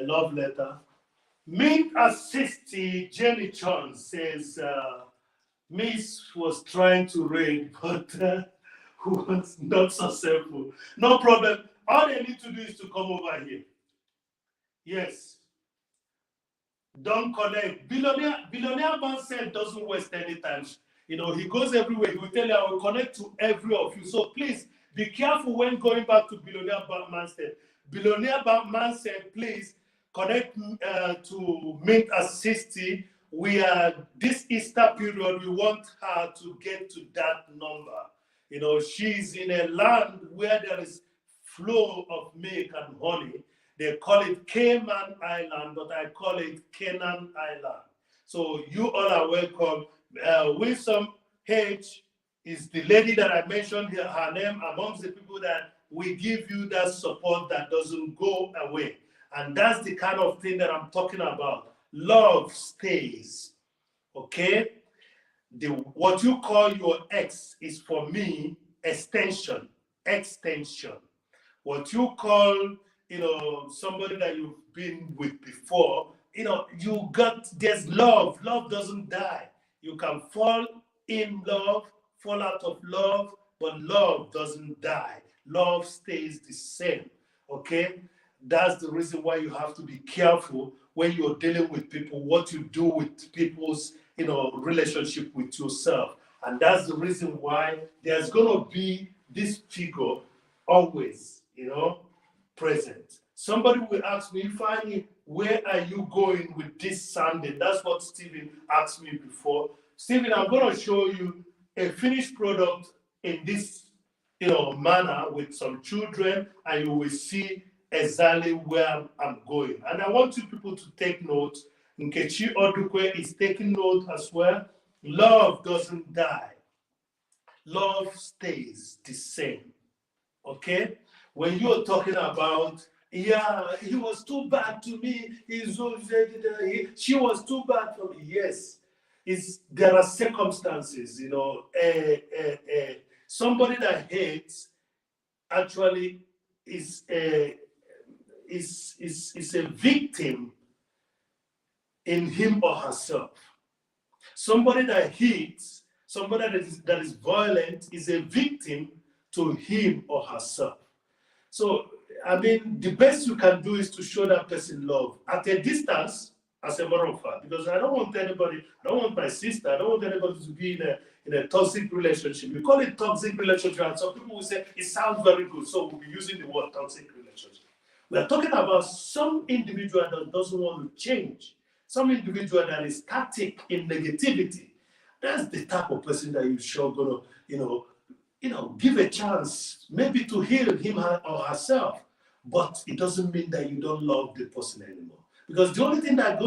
love letter. Mint assisty Jenny Chon says, Miss was trying to raid, but was not successful. No problem. All they need to do is to come over here. Yes. Don't connect. Billionaire man said doesn't waste any time. He goes everywhere. He will tell you, I will connect to every of you. So please be careful when going back to billionaire man said. Billionaire man said, please connect to Mint at 60. We are this Easter period. We want her to get to that number. She's in a land where there is flow of milk and honey. They call it Cayman Island, but I call it Canaan Island. So you all are welcome. Wilson H is the lady that I mentioned here, her name, amongst the people that we give you that support that doesn't go away. And that's the kind of thing that I'm talking about. Love stays. Okay? What you call your ex is for me extension. What you call somebody that you've been with before, there's love. Love doesn't die. You can fall in love, fall out of love, but love doesn't die. Love stays the same. Okay? That's the reason why you have to be careful when you're dealing with people, what you do with people's relationship with yourself. And that's the reason why there's going to be this figure always, present. Somebody will ask me, Fanny, where are you going with this Sunday? That's what Stephen asked me before. Stephen, I'm going to show you a finished product in this manner with some children, and you will see exactly where I'm going. And I want you people to take note. Nkechi Odukwe is taking note as well. Love doesn't die. Love stays the same. Okay? When you're talking about, he was too bad to me, she was too bad for me. Yes, there are circumstances, somebody that hates actually is a victim in him or herself. Somebody that hates, somebody that is violent is a victim to him or herself. So, the best you can do is to show that person love at a distance, as a matter of fact, because I don't want my sister, I don't want anybody to be in a toxic relationship. We call it toxic relationship, and some people will say it sounds very good, so we'll be using the word toxic relationship. We are talking about some individual that doesn't want to change, some individual that is static in negativity. That's the type of person that you're sure gonna, give a chance, maybe to heal him or herself. But it doesn't mean that you don't love the person anymore. Because the only thing that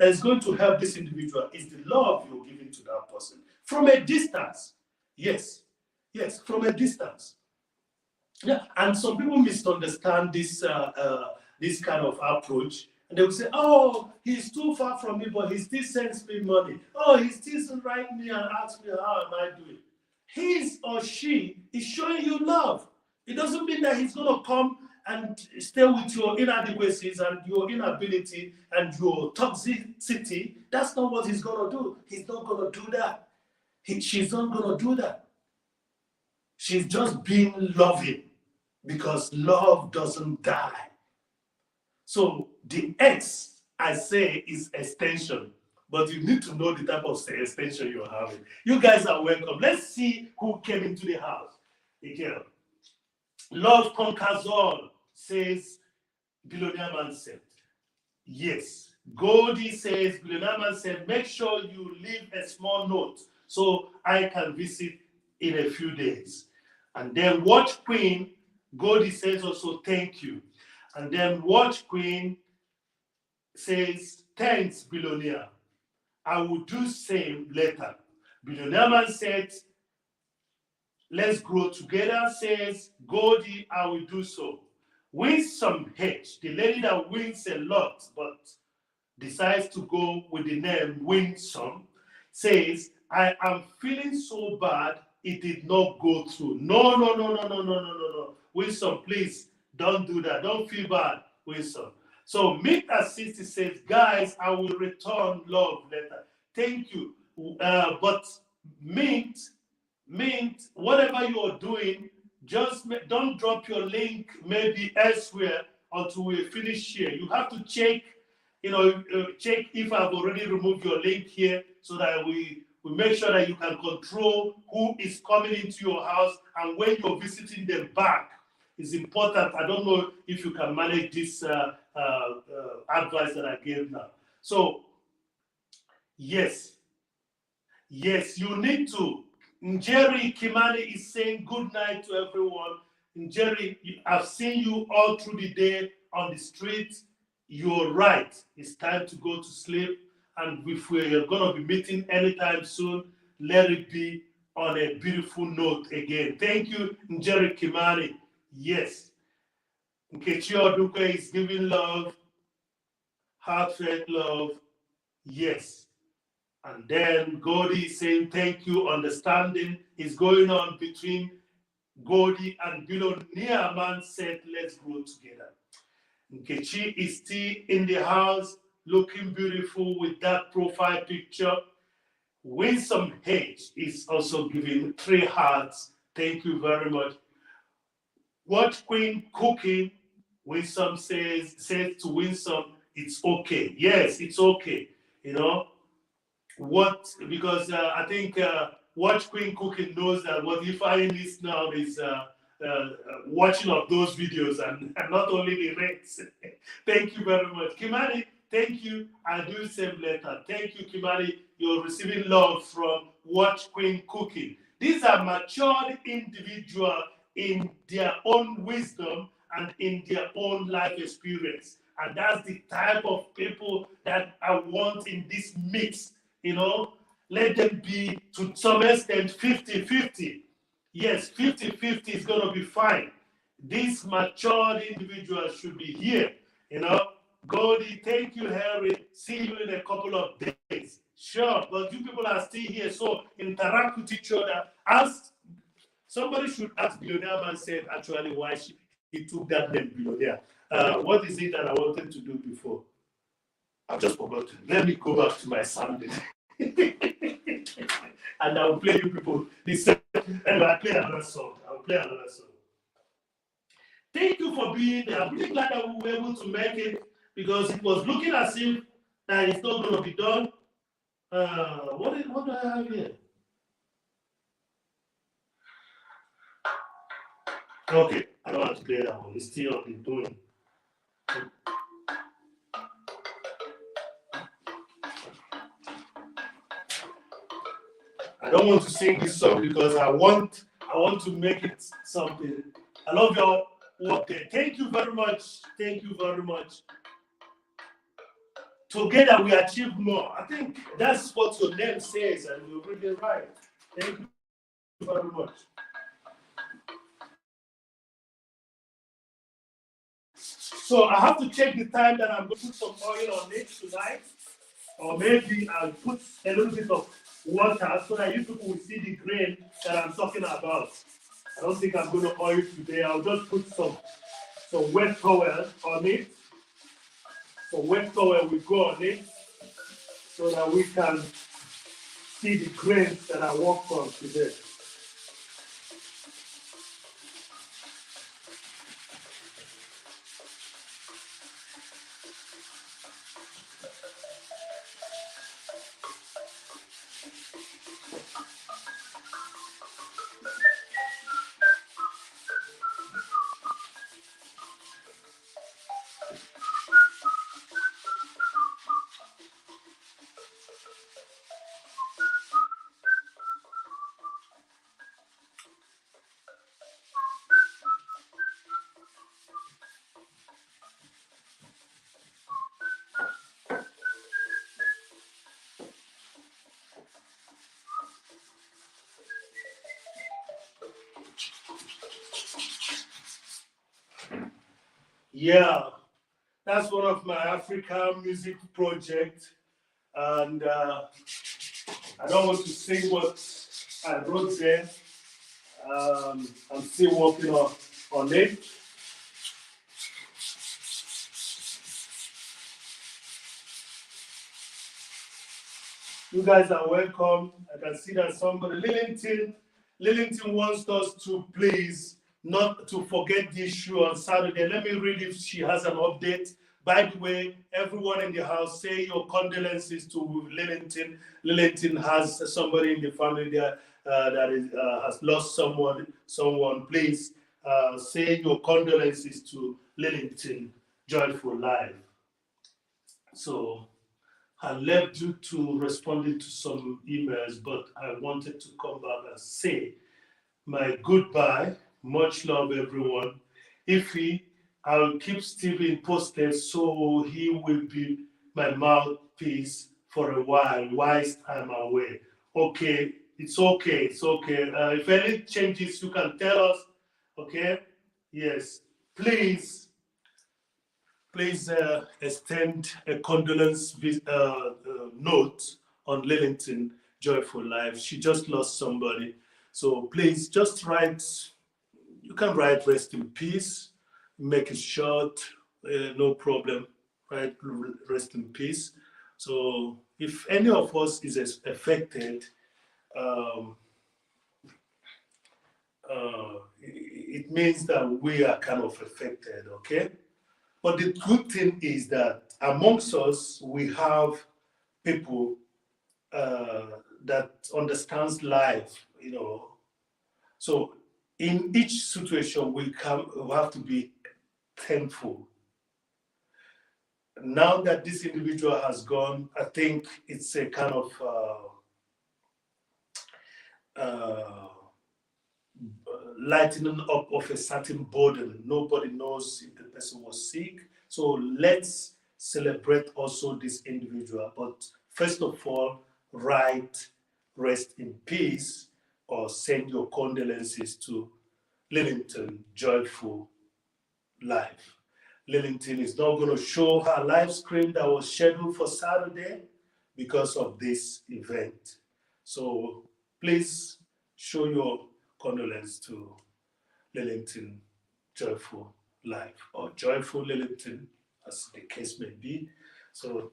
is going to help this individual is the love you're giving to that person from a distance. Yes, from a distance. Yeah, and some people misunderstand this kind of approach, and they will say, "Oh, he's too far from me, but he still sends me money. Oh, he still writes me and asks me how am I doing." His or she is showing you love. It doesn't mean that he's going to come and stay with your inadequacies and your inability and your toxicity. That's not what he's going to do. He's not going to do that. She's not going to do that. She's just being loving, because love doesn't die. So the X, I say, is extension. But you need to know the type of extension you're having. You guys are welcome. Let's see who came into the house. Again. Love conquers all, says Billionaire Man said. Yes. Goldie says, Billionaire Man said, make sure you leave a small note so I can visit in a few days. And then Watch Queen, Goldie says also, thank you. And then Watch Queen says, thanks, Billionaire. I will do same later. Billionaire Man said, let's grow together, says Goldie, I will do so. Winsome H, the lady that wins a lot but decides to go with the name Winsome, says, I am feeling so bad it did not go through. No. Winsome, please don't do that. Don't feel bad, Winsome. So Mint at 60 says, guys, I will return love later. Thank you. But Mint, whatever you're doing, just don't drop your link maybe elsewhere until we finish here. You have to check check if I've already removed your link here so that we make sure that you can control who is coming into your house and when you're visiting them back. It's important. I don't know if you can manage this advice that I gave now. So, yes, you need to. Njeri Kimani is saying good night to everyone. Njeri, I've seen you all through the day on the street. You're right. It's time to go to sleep. And if we're going to be meeting anytime soon, let it be on a beautiful note again. Thank you, Njeri Kimani. Yes. Nkechi Oduke is giving love, heartfelt love. Yes. And then Godi is saying thank you. Understanding is going on between Godi and Billionaire Man said, let's grow together. Nkechi is still in the house, looking beautiful with that profile picture. Winsome H is also giving 3 hearts. Thank you very much. Watch Queen cooking. Winsome says to Winsome, it's okay. Yes, it's okay. Because I think Watch Queen Cooking knows that what if I list now is watching of those videos and not only the rates. Thank you very much. Kimani, thank you. I do same letter. Thank you, Kimani. You're receiving love from Watch Queen Cooking. These are matured individuals in their own wisdom and in their own life experience. And that's the type of people that I want in this mix. Let them be to some extent 50-50. Yes, 50-50 is going to be fine. These matured individuals should be here. Goldie, thank you, Harry. See you in a couple of days. Sure, but you people are still here, so interact with each other. Somebody should ask Billionaire Man said actually why he took that name Billionaire. What is it that I wanted to do before? I've just forgotten. Let me go back to my sounding. And I'll play you people this. And I'll play another song. Thank you for being there. I'm really glad that we were able to make it because it was looking as if that it's not going to be done. What do I have here? Okay, I don't want to play that one. It's still on the doing. I don't want to sing this song because I want to make it something. I love your work there. Thank you very much. Thank you very much. Together we achieve more. I think that's what your name says, and you're really right. Thank you very much. So I have to check the time that I'm going to put some oil on it tonight, or maybe I'll put a little bit of water so that you people will see the grain that I'm talking about. I don't think I'm going to oil today. I'll just put some wet towel on it. Some wet towel will go on it so that we can see the grains that I worked on today. Yeah, that's one of my African music projects, and I don't want to sing what I wrote there. I'm still working on it. You guys are welcome. I can see that somebody, Lillington wants us to please not to forget the issue on Saturday. Let me read if she has an update. By the way, everyone in the house, say your condolences to Lillington. Lillington has somebody in the family there has lost someone. Someone, please say your condolences to Lillington. Joyful life. So I left you to responding to some emails, but I wanted to come back and say my goodbye. Much love, everyone. If I'll keep Stephen posted so he will be my mouthpiece for a whilst I'm away. Okay, it's okay, it's okay. If any changes, you can tell us. Okay, yes, please extend a condolence note on Lillington Joyful Life. She just lost somebody. So please just write, you can write rest in peace, make it short, no problem, write rest in peace. So if any of us is affected, um, it means that we are kind of affected, okay? But the good thing is that amongst us, we have people that understands life, So in each situation, we have to be thankful. Now that this individual has gone, I think it's a kind of lightening up of a certain burden. Nobody knows if the person was sick. So let's celebrate also this individual. But first of all, write rest in peace or send your condolences to Lillington Joyful Life. Lillington is not going to show her live stream that was scheduled for Saturday because of this event. So please show your condolence to Lillington Joyful Life or Joyful Lillington, as the case may be. So,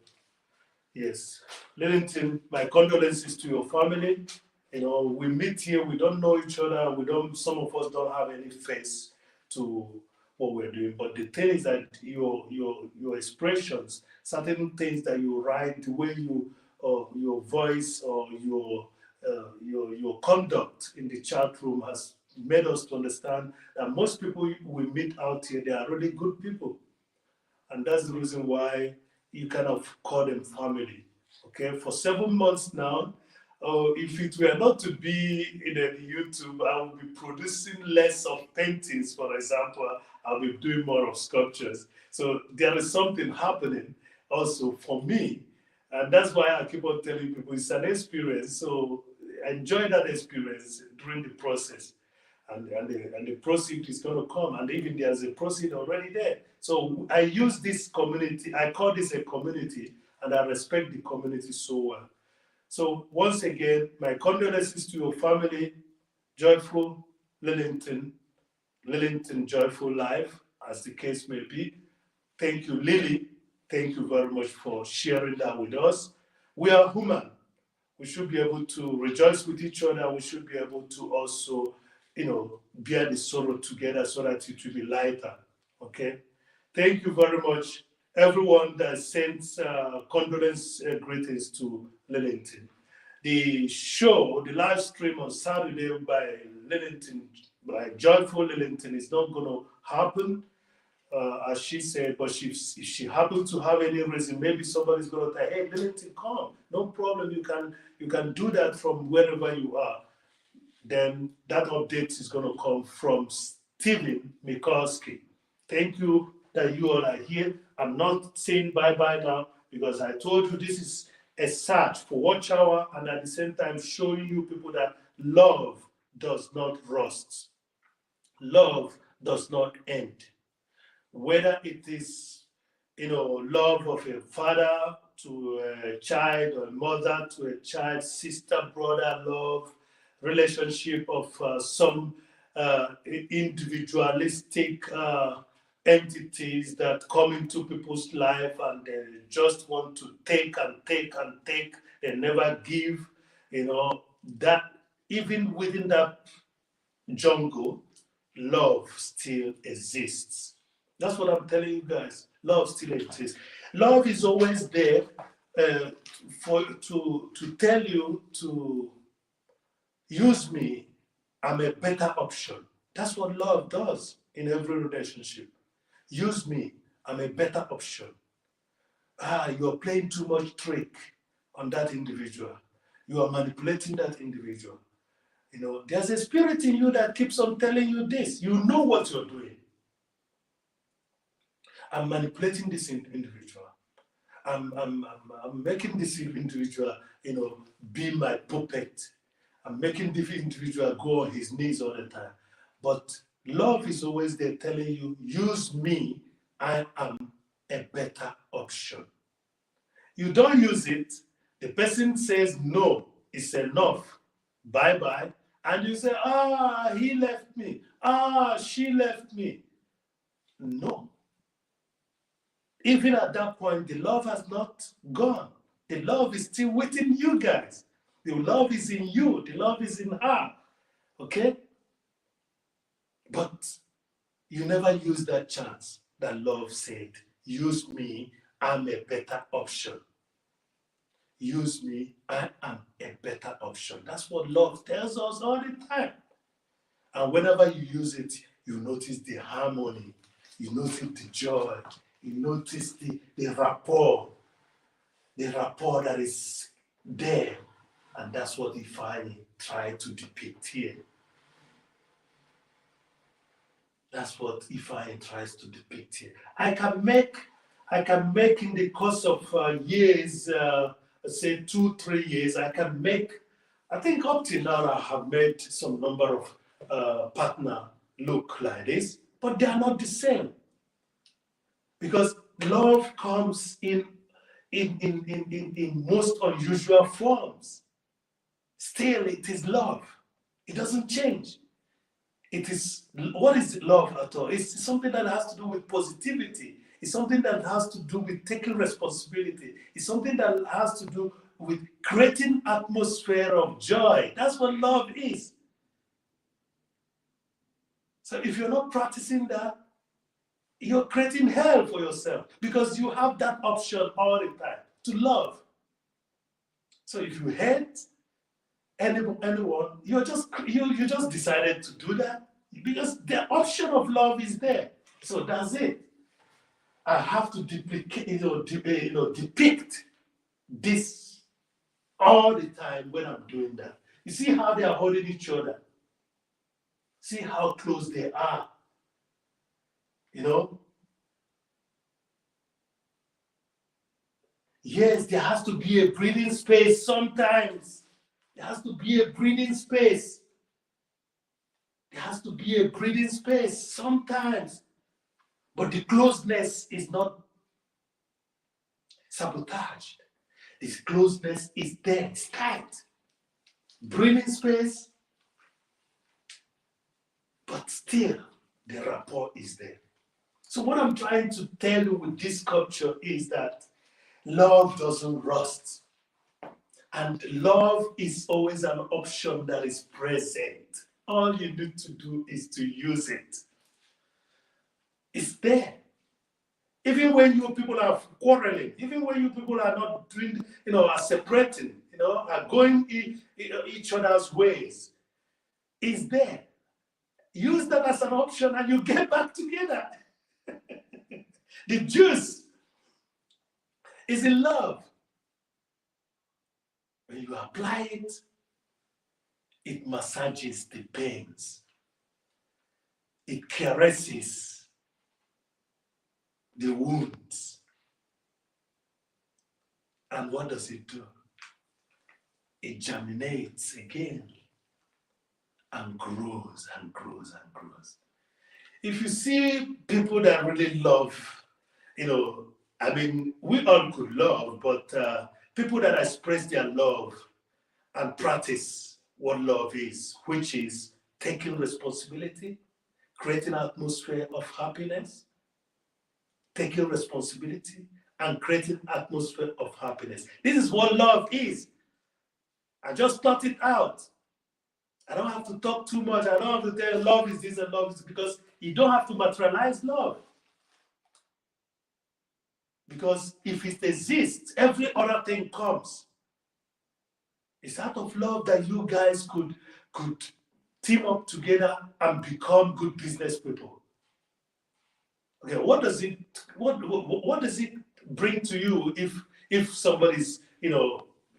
yes, Lillington, my condolences to your family. We meet here, we don't know each other, some of us don't have any face to what we're doing. But the thing is that your expressions, certain things that you write, the way your voice or your conduct in the chat room has made us to understand that most people we meet out here, they are really good people. And that's the reason why you kind of call them family. Okay, for 7 months now, if it were not to be in a YouTube, I would be producing less of paintings, for example. I'll be doing more of sculptures. So there is something happening also for me. And that's why I keep on telling people it's an experience. So enjoy that experience during the process. And the proceed is going to come. And even there's a proceed already there. So I use this community, I call this a community, and I respect the community so well. So once again, my condolences to your family, Joyful Lillington Joyful Life, as the case may be. Thank you, Lily. Thank you very much for sharing that with us. We are human. We should be able to rejoice with each other. We should be able to also, bear the sorrow together so that it will be lighter. Okay? Thank you very much, everyone that sends condolence greetings to Lillington. The show, the live stream on Saturday by Joyful Lillington is not going to happen, as she said, but if she happens to have any reason, maybe somebody's going to say, hey, Lillington, come. No problem, you can do that from wherever you are. Then that update is going to come from Stephen Mikulski. Thank you that you all are here. I'm not saying bye-bye now because I told you this is a search for watch hour and at the same time showing you people that love does not rust. Love does not end. Whether it is, love of a father to a child or a mother to a child, sister, brother, love, relationship of some individualistic entities that come into people's life and they just want to take and take and take. They never give, that even within that jungle, love still exists. That's what I'm telling you guys. Love still exists. Love is always there uh, to tell you to use me. I'm a better option. That's what love does in every relationship. Use me. I'm a better option. You're playing too much trick on that individual. You are manipulating that individual. There's a spirit in you that keeps on telling you this. You know what you're doing. I'm manipulating this individual. I'm making this individual, be my puppet. I'm making this individual go on his knees all the time. But love is always there telling you, use me. I am a better option. You don't use it. The person says, no, it's enough. Bye-bye. And you say, he left me. She left me. No. Even at that point, the love has not gone. The love is still within you guys. The love is in you. The love is in her. Okay? But you never use that chance that love said, use me, I'm a better option. Use me, I am a better option. That's what love tells us all the time. And whenever you use it, you notice the harmony, you notice the joy, you notice the rapport that is there. And that's what Ifeanyi tried to depict here. That's what Ifeanyi tries to depict here. I can make in the course of years, say 2-3 years, I think up till now I have made some number of partner look like this, but they are not the same. Because love comes in most unusual forms. Still, it is love. It doesn't change. What is love at all? It's something that has to do with positivity. It's something that has to do with taking responsibility. It's something that has to do with creating atmosphere of joy. That's what love is. So if you're not practicing that, you're creating hell for yourself because you have that option all the time to love. So if you hate anyone, you just decided to do that because the option of love is there. So that's it. I have to depict this all the time when I'm doing that. You see how they are holding each other. See how close they are. Yes, there has to be a breathing space sometimes. There has to be a breathing space. There has to be a breathing space sometimes. But the closeness is not sabotaged. This closeness is there, it's tight. Breathing space, but still the rapport is there. So what I'm trying to tell you with this sculpture is that love doesn't rust. And love is always an option that is present. All you need to do is to use it. It's there. Even when you people are quarreling, even when you people are not doing, are separating, are going each other's ways, it's there. Use that as an option and you get back together. The juice is in love. When you apply it, it massages the pains. It caresses the wounds. And what does it do? It germinates again and grows and grows and grows. If you see people that really love, we all could love, but people that express their love and practice what love is, which is taking responsibility, creating an atmosphere of happiness, taking responsibility, and creating an atmosphere of happiness. This is what love is. I just thought it out. I don't have to talk too much. I don't have to tell love is this and love is because you don't have to materialize love. Because if it exists, every other thing comes. It's out of love that you guys could team up together and become good business people. Okay, what does it bring to you if somebody's,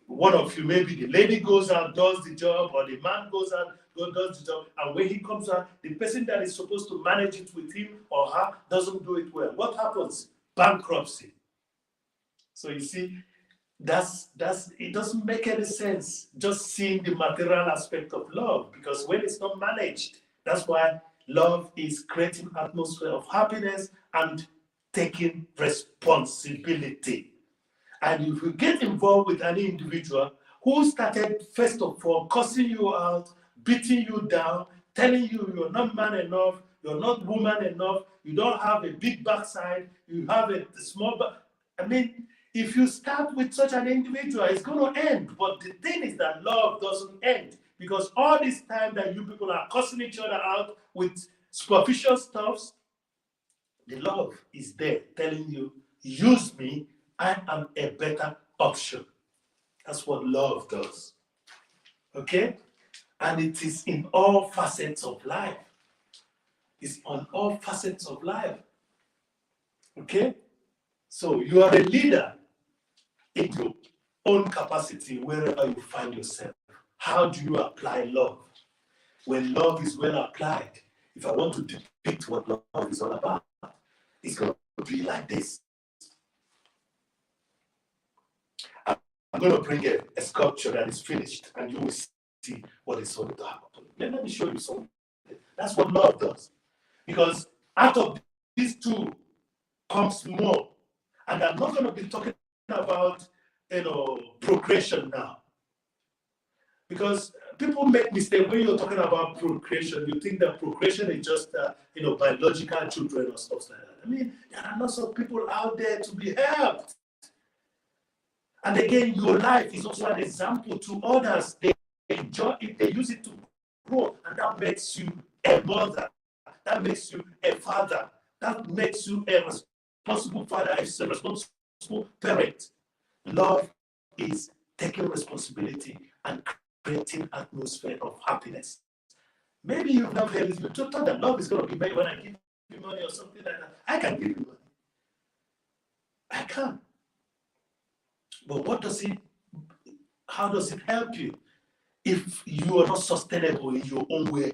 one of you, maybe the lady goes out, does the job, or the man goes out, does the job, and when he comes out, the person that is supposed to manage it with him or her doesn't do it well. What happens? Bankruptcy. So you see, that's it doesn't make any sense just seeing the material aspect of love, because when it's not managed, that's why love is creating an atmosphere of happiness and taking responsibility. And if you get involved with any individual who started, first of all, cussing you out, beating you down, telling you you're not man enough, you're not woman enough, you don't have a big backside, you have a small back. I mean, if you start with such an individual, it's going to end. But the thing is that love doesn't end, because all this time that you people are cussing each other out with superficial stuffs, the love is there telling you, use me, I am a better option. That's what love does. Okay? And it is in all facets of life. It's on all facets of life. Okay? So you are a leader in your own capacity wherever you find yourself. How do you apply love? When love is well applied, if I want to depict what love is all about, it's going to be like this. I'm going to bring a sculpture that is finished, and you will see what is going to happen. Let me show you something. That's what love does. Because out of these two comes more. And I'm not going to be talking about, procreation now. Because people make mistakes when you're talking about procreation. You think that procreation is just, biological children or stuff like that. I mean, there are lots of people out there to be helped. And again, your life is also an example to others. They enjoy it, they use it to grow, and that makes you a mother. That makes you a father. That makes you a responsible father, a responsible parent. Love is taking responsibility and creating an atmosphere of happiness. Maybe you've never heard this, but you thought that love is going to be made when I give you money or something like that. I can give you money. I can. But how does it help you if you are not sustainable in your own way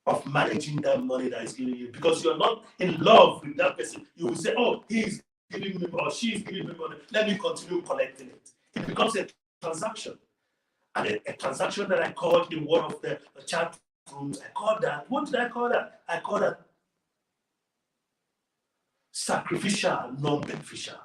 of managing that money that is giving you? Because you're not in love with that person. You will say, oh, he's giving me or she's giving me money. Let me continue collecting it. It becomes a transaction. And a transaction that I called in one of the chat rooms, I called that, what did I call that? I called that sacrificial, non-beneficial.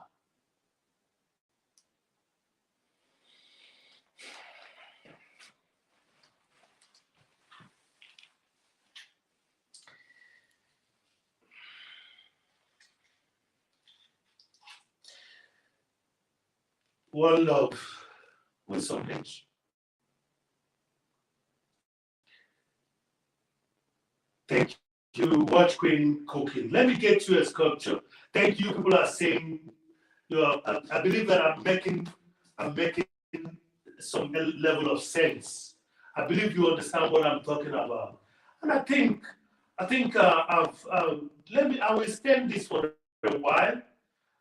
One love with some age. Thank you. Watch Queen cooking. Let me get you a sculpture. Thank you. People are saying, I believe that I'm making some level of sense. I believe you understand what I'm talking about. And I think I will stand this for a while.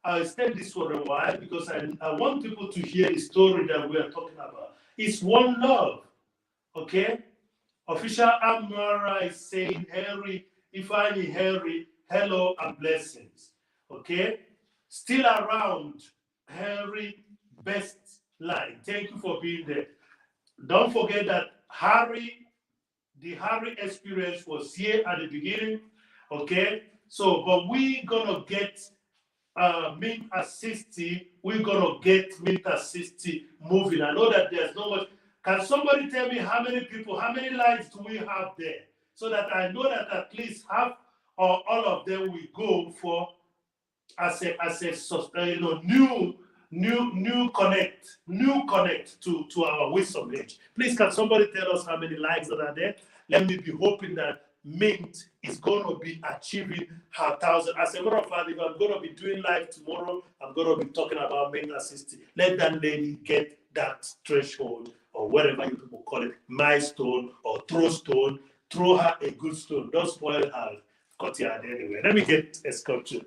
I'll stand this for a while because I want people to hear the story that we are talking about. It's one love, okay? Official Amara is saying, Henry, Ifeanyi Henry, hello and blessings, okay? Still around, Henry, best line. Thank you for being there. Don't forget that the Harry experience was here at the beginning, okay? So, but we're gonna get Mint at 60, we're gonna get Mint at 60 moving. I know that there's no much. Can somebody tell me how many lines do we have there? So that I know that at least half or all of them will go for as a new connect to our wisdom age. Please, can somebody tell us how many lines that are there? Let me be hoping that Mint is going to be achieving her 1,000. As a matter of fact, if I'm going to be doing live tomorrow, I'm going to be talking about Mint assisting. Let that lady get that threshold, or whatever you people call it, milestone or throw stone. Throw her a good stone. Don't spoil her courtyard anyway. Let me get a sculpture.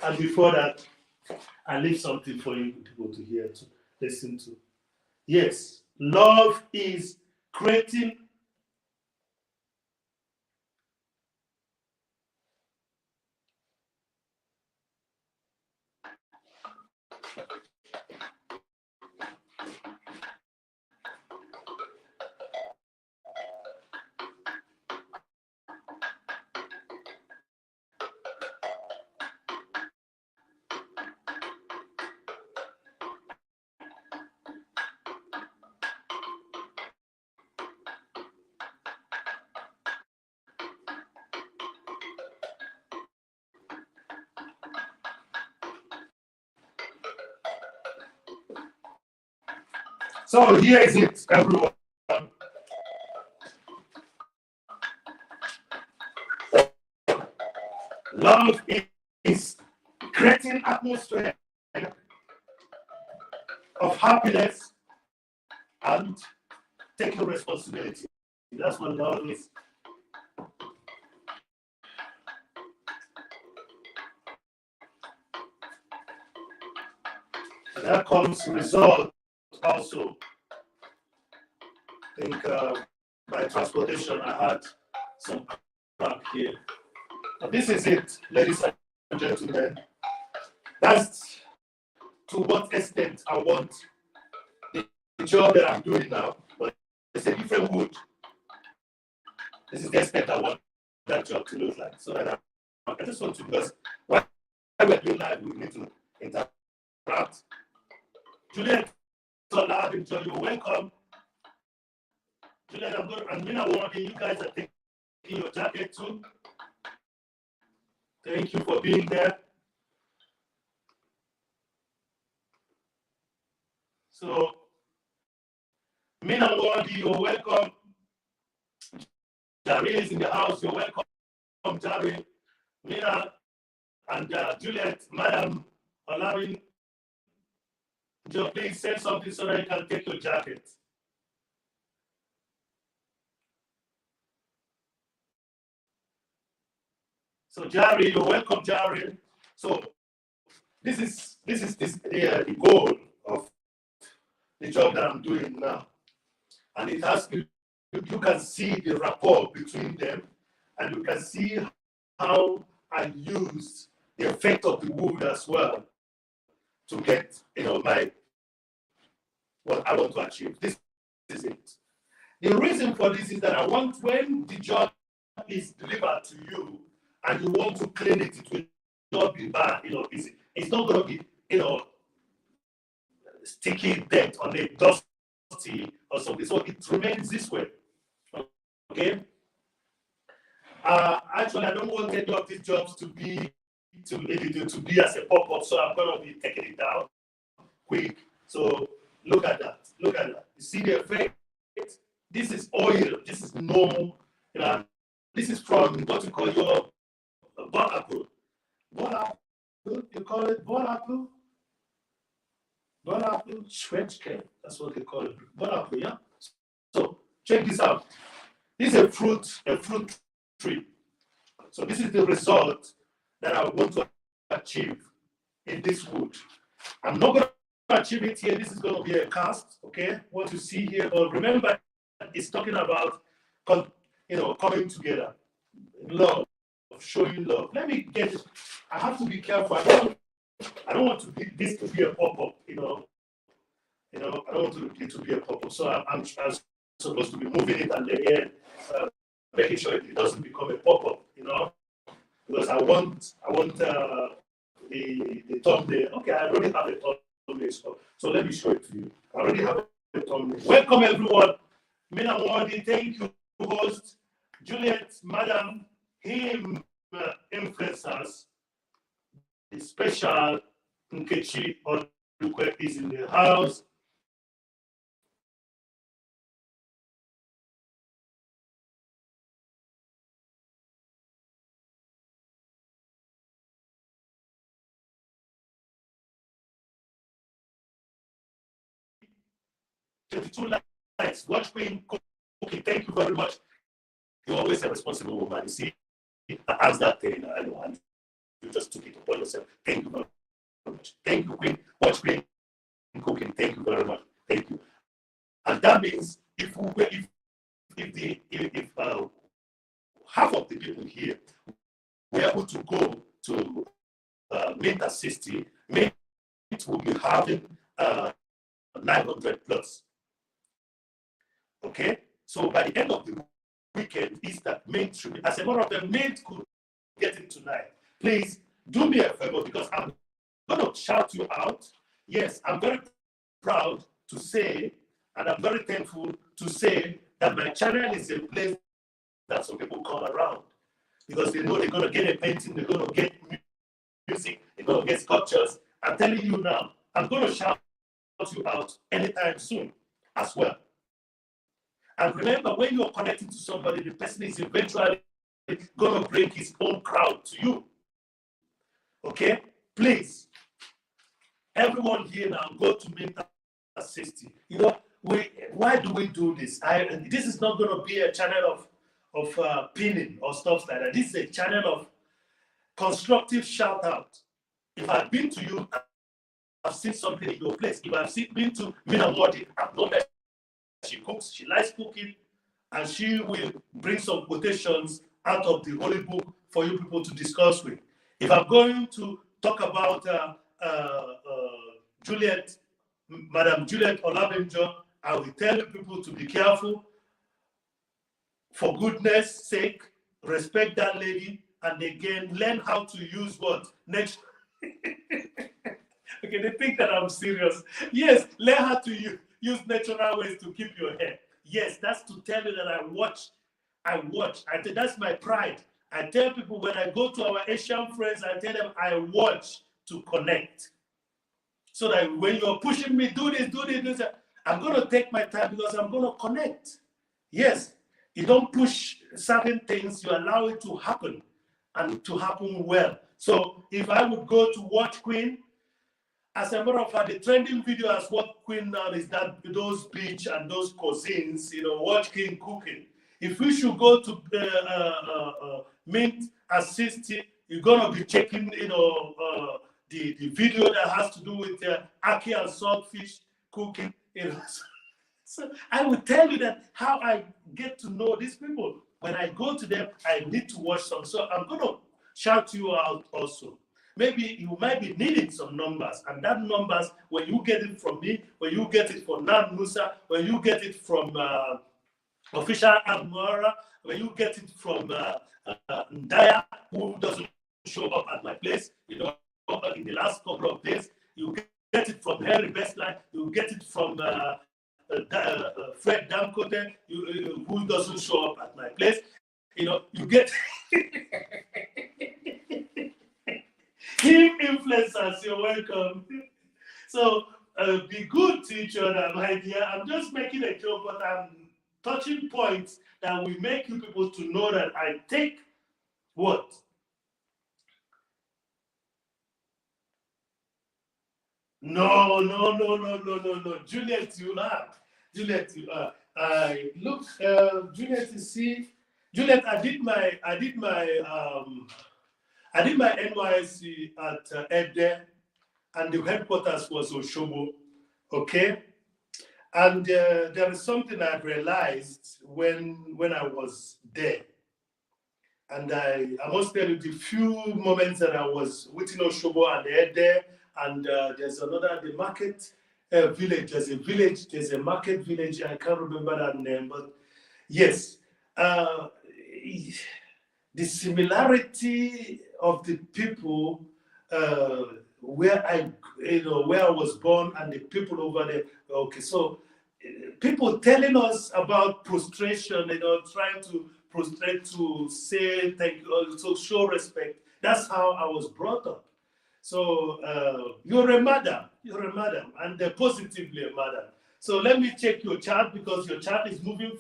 And before that, I leave something for you people to hear, to listen to. Yes, love is creating. So here is it, everyone. Love is creating atmosphere of happiness and taking responsibility. That's what love is. And that comes result also. I think by transportation I had some crap here. But this is it, ladies and gentlemen. That's to what extent I want the job that I'm doing now. But it's a different wood. This is the extent I want that job to look like. So that I just want to, because while we're doing live, we need to interact. Juliet, so loud and joy, you're welcome. Juliet, I'm going to warn you guys are taking your jacket too. Thank you for being there. So, Mina Wadi, you're welcome. Jari is in the house, you're welcome, Jari. Mina and Juliet, Madam, allowing Joe, please say something so that you can take your jacket. So Jari, you're welcome, Jari. So this is the goal of the job that I'm doing now, and it has to. You can see the rapport between them, and you can see how I use the effect of the wood as well to get, my what I want to achieve. This is it. The reason for this is that I want, when the job is delivered to you and you want to clean it, it will not be bad. It's not going to be, sticky dirt on a dusty or something. So it remains this way. Okay. Actually, I don't want any of these jobs to be as a pop-up, so I'm going to be taking it down quick. So look at that. Look at that. You see the effect? This is oil. This is normal. This is from what you call your bolapu. Bolapu? You call it bolapu? Bolapu shredke. That's what they call it. Bolapu, yeah? So check this out. This is a fruit tree. So this is the result that I want to achieve in this wood. I'm not going to achieve it here. This is going to be a cast, okay? What you see here, but remember, it's talking about, coming together, love, showing love. Let me get it. I have to be careful. I don't want this to be a pop-up, I don't want it to be a pop-up. So I'm supposed to be moving it and again, making sure it doesn't become a pop-up, because I want the thumbnail. Okay, I already have a thumbnail, so let me show it to you. I already have a thumbnail. Welcome everyone. Mina Wadi, thank you, host. Juliet, Madam, him, influencers, the special Nkechi Onukwe is in the house. 22 likes. Watch Queen Cookie. Thank you very much. You're always a responsible woman. You see, I asked that thing, and you just took it upon yourself. Thank you very much. Thank you, Queen. Watch Queen Cooking. Thank you very much. Thank you. And that means if half of the people here were able to go to Mint at 60, Mint will be having 900 plus. Okay? So by the end of the weekend, is that Mint should be, as a matter of the Mint could get it tonight. Please do me a favor because I'm going to shout you out. Yes, I'm very proud to say, and I'm very thankful to say that my channel is a place that some people come around because they know they're going to get a painting, they're going to get music, they're going to get sculptures. I'm telling you now, I'm going to shout you out anytime soon as well. And remember, when you're connecting to somebody, the person is eventually going to bring his own crowd to you. Okay? Please, everyone here now, go to Mint at 60. You know, why do we do this? This is not going to be a channel of pinning or stuff like that. This is a channel of constructive shout out. If I've been to you, I've seen something in your place. If I've been to Mina Modi, I've known that she cooks, she likes cooking, and she will bring some quotations out of the Holy Book for you people to discuss with. If I'm going to talk about Madam Juliet Olabenjo, I will tell you people to be careful. For goodness sake, respect that lady, and again, learn how to use what? Next. Okay, they think that I'm serious. Yes, learn how to use natural ways to keep your hair. Yes, that's to tell you that I watch. That's my pride. I tell people when I go to our Asian friends, I tell them I watch to connect. So that when you're pushing me, do this, I'm going to take my time because I'm going to connect. Yes, you don't push certain things, you allow it to happen and to happen well. So if I would go to watch Queen, as a matter of fact, the trending video as what Queen now is that those beach and those cousins, watch Queen cooking. If we should go to Mint at 60, you're gonna be checking, the video that has to do with ackee and saltfish cooking. So I will tell you that how I get to know these people. When I go to them, I need to watch some. So I'm gonna shout you out also. Maybe you might be needing some numbers, and that numbers, when you get it from me, when you get it from Nan Musa, when you get it from Official Admira, when you get it from Ndaya, who doesn't show up at my place, in the last couple of days, you get it from Henry Bestline, you get it from Fred Dankote, who doesn't show up at my place, you get Team influencers, you're welcome. So be good to each other, my dear. I'm just making a joke, but I'm touching points that will make you people to know that I take what? No. Juliet, you are. Juliet, you are. Look, Juliet, you see, Juliet, I did my NYSC at Ede, and the headquarters was Oshobo, okay? And there is something I realized when I was there. And I must tell you the few moments that I was within Oshobo and Ede, and there's another, the market village, there's a market village, I can't remember that name, but yes. The similarity of the people where I was born and the people over there. Okay, so people telling us about prostration, trying to prostrate to say thank you, to show respect. That's how I was brought up. So you're a madam, and positively a madam. So let me check your chart because your chart is moving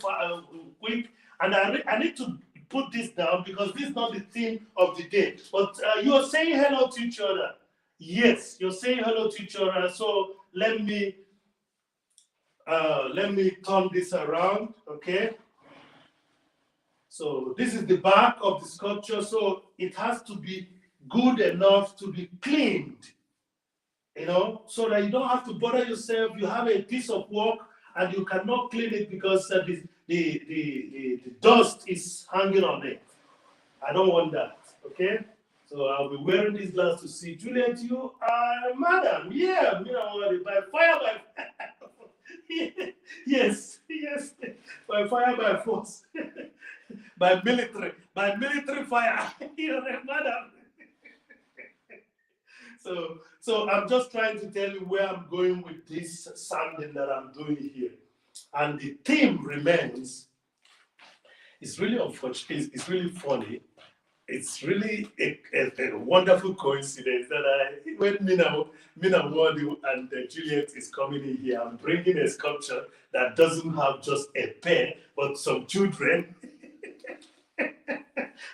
quick, and I need to put this down because this is not the theme of the day. But you're saying hello to each other. Yes, you're saying hello to each other. So let me let me turn this around, okay? So this is the back of the sculpture, so it has to be good enough to be cleaned, you know, so that you don't have to bother yourself. You have a piece of work and you cannot clean it because the dust is hanging on it. I don't want that, okay? So I'll be wearing this glass to see. Juliet, you are madam. Yeah, me, I want it by fire, by yes, yes, by fire, by force, by military fire. You're a madam. So I'm just trying to tell you where I'm going with this sanding that I'm doing here. And the theme remains, it's really unfortunate, it's really funny. It's really a wonderful coincidence that when Mina Wadi and Juliet is coming in here, I'm bringing a sculpture that doesn't have just a pair, but some children.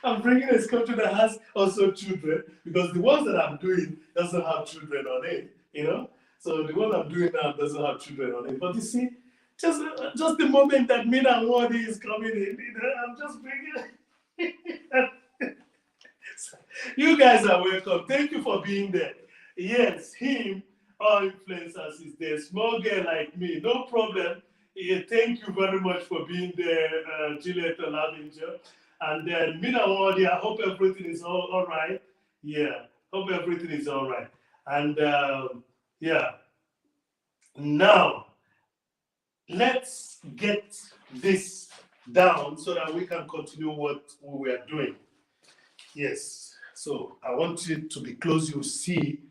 I'm bringing a sculpture that has also children, because the ones that I'm doing doesn't have children on it, you know? So the one I'm doing now doesn't have children on it. But you see, just the moment that Mina Wadi is coming in, you know, I'm just bringing You guys are welcome. Thank you for being there. Yes, him, all influencers is there. Small girl like me, no problem. Yeah, thank you very much for being there, Juliet Olavinjo. And then Mina Wadi, I hope everything is all right. Yeah, hope everything is all right. And yeah, now let's get this down so that we can continue what we are doing. Yes. So I want you to be close. You see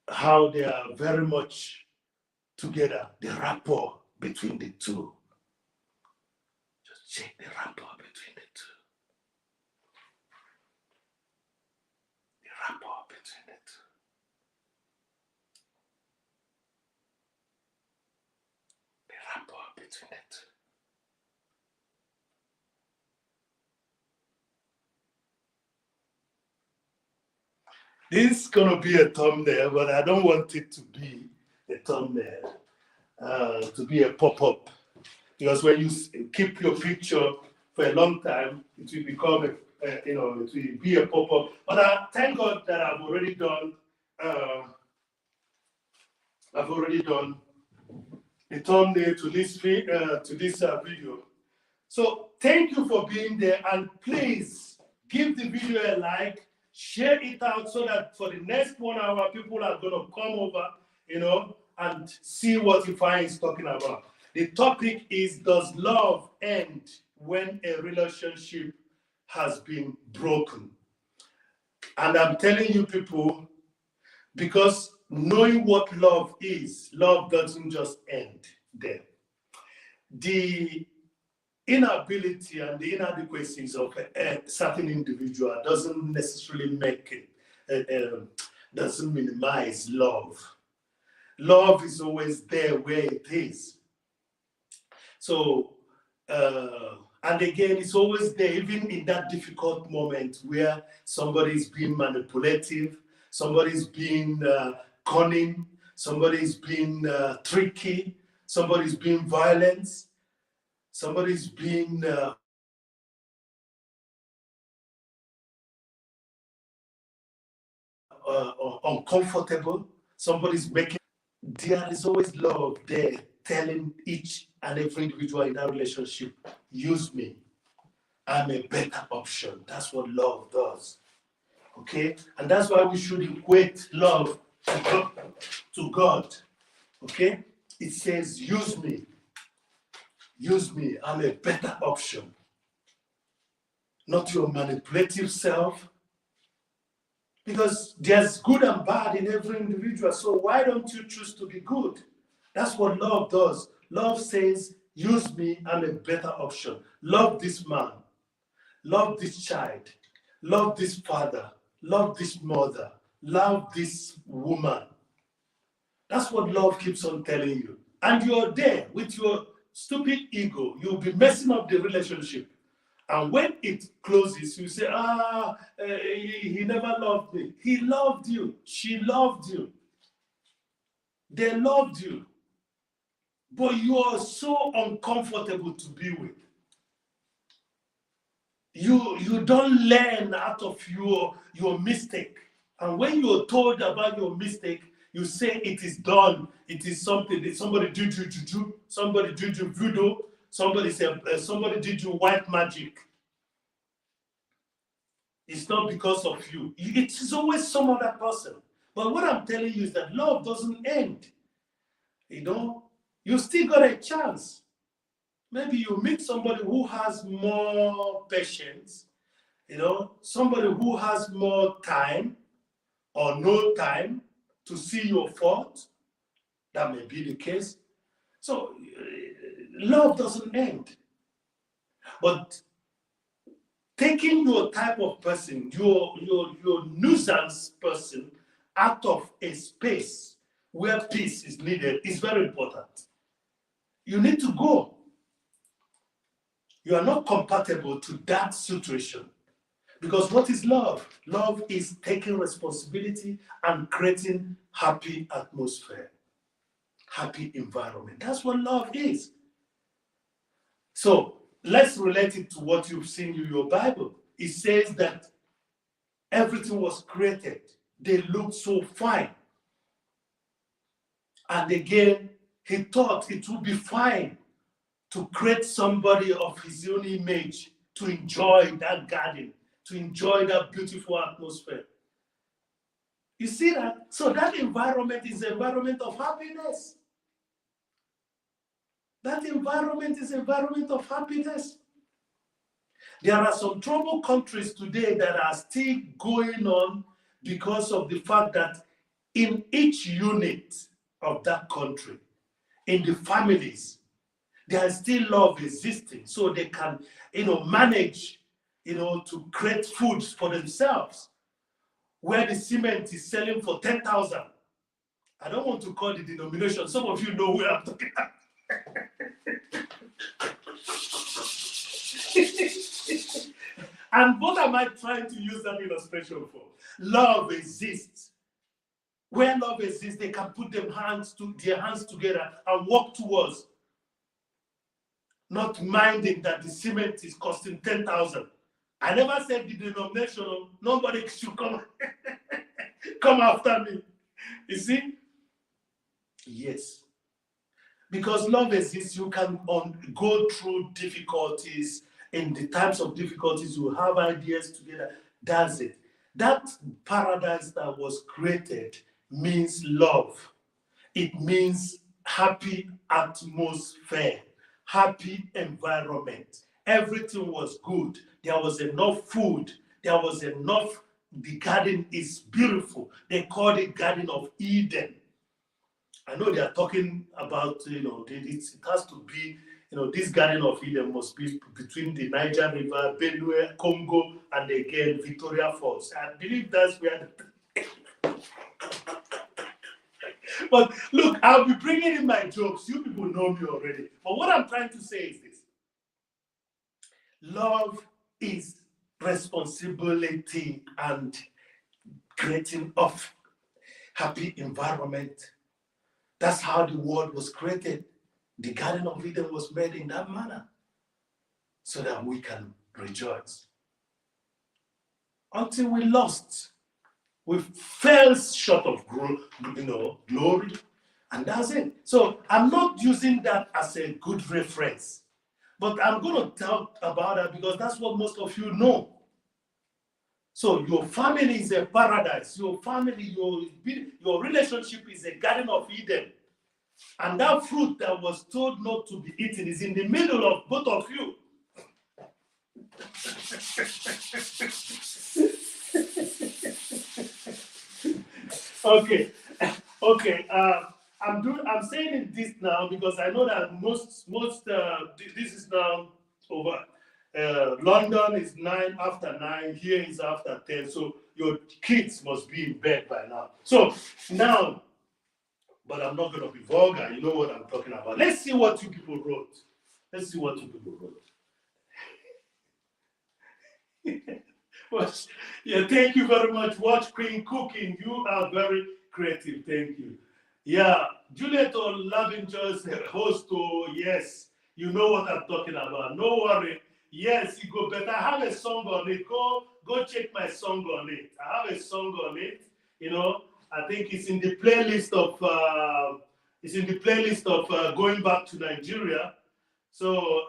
how they are very much together, the rapport between the two. Just check the rapport between the two. The rapport between the two. The rapport between the two. This is going to be a thumbnail, but I don't want it to be a thumbnail, to be a pop-up. Because when you keep your picture for a long time, it will become, it will be a pop-up. But I thank God that I've already done the thumbnail to this video. So thank you for being there, and please give the video a like. Share it out so that for the next 1 hour, people are going to come over, and see what Ifeanyi is talking about. The topic is, does love end when a relationship has been broken? And I'm telling you people, because knowing what love is, love doesn't just end there. The inability and the inadequacies of a certain individual doesn't necessarily make it, doesn't minimize love. Love is always there where it is. So, and again, it's always there, even in that difficult moment where somebody's being manipulative, somebody's being cunning, somebody's being tricky, somebody's being violent, somebody's being uncomfortable, somebody's making. There is always love there telling each and every individual in that relationship, use me. I'm a better option. That's what love does. Okay? And that's why we should equate love to God. Okay? It says, use me. Use me. I'm a better option. Not your manipulative self. Because there's good and bad in every individual. So why don't you choose to be good? That's what love does. Love says, use me, I'm a better option. Love this man. Love this child. Love this father. Love this mother. Love this woman. That's what love keeps on telling you. And you're there with your stupid ego. You'll be messing up the relationship. And when it closes, you say, he never loved me. He loved you. She loved you. They loved you. but you are so uncomfortable to be with. You don't learn out of your mistake. And when you're told about your mistake, you say it is done. It is something that somebody did you juju, somebody did you voodoo, somebody said somebody did you white magic. It's not because of you. It is always some other person. But what I'm telling you is that love doesn't end. You know, you still got a chance. Maybe you meet somebody who has more patience, somebody who has more time or no time to see your fault. That may be the case. So love doesn't end. But taking your type of person, your nuisance person out of a space where peace is needed is very important. You need to go. You are not compatible to that situation. Because what is love? Love is taking responsibility and creating happy atmosphere, happy environment. That's what love is. So let's relate it to what you've seen in your Bible. It says that everything was created. They looked so fine. And again, he thought it would be fine to create somebody of his own image to enjoy that garden, to enjoy that beautiful atmosphere. You see that? So that environment is an environment of happiness. That environment is an environment of happiness. There are some troubled countries today that are still going on because of the fact that in each unit of that country, in the families, there is still love existing, so they can, manage, to create foods for themselves. Where the cement is selling for 10,000. I don't want to call the denomination. Some of you know where I'm talking about. And what am I trying to use that illustration for? Love exists. Where love exists, they can put their hands together and work towards, not minding that the cement is costing 10,000. I never said the denomination. Nobody should come come after me. You see? Yes. Because love exists, you can go through difficulties. In the times of difficulties, you have ideas together. That's it. That paradise that was created means love. It means happy atmosphere, happy environment. Everything was good. There was enough food. There was enough. The garden is beautiful. They called it Garden of Eden. I know they are talking about, it has to be, this Garden of Eden must be between the Niger River, Benue, Congo, and again, Victoria Falls. I believe that's where But look, I'll be bringing in my jokes. You people know me already. But what I'm trying to say is this. Love is responsibility and creating of happy environment. That's how the world was created. The Garden of Eden was made in that manner so that we can rejoice. Until we lost, we fell short of glory, and that's it. So I'm not using that as a good reference, but I'm going to talk about that because that's what most of you know. So your family is a paradise. Your family, your relationship is a Garden of Eden. And that fruit that was told not to be eaten is in the middle of both of you. Okay. I'm saying this now because I know that this is now over. London is 9 after 9. Here is after 10. So your kids must be in bed by now. So now, but I'm not going to be vulgar. You know what I'm talking about. Let's see what you people wrote. Yeah, thank you very much. Watch Queen Cooking. You are very creative. Thank you. Yeah, Juliet Lavinger's host, oh, yes, you know what I'm talking about. No worry. Yes, you go better. I have a song on it. Go check my song on it. I have a song on it. You know, I think it's in the playlist of going back to Nigeria. So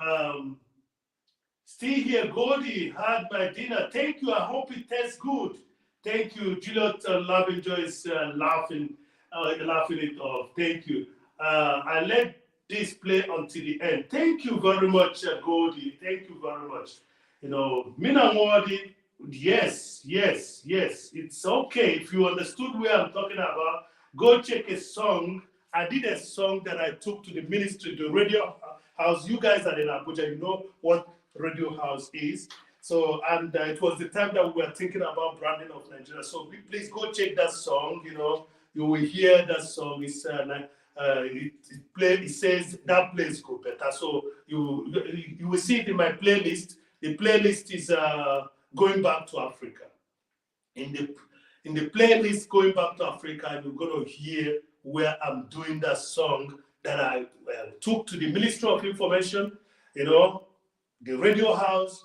still here, Goldie had my dinner. Thank you. I hope it tastes good. Thank you. Juliet Lavinger is laughing it off. Thank you. I let this play until the end. Thank you very much, Goldie. Thank you very much. You know, Mina Wadi, yes, yes, yes. It's okay. If you understood where I'm talking about, go check a song. I did a song that I took to the ministry, the radio house. You guys are in Abuja, you know what radio house is. So, and it was the time that we were thinking about branding of Nigeria. So please go check that song. You know, you will hear that song. It's it says that place go better. So you will see it in my playlist. The playlist is going back to Africa. In the playlist going back to Africa, you're going to hear where I'm doing that song that I took to the Ministry of Information. You know, the radio house.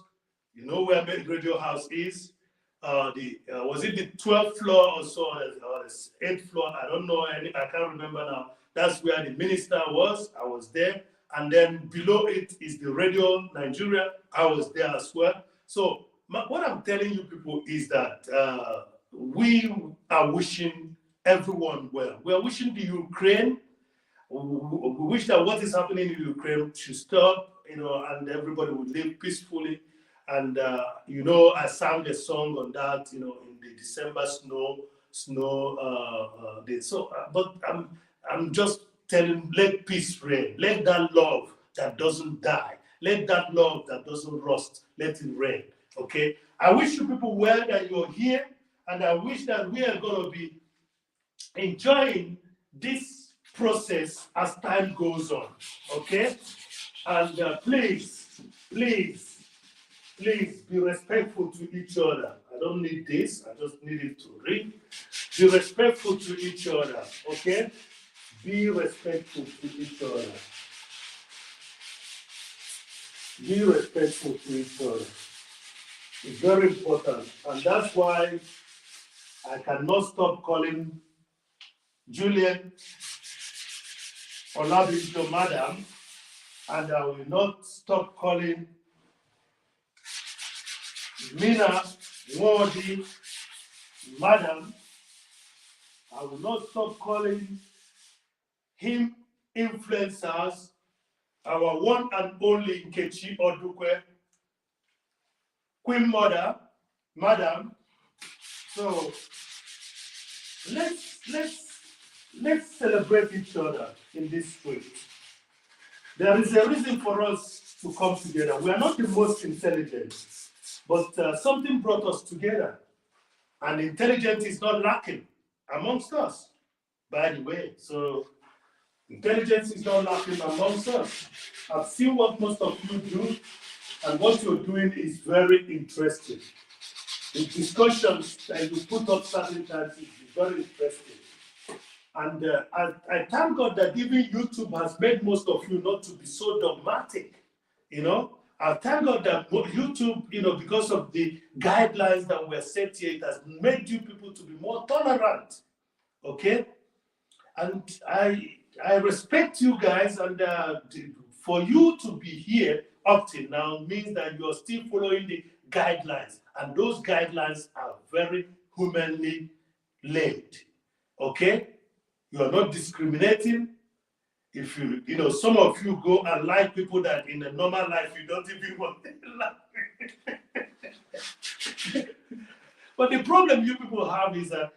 You know where the radio house is. Was it the 12th floor or so, or the 8th floor? I don't know. I can't remember now. That's where the minister was. I was there. And then below it is the Radio Nigeria. I was there as well. So what I'm telling you people is that we are wishing everyone well. We are wishing the Ukraine. We wish that what is happening in Ukraine should stop, you know, and everybody would live peacefully. And you know, I sang a song on that, you know, in the December snow day. So, but I'm just telling, let peace reign. Let that love that doesn't die, let that love that doesn't rust, let it reign. Okay. I wish you people well that you're here, and I wish that we are going to be enjoying this process as time goes on. Okay. And please be respectful to each other. I don't need this. I just need it to read. Be respectful to each other. Okay? Be respectful to each other. Be respectful to each other. It's very important. And that's why I cannot stop calling Julian Olabinjo Madam, and I will not stop calling Mina Wadi Madam. I will not stop calling him influencers, our one and only Nkechi Odukwe, Queen Mother, Madam. So let's celebrate each other in this street. There is a reason for us to come together. We are not the most intelligent, but something brought us together. And intelligence is not lacking amongst us, by the way. So intelligence is not lacking amongst us. I've seen what most of you do, and what you're doing is very interesting. The discussions that you put up certain times is very interesting. And I thank God that even YouTube has made most of you not to be so dogmatic, you know. I thank God that YouTube, you know, because of the guidelines that were set here, it has made you people to be more tolerant, okay? And I respect you guys, and for you to be here up till now means that you are still following the guidelines, and those guidelines are very humanly laid, okay? You are not discriminating. If you know, some of you go and like people that in a normal life you don't even want to like. But the problem you people have is that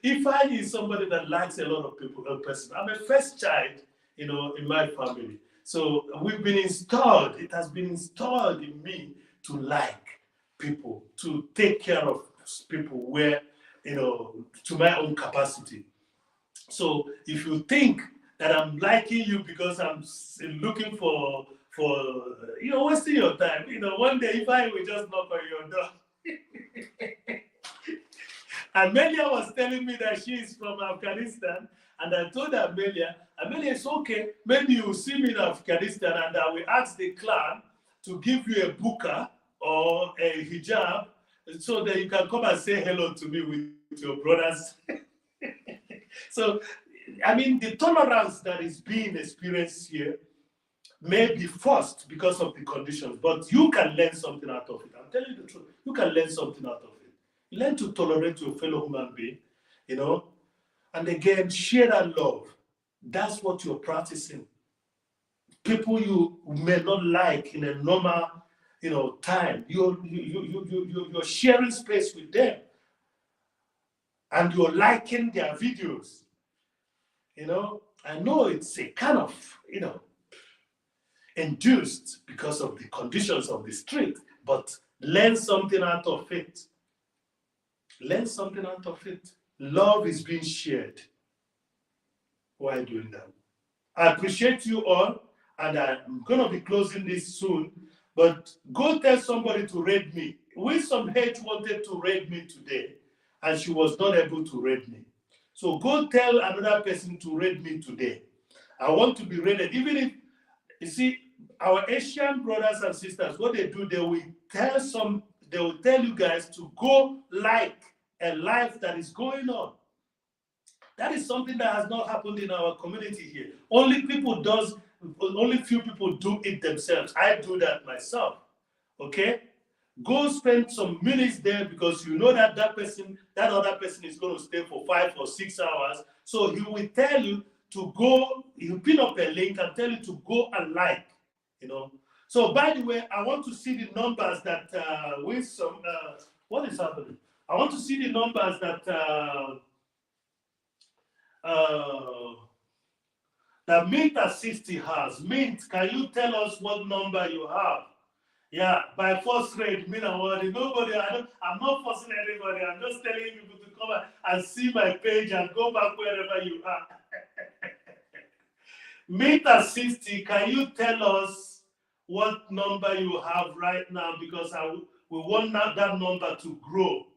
if I is somebody that likes a lot of people, a person, I'm a first child, you know, in my family. So we've been installed, it has been installed in me to like people, to take care of people where, you know, to my own capacity. So if you think that I'm liking you because I'm looking for you know, wasting your time, you know, one day if I will just knock on your door. And Melia was telling me that she is from Afghanistan, And I told Amelia, it's okay. Maybe you see me in Afghanistan and I will ask the clan to give you a burqa or a hijab so that you can come and say hello to me with your brothers. So, I mean, the tolerance that is being experienced here may be forced because of the conditions, but you can learn something out of it. I'm telling you the truth. You can learn something out of it. You learn to tolerate your fellow human being, you know, and again, share that love. That's what you're practicing. People you may not like in a normal, you know, time. You're sharing space with them, and you're liking their videos. You know, I know it's a kind of, you know, induced because of the conditions of the street, but learn something out of it. Learn something out of it. Love is being shared while doing that. I appreciate you all, and I'm going to be closing this soon, but go tell somebody to raid me. Wisdom H wanted to raid me today, and she was not able to raid me. So go tell another person to raid me today. I want to be raided. Even if, you see, our Asian brothers and sisters, what they do, they will tell you guys to go like a life that is going on. That is something that has not happened in our community here. Only few people do it themselves. I do that myself. Okay? Go spend some minutes there because you know that that other person is going to stay for 5 or 6 hours. So he will tell you to go, he'll pin up a link and tell you to go and like, you know. So by the way, I want to see the numbers that what is happening? I want to see the numbers that that Mint at 60 has. Mint, can you tell us what number you have? Yeah, by first grade, me and worry. Nobody, I'm not forcing anybody. I'm just telling people to come and see my page and go back wherever you are. Mint at 60, can you tell us what number you have right now? Because we want that number to grow.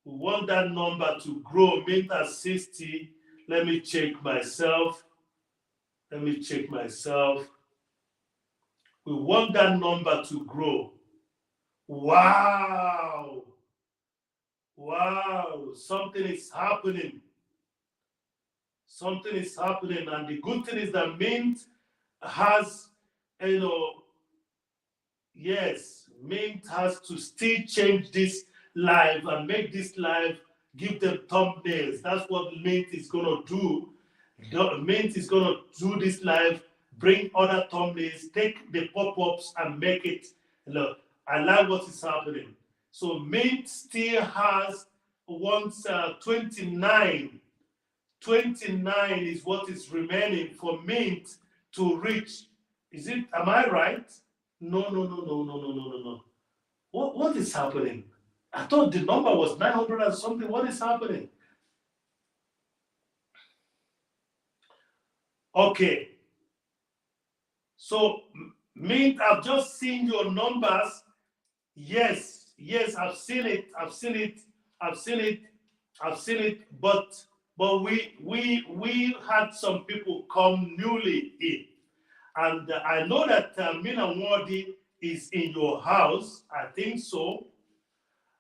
We want that number to grow. Mint at 60. Let me check myself. We want that number to grow. Wow. Wow. Something is happening. Something is happening. And the good thing is that Mint has, you know, yes, Mint has to still change this live and make this live, give them thumbnails. That's what Mint is going to do. Mint is going to do this live, bring other thumbnails, take the pop-ups and make it. Look, I like what is happening. So Mint still has 29. 29 is what is remaining for Mint to reach. Is it? Am I right? No. What is happening? I thought the number was 900 and something. What is happening? Okay. So, Mint, I've just seen your numbers. Yes, I've seen it. But we had some people come newly in. And I know that Mina Wardi is in your house. I think so.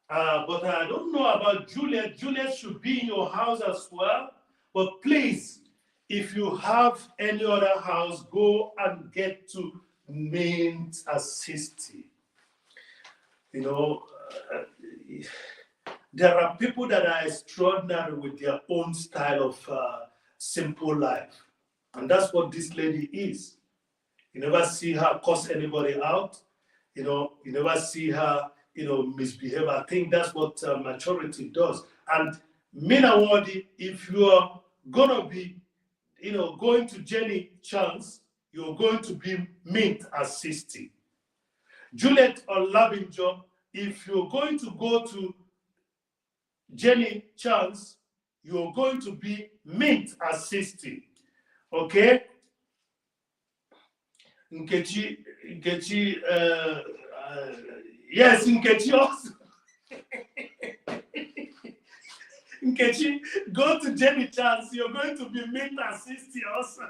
But I don't know about Juliet. Juliet should be in your house as well. But please, if you have any other house, go and get to Mint at 60. You know, there are people that are extraordinary with their own style of simple life. And that's what this lady is. You never see her cuss anybody out. You know, you never see her, you know, misbehave. I think that's what maturity does. And Mina Wadi, if you are going to be, you know, going to Jenny Chance, you're going to be Mint at 60. Juliet or Labinjo, if you're going to go to Jenny Chance, you're going to be Mint at 60. Okay? Nkechi, yes, Nkechi also. Nkechi, go to Jenny Chance. You're going to be mint at 60 also.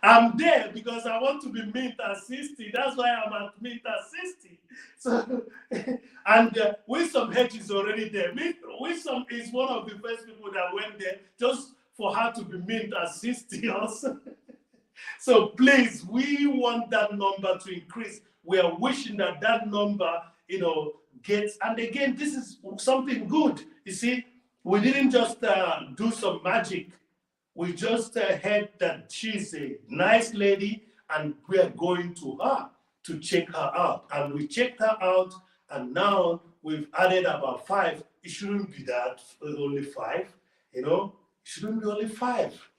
I'm there because I want to be mint at 60. That's why I'm at mint at 60. So, and Wisdom Hedge is already there. Wisdom is one of the first people that went there just for her to be mint at 60 also. So please, we want that number to increase. We are wishing that that number, gets, and again, this is something good. You see, we didn't just do some magic. We just heard that she's a nice lady and we are going to her to check her out. And we checked her out and now we've added about 5. It shouldn't be that, only 5, It shouldn't be only 5,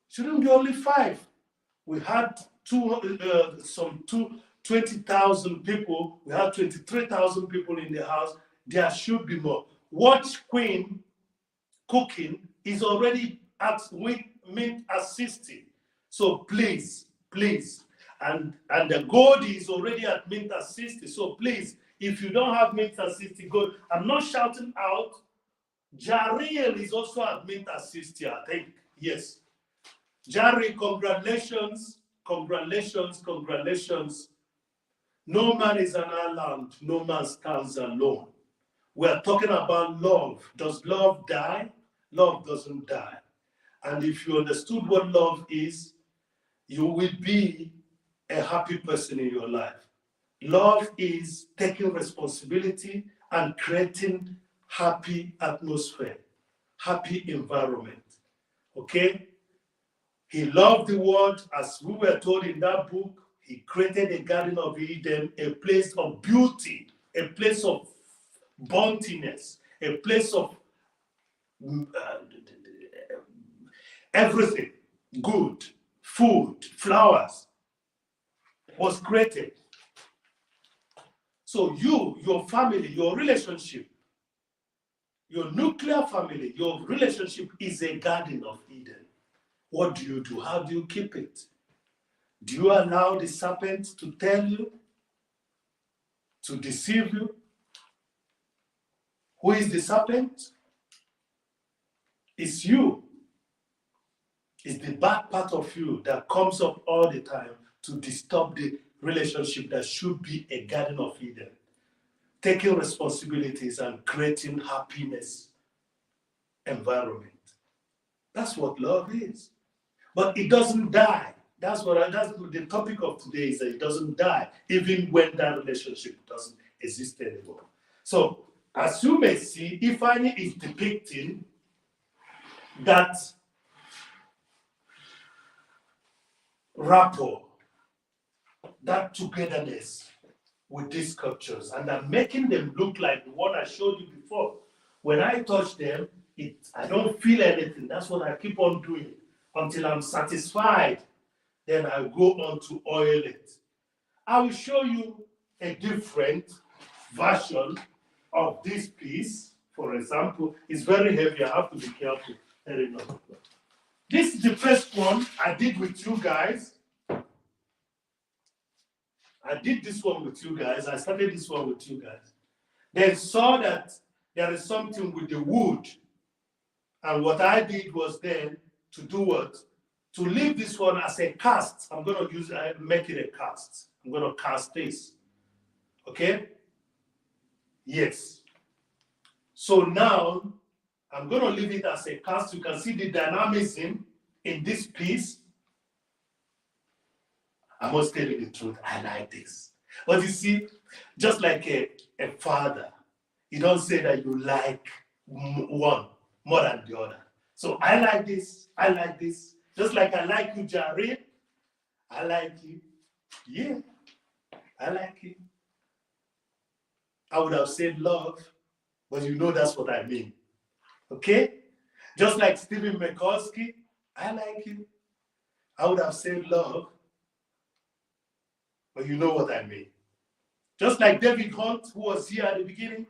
Shouldn't be only 5. We had 20,000 people. We had 23,000 people in the house. There should be more. Watch Queen cooking is already at mint at 60. So please, and the gold is already at mint at 60. So please, if you don't have mint at 60, go. I'm not shouting out. Jariel is also at mint at 60, I think. Yes. Jari, congratulations. No man is an island. No man stands alone. We're talking about love. Does love die? Love doesn't die. And if you understood what love is, you will be a happy person in your life. Love is taking responsibility and creating happy atmosphere, happy environment. Okay? He loved the world, as we were told in that book. He created a Garden of Eden, a place of beauty, a place of bountiness, a place of everything good, food, flowers was created. So you, your family, your relationship, your nuclear family, your relationship is a Garden of Eden. What do you do? How do you keep it? Do you allow the serpent to tell you, to deceive you? Who is the serpent? It's you. It's the bad part of you that comes up all the time to disturb the relationship that should be a Garden of Eden. Taking responsibilities and creating happiness environment. That's what love is. But it doesn't die. That's the topic of today, is that it doesn't die, even when that relationship doesn't exist anymore. So, as you may see, Ifeanyi is depicting that rapport, that togetherness with these sculptures, and I'm making them look like the one I showed you before. When I touch them, I don't feel anything. That's what I keep on doing until I'm satisfied. Then I go on to oil it. I will show you a different version of this piece. For example, it's very heavy. I have to be careful. This is the first one I did with you guys. I did this one with you guys. I started this one with you guys. Then saw that there is something with the wood. And what I did was then to do what? To leave this one as a cast. I'm going to make it a cast. I'm going to cast this. Okay? Yes. So now, I'm going to leave it as a cast. You can see the dynamism in this piece. I must tell you the truth. I like this. But you see, just like a father, you don't say that you like one more than the other. So I like this. I like this. Just like I like you, Jared. I like you. Yeah, I like you. I would have said love, but you know that's what I mean. Okay? Just like Stephen Mikulski, I like you. I would have said love, but you know what I mean. Just like David Hunt, who was here at the beginning.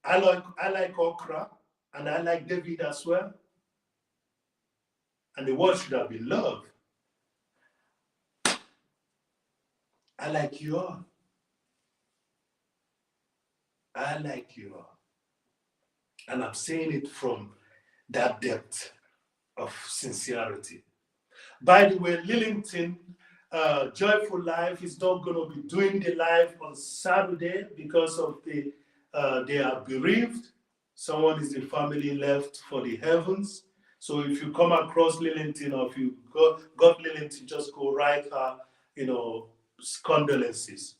I like okra, and I like David as well. And the word should have been love. I like you all. I like you all. And I'm saying it from that depth of sincerity. By the way, Lillington, Joyful Life is not going to be doing the live on Saturday because of they are bereaved. Someone is the family left for the heavens. So if you come across Lillington or if you got Lillington, just go write her, condolences.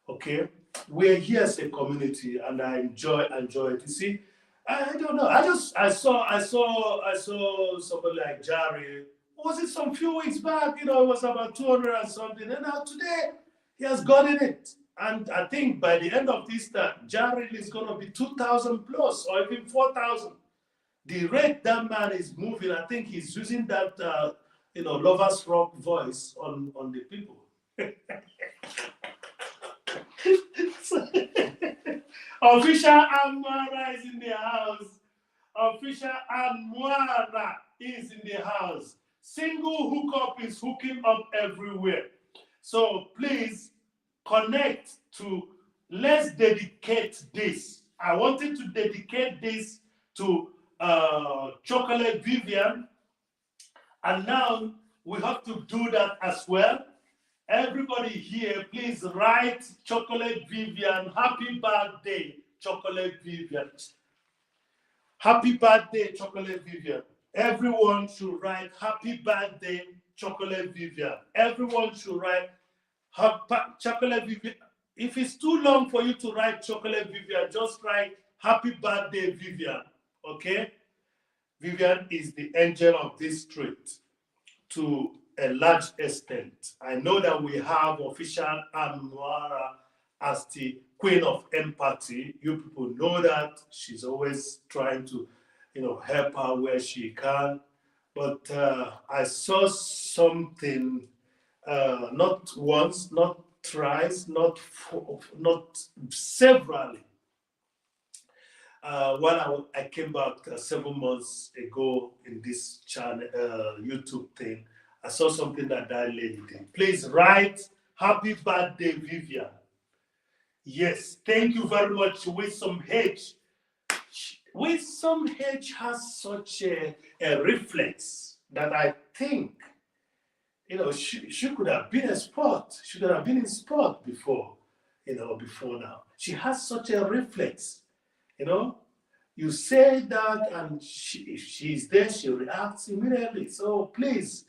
Okay, we're here as a community, and I enjoy it. You see, I don't know. I saw somebody like Jerry. Was it some few weeks back? It was about 200 and something, and now today he has gotten it. And I think by the end of this time, Jerry is going to be 2,000 plus or even 4,000. The rate that man is moving, I think he's using that lovers rock voice on the people. Official Amwara is in the house. Official Amwara is in the house. Single hookup is hooking up everywhere. So please connect to, let's dedicate this. I wanted to dedicate this to Chocolate Vivian. And now we have to do that as well. Everybody here, please write Chocolate Vivian, happy birthday, Chocolate Vivian. Happy birthday, Chocolate Vivian. Everyone should write happy birthday, Chocolate Vivian. Everyone should write Chocolate Vivian. If it's too long for you to write Chocolate Vivian, just write happy birthday, Vivian. Okay? Vivian is the angel of this street to a large extent. I know that we have official Amwara as the queen of empathy. You people know that. She's always trying to, help her where she can. But I saw something, not once, not thrice, not severally. When I came back 7 months ago in this channel, YouTube thing, I saw something that lady did. Please write happy birthday, Vivian. Yes, thank you very much. With some H. With some H has such a reflex that I think, she could have been a sport. She could have been in sport before, before now. She has such a reflex, You say that and if she's there, she reacts immediately. So please,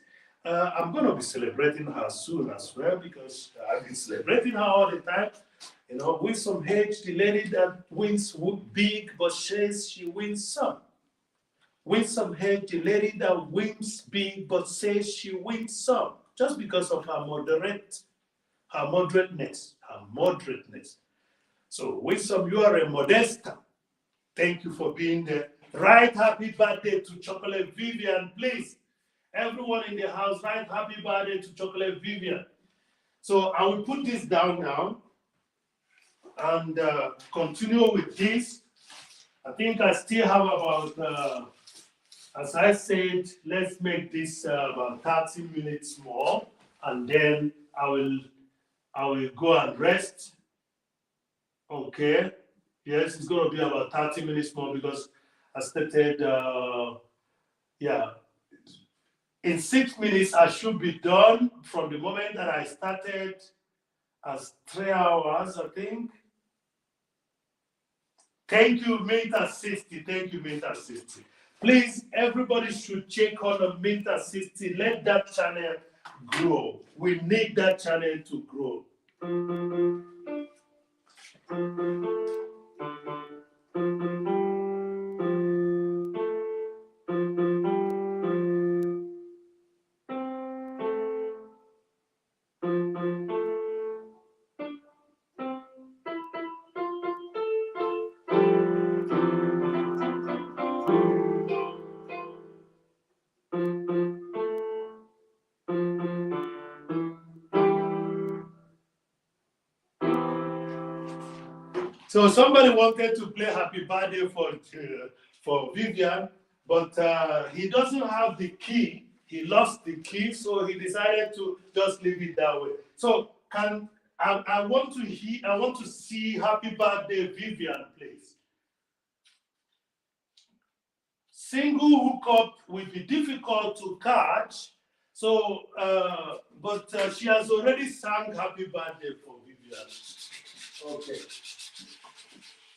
I'm going to be celebrating her soon as well because I've been celebrating her all the time. With some H, the lady that wins big but says she wins some. With some H, the lady that wins big but says she wins some. Just because of her moderateness. So with some, you are a modesta. Thank you for being there. Write happy birthday to Chocolate Vivian, please. Everyone in the house, write happy birthday to Chocolate Vivian. So I will put this down now and continue with this. I think I still have about, as I said, let's make this about 30 minutes more, and then I will go and rest. Okay. Yes, it's going to be about 30 minutes more because I stated, in 6 minutes I should be done from the moment that I started as 3 hours, I think. Thank you, Mint60. Thank you, Mint60. Please, everybody should check on the Mint60. Let that channel grow. We need that channel to grow. So somebody wanted to play Happy Birthday for Vivian, but he doesn't have the key. He lost the key, so he decided to just leave it that way. So can I want to see Happy Birthday Vivian, please. Single hookup will be difficult to catch. So, but she has already sang Happy Birthday for Vivian. Okay.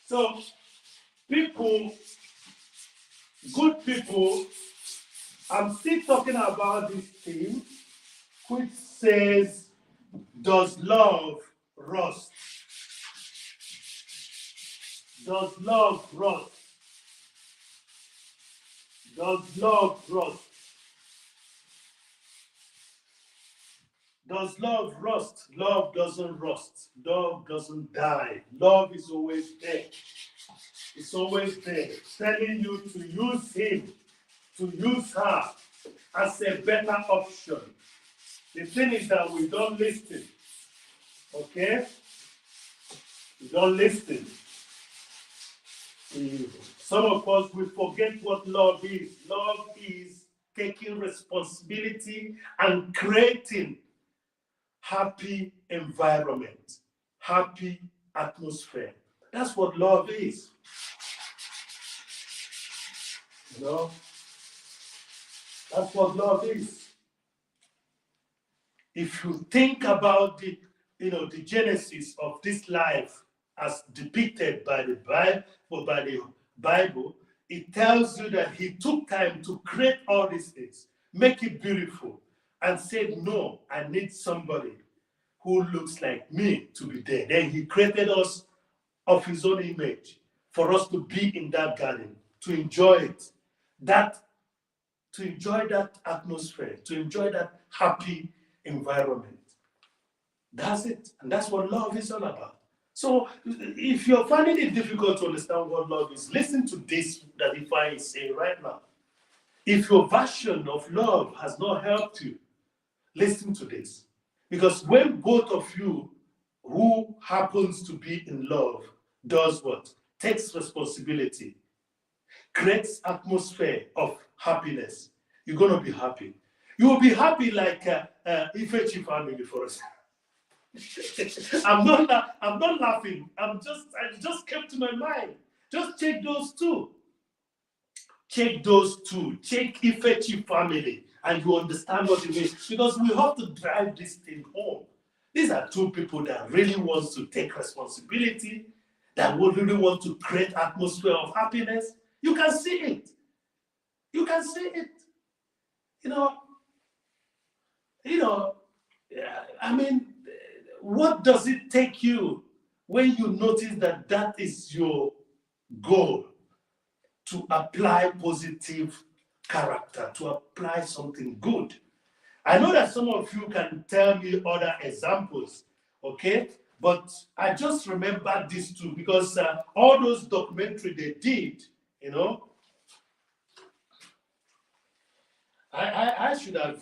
So, people, good people, I'm still talking about this theme, which says, does love rust? Does love rust? Does love rust? Does love rust? Love doesn't rust. Love doesn't die. Love is always there. It's always there, telling you to use him, to use her as a better option. The thing is that we don't listen. Okay? We don't listen. Some of us, we forget what love is. Love is taking responsibility and creating happy environment, happy atmosphere. That's what love is. You know? That's what love is. If you think about the genesis of this life as depicted by the Bible, it tells you that he took time to create all these things, make it beautiful, and said, no, I need somebody who looks like me to be there. Then he created us of his own image for us to be in that garden, to enjoy it, to enjoy that atmosphere, to enjoy that happy environment. That's it. And that's what love is all about. So if you're finding it difficult to understand what love is, listen to this that Ifeanyi is saying right now. If your version of love has not helped you, listen to this. Because when both of you who happens to be in love does what? Takes responsibility, creates atmosphere of happiness, you're going to be happy. You will be happy like Ifechi family, for us. I'm not laughing. It just came to my mind. Just check those two. Check those two. Check Ifechi family, and you understand what it means. Because we have to drive this thing home. These are two people that really wants to take responsibility, that would really want to create atmosphere of happiness. You can see it. You can see it. I mean, what does it take you when you notice that that is your goal, to apply positive character, to apply something good? I know that some of you can tell me other examples, okay? But I just remember these two because all those documentaries they did, I should have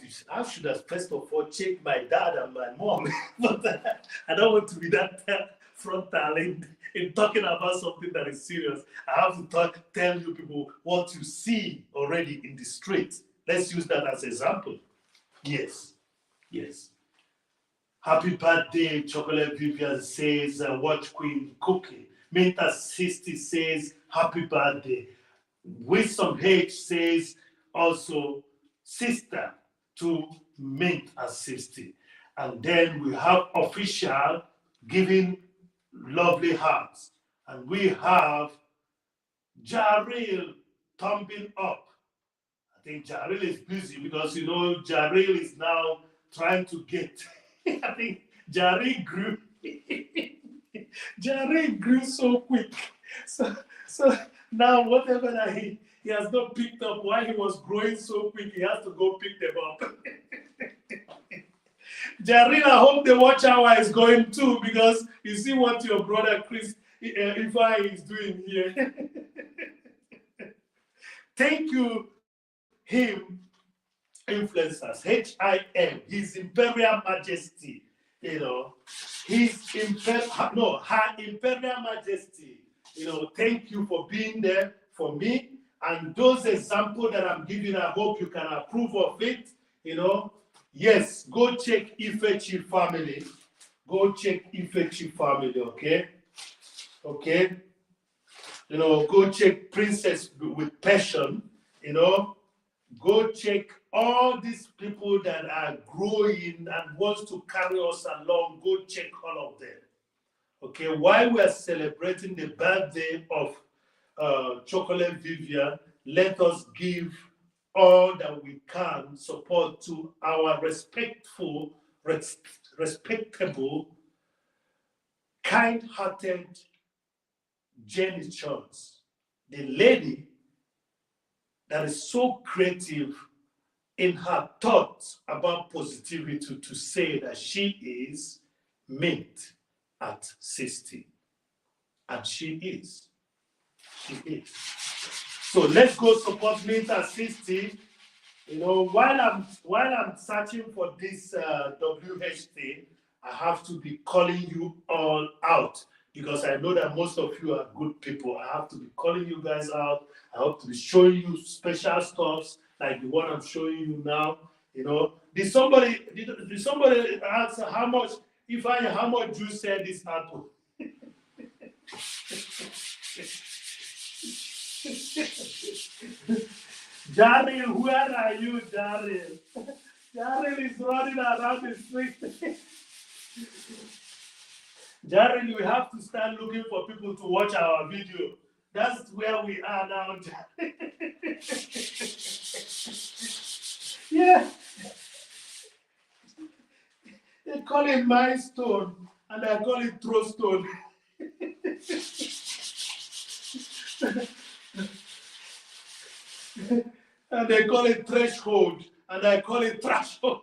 first of all checked my dad and my mom, but I don't want to be that frontal in talking about something that is serious. I have to tell you people what you see already in the street. Let's use that as an example. Yes. Happy birthday, Chocolate Vivian says, Watch Queen cooking. Minta 60 says, happy birthday. Wisdom H says, also, sister to Mint at 60. And then we have official giving lovely hearts. And we have Jaril thumbing up. I think Jaril is busy because, Jaril is now trying to get, I think Jaril grew. Jaril grew so quick. So now whatever that he has not picked up while he was growing so quick, he has to go pick them up. Jaril, I hope the watch hour is going too, because you see what your brother Chris Ifeanyi is doing here. Thank you, him, influencers, HIM, His Imperial Majesty, her Imperial Majesty, thank you for being there for me. And those examples that I'm giving, I hope you can approve of it, Yes, go check Ifechi family. Go check Ifechi family, okay? Okay? Go check Princess with Passion, Go check all these people that are growing and wants to carry us along. Go check all of them. Okay, while we are celebrating the birthday of Chocolate Vivian, let us give all that we can support to our respectable, kind-hearted Jenny Jones, the lady that is so creative in her thoughts about positivity to say that she is mint at 60. And she is. She is. So let's go support mint at 60. While I'm searching for this WH thing, I have to be calling you all out because I know that most of you are good people. I have to be calling you guys out. I have to be showing you special stuffs like the one I'm showing you now. Did somebody ask how much you sell this apple? Daryl, where are you, Daryl? Daryl is running around the street. Daryl, we have to start looking for people to watch our video. That's where we are now. Yeah. They call it milestone, and I call it throw stone. And they call it threshold, and I call it threshold.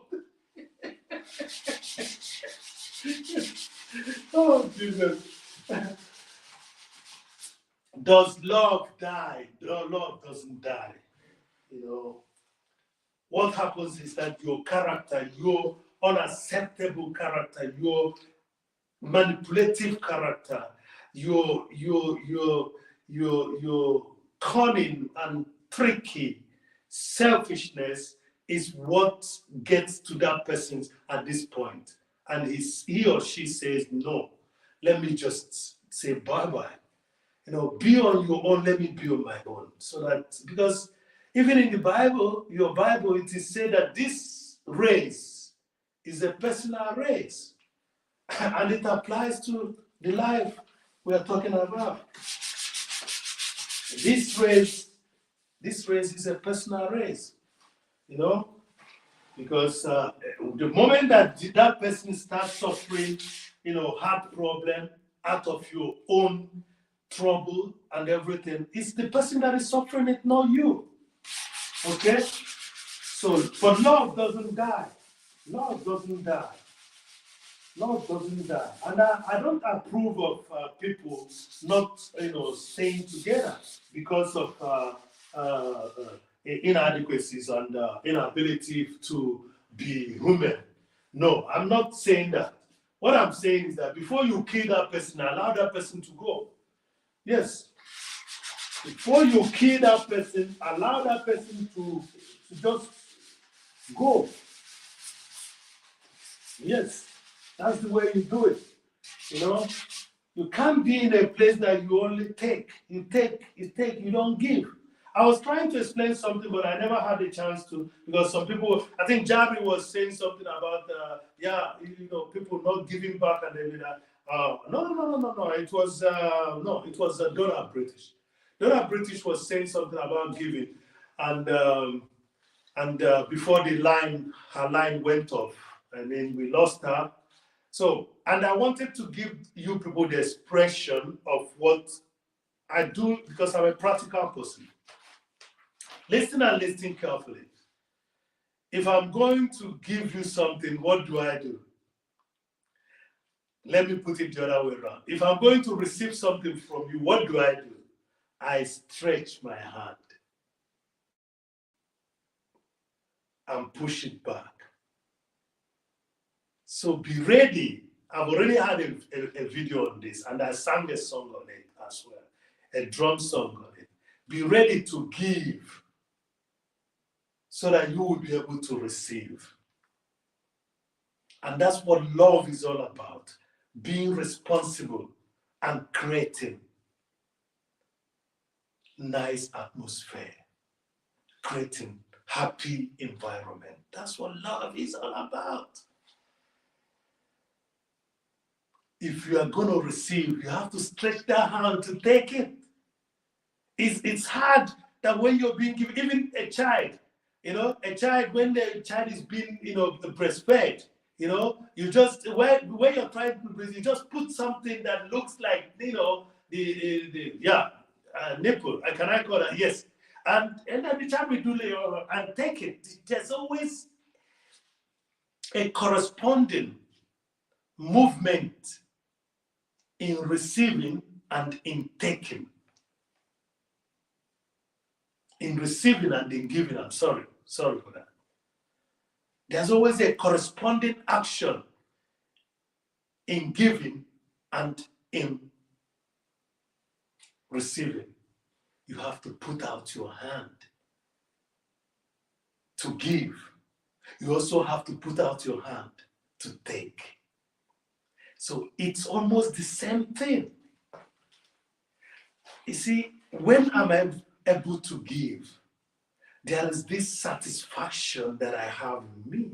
Oh, Jesus. Does love die? No, love doesn't die. What happens is that your character, your unacceptable character, your manipulative character, your cunning and tricky selfishness is what gets to that person at this point. And he or she says, no, let me just say bye-bye. Be on your own, let me be on my own. So that, because even in the Bible, your Bible, it is said that this race is a personal race. And it applies to the life we are talking about. This race is a personal race, because the moment that person starts suffering, heart problem out of your own trouble and everything, it's the person that is suffering it, not you. Okay? So, but love doesn't die. Love doesn't die. Love doesn't die. And I don't approve of people not, staying together because of inadequacies and inability to be human. No, I'm not saying that. What I'm saying is that before you kill that person, allow that person to go. Yes. Before you kill that person, allow that person to just go. Yes. That's the way you do it. You can't be in a place that you only take. You take, you don't give. I was trying to explain something, but I never had a chance to, because some people, I think Jabri was saying something about, people not giving back and everything. No. It was, it was Donna British. Donna British was saying something about giving. And before her line went off, and then we lost her. So, and I wanted to give you people the expression of what I do because I'm a practical person. Listen and listen carefully. If I'm going to give you something, what do I do? Let me put it the other way around. If I'm going to receive something from you, what do? I stretch my hand and push it back. So be ready. I've already had a video on this, and I sang a song on it as well, a drum song on it. Be ready to give so that you will be able to receive. And that's what love is all about. Being responsible and creating nice atmosphere, creating happy environment. That's what love is all about. If you are going to receive, you have to stretch that hand to take it. It's hard that when you're being given, even a child, a child, when the child is being, breastfed, you just, when you're trying to breastfeed, you just put something that looks like, nipple. Can I call that? Yes. And then the child will do it and take it. There's always a corresponding movement in receiving and in taking. In receiving and in giving, I'm sorry for that. There's always a corresponding action in giving and in receiving. You have to put out your hand to give. You also have to put out your hand to take. So it's almost the same thing. You see, when I'm able to give, there is this satisfaction that I have in me.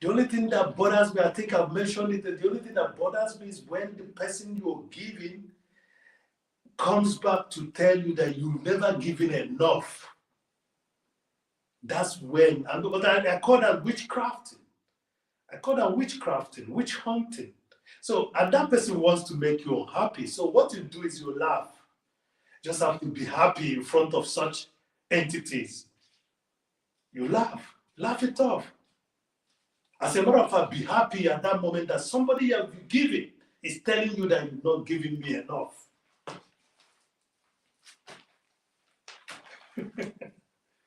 The only thing that bothers me, I think I've mentioned it, the only thing that bothers me is when the person you're giving comes back to tell you that you've never given enough. That's when, but I call that witchcrafting. Witch hunting. So, and that person wants to make you unhappy. So what you do is you laugh. Just have to be happy in front of such entities. You laugh it off. As a matter of fact, be happy at that moment that somebody you have given is telling you that you're not giving me enough.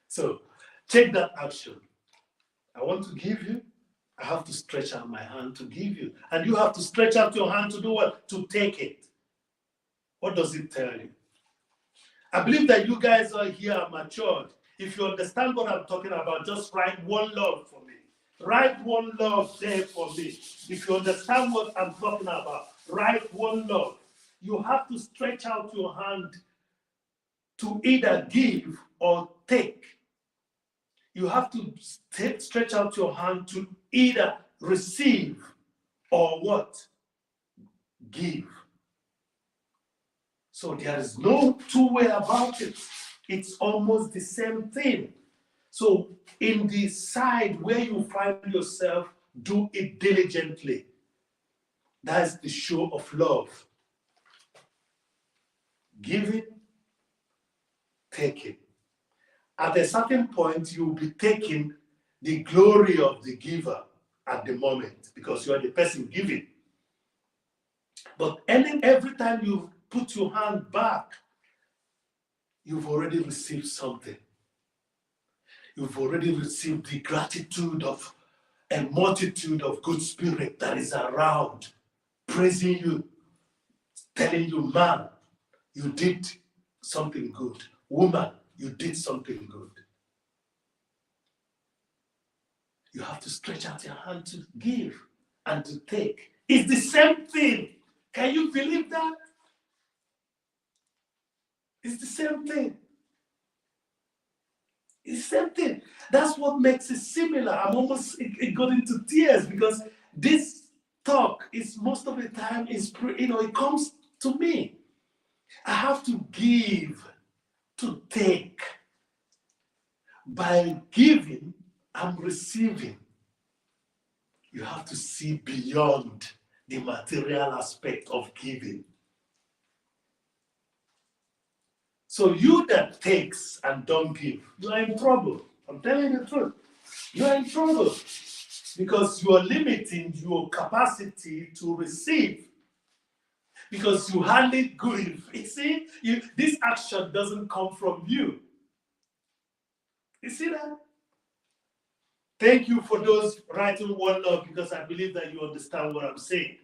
So, take that action. I want to give you. I have to stretch out my hand to give you. And you have to stretch out your hand to do what? To take it. What does it tell you? I believe that you guys are here matured. If you understand what I'm talking about, just write one love for me. Write one love there for me. If you understand what I'm talking about, write one love. You have to stretch out your hand to either give or take. You have to stretch out your hand to either receive or what? Give. So there is no two way about it. It's almost the same thing. So in the side where you find yourself, do it diligently. That's the show of love. Give it, take it. At a certain point, you will be taking the glory of the giver at the moment because you are the person giving. But every time you put your hand back, you've already received something. You've already received the gratitude of a multitude of good spirit that is around, praising you, telling you, man, you did something good. Woman, you did something good. You have to stretch out your hand to give and to take. It's the same thing. Can you believe that? It's the same thing. It's the same thing. That's what makes it similar. I'm almost it got into tears because this talk is most of the time it comes to me. I have to give to take. By giving, I'm receiving. You have to see beyond the material aspect of giving. So you that takes and don't give, you are in trouble. I'm telling you the truth. You are in trouble because you are limiting your capacity to receive. Because you hardly give. You see, this action doesn't come from you. You see that? Thank you for those writing one love because I believe that you understand what I'm saying.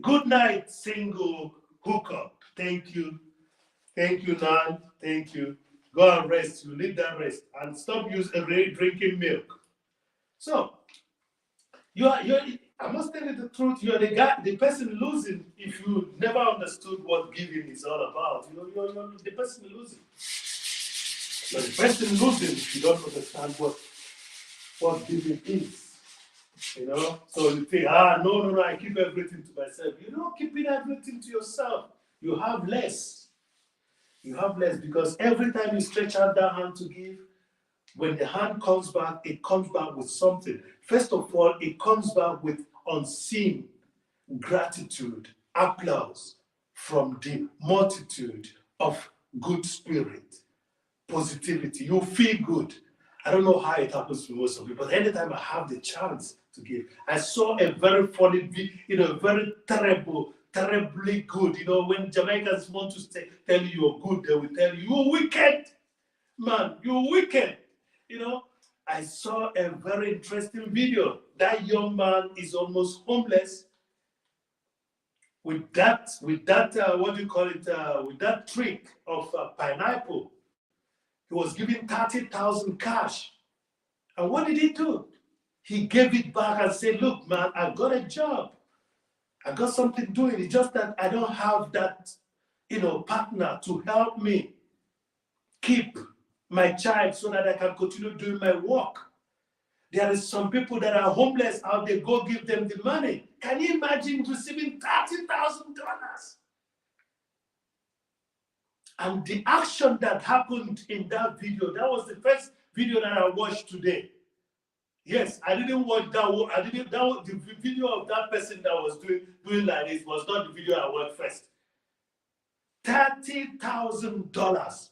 Good night, single hookup. Thank you. Thank you, Nan. Thank you. Go and rest. You need that rest. And stop drinking milk. So, I must tell you the truth, you're the person losing if you never understood what giving is all about. You're the person losing. You're the person losing if you don't understand what giving is. So you think, no, I keep everything to myself. You're not keeping everything to yourself. You have less. You have less because every time you stretch out that hand to give, when the hand comes back, it comes back with something. First of all, it comes back with unseen gratitude, applause from the multitude of good spirit, positivity. You feel good. I don't know how it happens to most of you, but anytime I have the chance to give, I saw a very funny, very terribly good. When Jamaicans want to tell you you're good, they will tell you, you're wicked, man, you're wicked. I saw a very interesting video. That young man is almost homeless with that with that trick of pineapple. He was given 30,000 cash. And what did he do? He gave it back and said, look, man, I got a job. I got something doing. It's just that I don't have that, partner to help me keep my child so that I can continue doing my work. There is some people that are homeless out there, go give them the money. Can you imagine receiving $30,000? And the action that happened in that video, that was the first video that I watched today. Yes, I didn't watch that one. The video of that person that was doing like this was not the video I watched first. $30,000.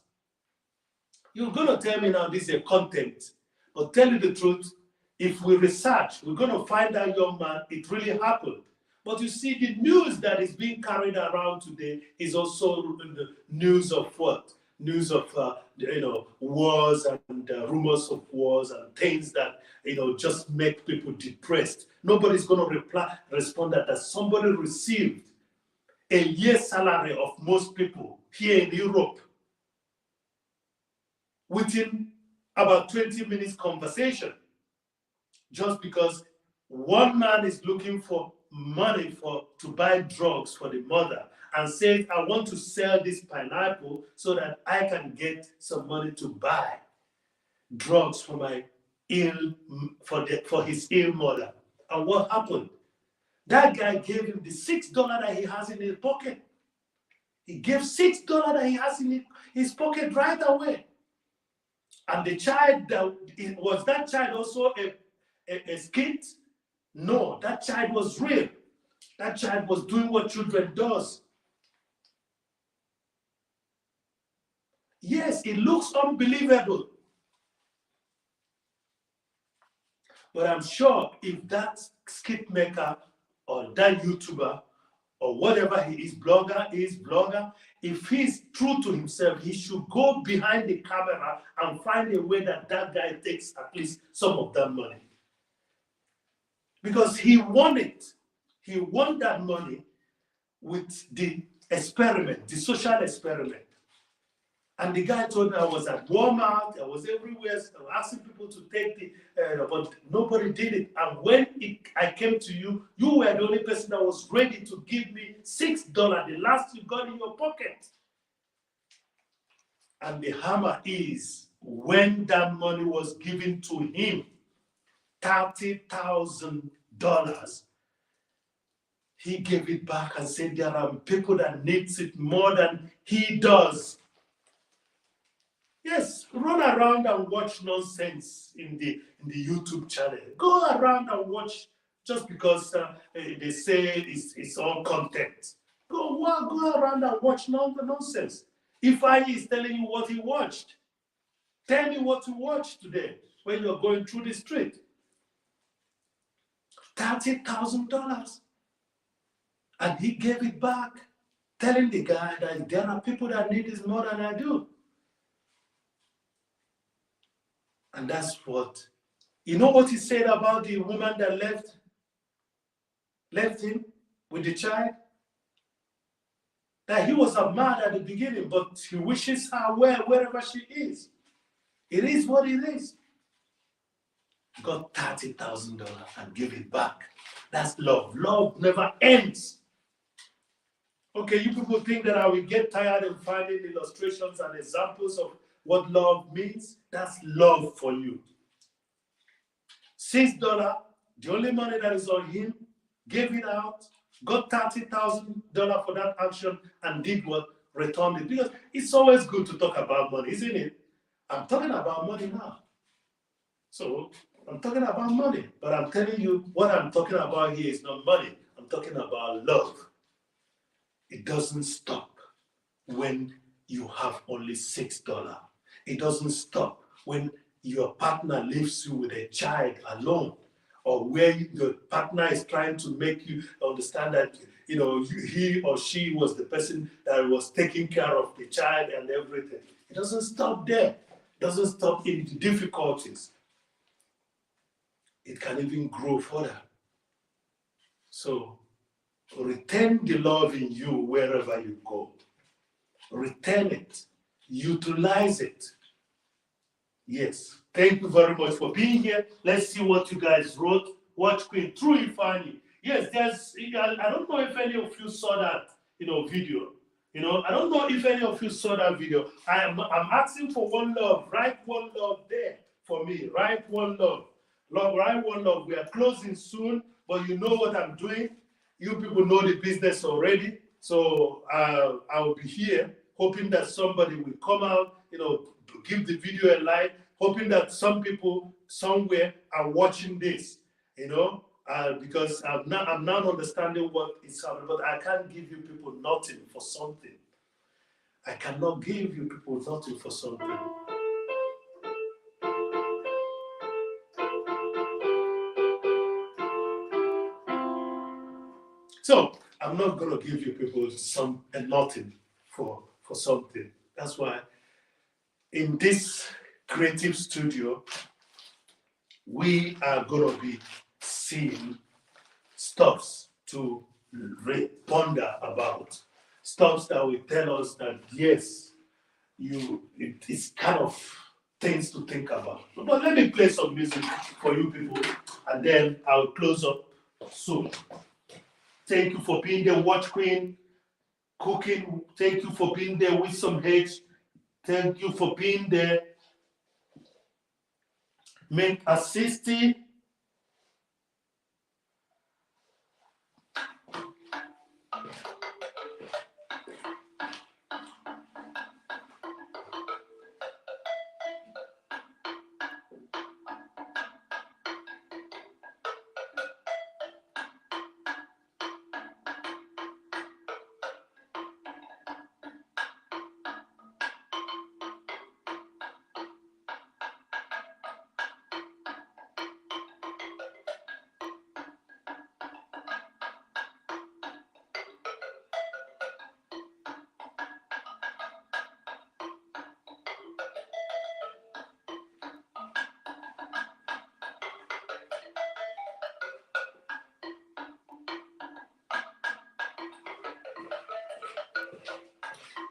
You're going to tell me now this is a content. But tell you the truth, if we research, we're going to find that young man, it really happened. But you see, the news that is being carried around today is also the news of what? News of, wars and rumors of wars and things that, just make people depressed. Nobody's going to respond that somebody received a year's salary of most people here in Europe within about 20 minutes conversation, just because one man is looking for money to buy drugs for the mother and says, I want to sell this pineapple so that I can get some money to buy drugs for his ill mother. And what happened? That guy gave him the $6 that he has in his pocket. He gave $6 that he has in his pocket right away. And the child, was that child also a skit? No, that child was real. That child was doing what children does. Yes, it looks unbelievable. But I'm sure if that skit maker or that YouTuber or whatever he is, blogger, if he's true to himself, he should go behind the camera and find a way that guy takes at least some of that money. Because he won it. He won that money with the experiment, the social experiment. And the guy told me I was at Walmart, I was everywhere, I was asking people to take but nobody did it. And when I came to you, you were the only person that was ready to give me $6, the last you got in your pocket. And the hammer is, when that money was given to him, $30,000, he gave it back and said there are people that needs it more than he does. Yes, run around and watch nonsense in the YouTube channel. Go around and watch just because they say it's all content. Go around and watch nonsense. If I is telling you what he watched, tell me what you watched today when you're going through the street. $30,000. And he gave it back, telling the guy that there are people that need this more than I do. And that's what, you know what he said about the woman that left him with the child? That he was mad at the beginning, but he wishes her well wherever she is. It is what it is. got $30,000 and give it back. That's love. Love never ends. Okay, you people think that I will get tired of finding illustrations and examples of what love means? That's love for you. $6, the only money that is on him, gave it out, got $30,000 for that action, and did what? Returned it. Because it's always good to talk about money, isn't it? I'm talking about money now. So I'm talking about money, but I'm telling you what I'm talking about here is not money. I'm talking about love. It doesn't stop when you have only $6. It doesn't stop when your partner leaves you with a child alone, or where your partner is trying to make you understand that he or she was the person that was taking care of the child and everything. It doesn't stop there. It doesn't stop in the difficulties. It can even grow further. So retain the love in you wherever you go. Retain it. Utilize it. Yes. Thank you very much for being here. Let's see what you guys wrote. Watch Queen. Truly funny. Yes, I don't know if any of you saw that, video. I don't know if any of you saw that video. I'm asking for one love. Write one love there for me. Write one love. Write one love. We are closing soon, but you know what I'm doing. You people know the business already. So I will be here hoping that somebody will come out, give the video a like, hoping that some people somewhere are watching this, because I'm not understanding what is happening, but I can't give you people nothing for something. I cannot give you people nothing for something. So I'm not going to give you people nothing for something. That's why in this creative studio, we are going to be seeing stuffs to ponder about. Stuffs that will tell us that, yes, it's kind of things to think about. But let me play some music for you people, and then I'll close up soon. Thank you for being there, Watch Queen, Cooking. Thank you for being there with some H. Thank you for being there. Make assisty.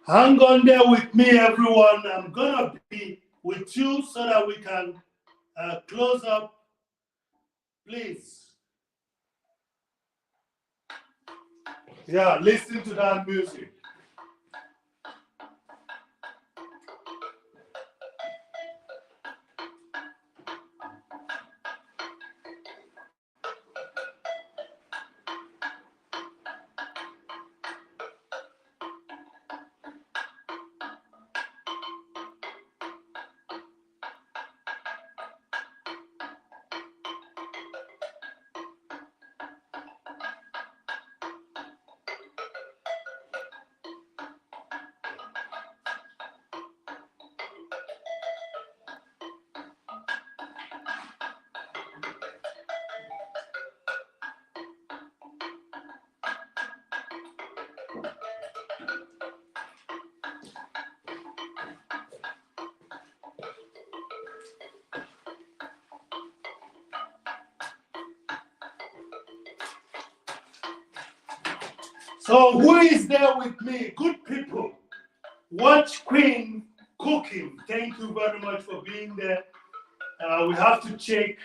Hang on there with me, everyone. I'm going to be with you so that we can close up. Please. Yeah, listen to that music. So who is there with me? Good people. Watch Queen Cooking. Thank you very much for being there. We have to check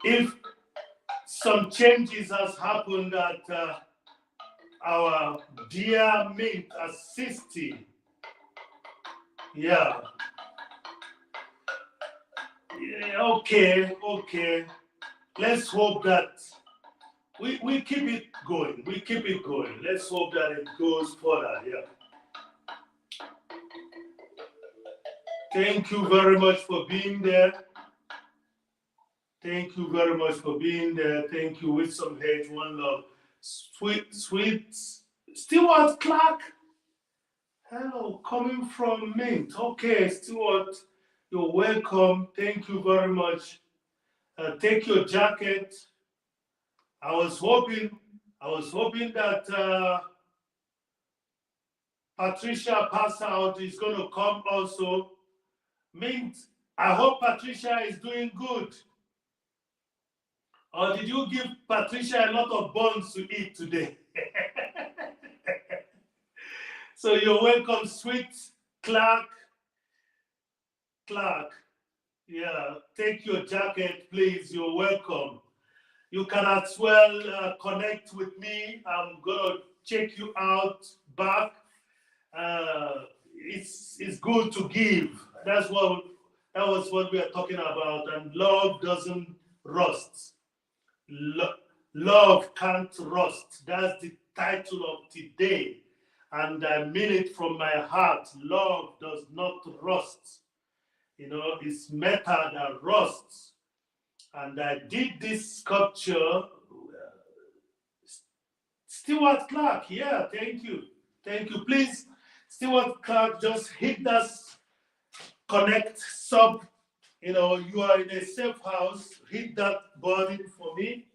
if some changes has happened at our dear Mint at 60. Yeah. Yeah, okay. Let's hope that we keep it going. We keep it going. Let's hope that it goes further. Yeah. Thank you very much for being there. Thank you very much for being there. Thank you. With some hate, one love. Sweet Stewart Clark. Hello, coming from Mint. Okay, Stewart, you're welcome. Thank you very much. Take your jacket. I was hoping that Patricia Pass Out is going to come also. Mint, I hope Patricia is doing good. Or did you give Patricia a lot of buns to eat today? So you're welcome, Sweet Clark. Yeah, take your jacket, please. You're welcome. You can as well connect with me. I'm gonna check you out back. It's good to give. That was what we are talking about. And love doesn't rust. Love can't rust. That's the title of today. And I mean it from my heart. Love does not rust. You know, it's metal that rusts. And I did this sculpture. Stewart Clark, yeah, thank you. Please, Stewart Clark, just hit that connect sub. You know, you are in a safe house. Hit that button for me.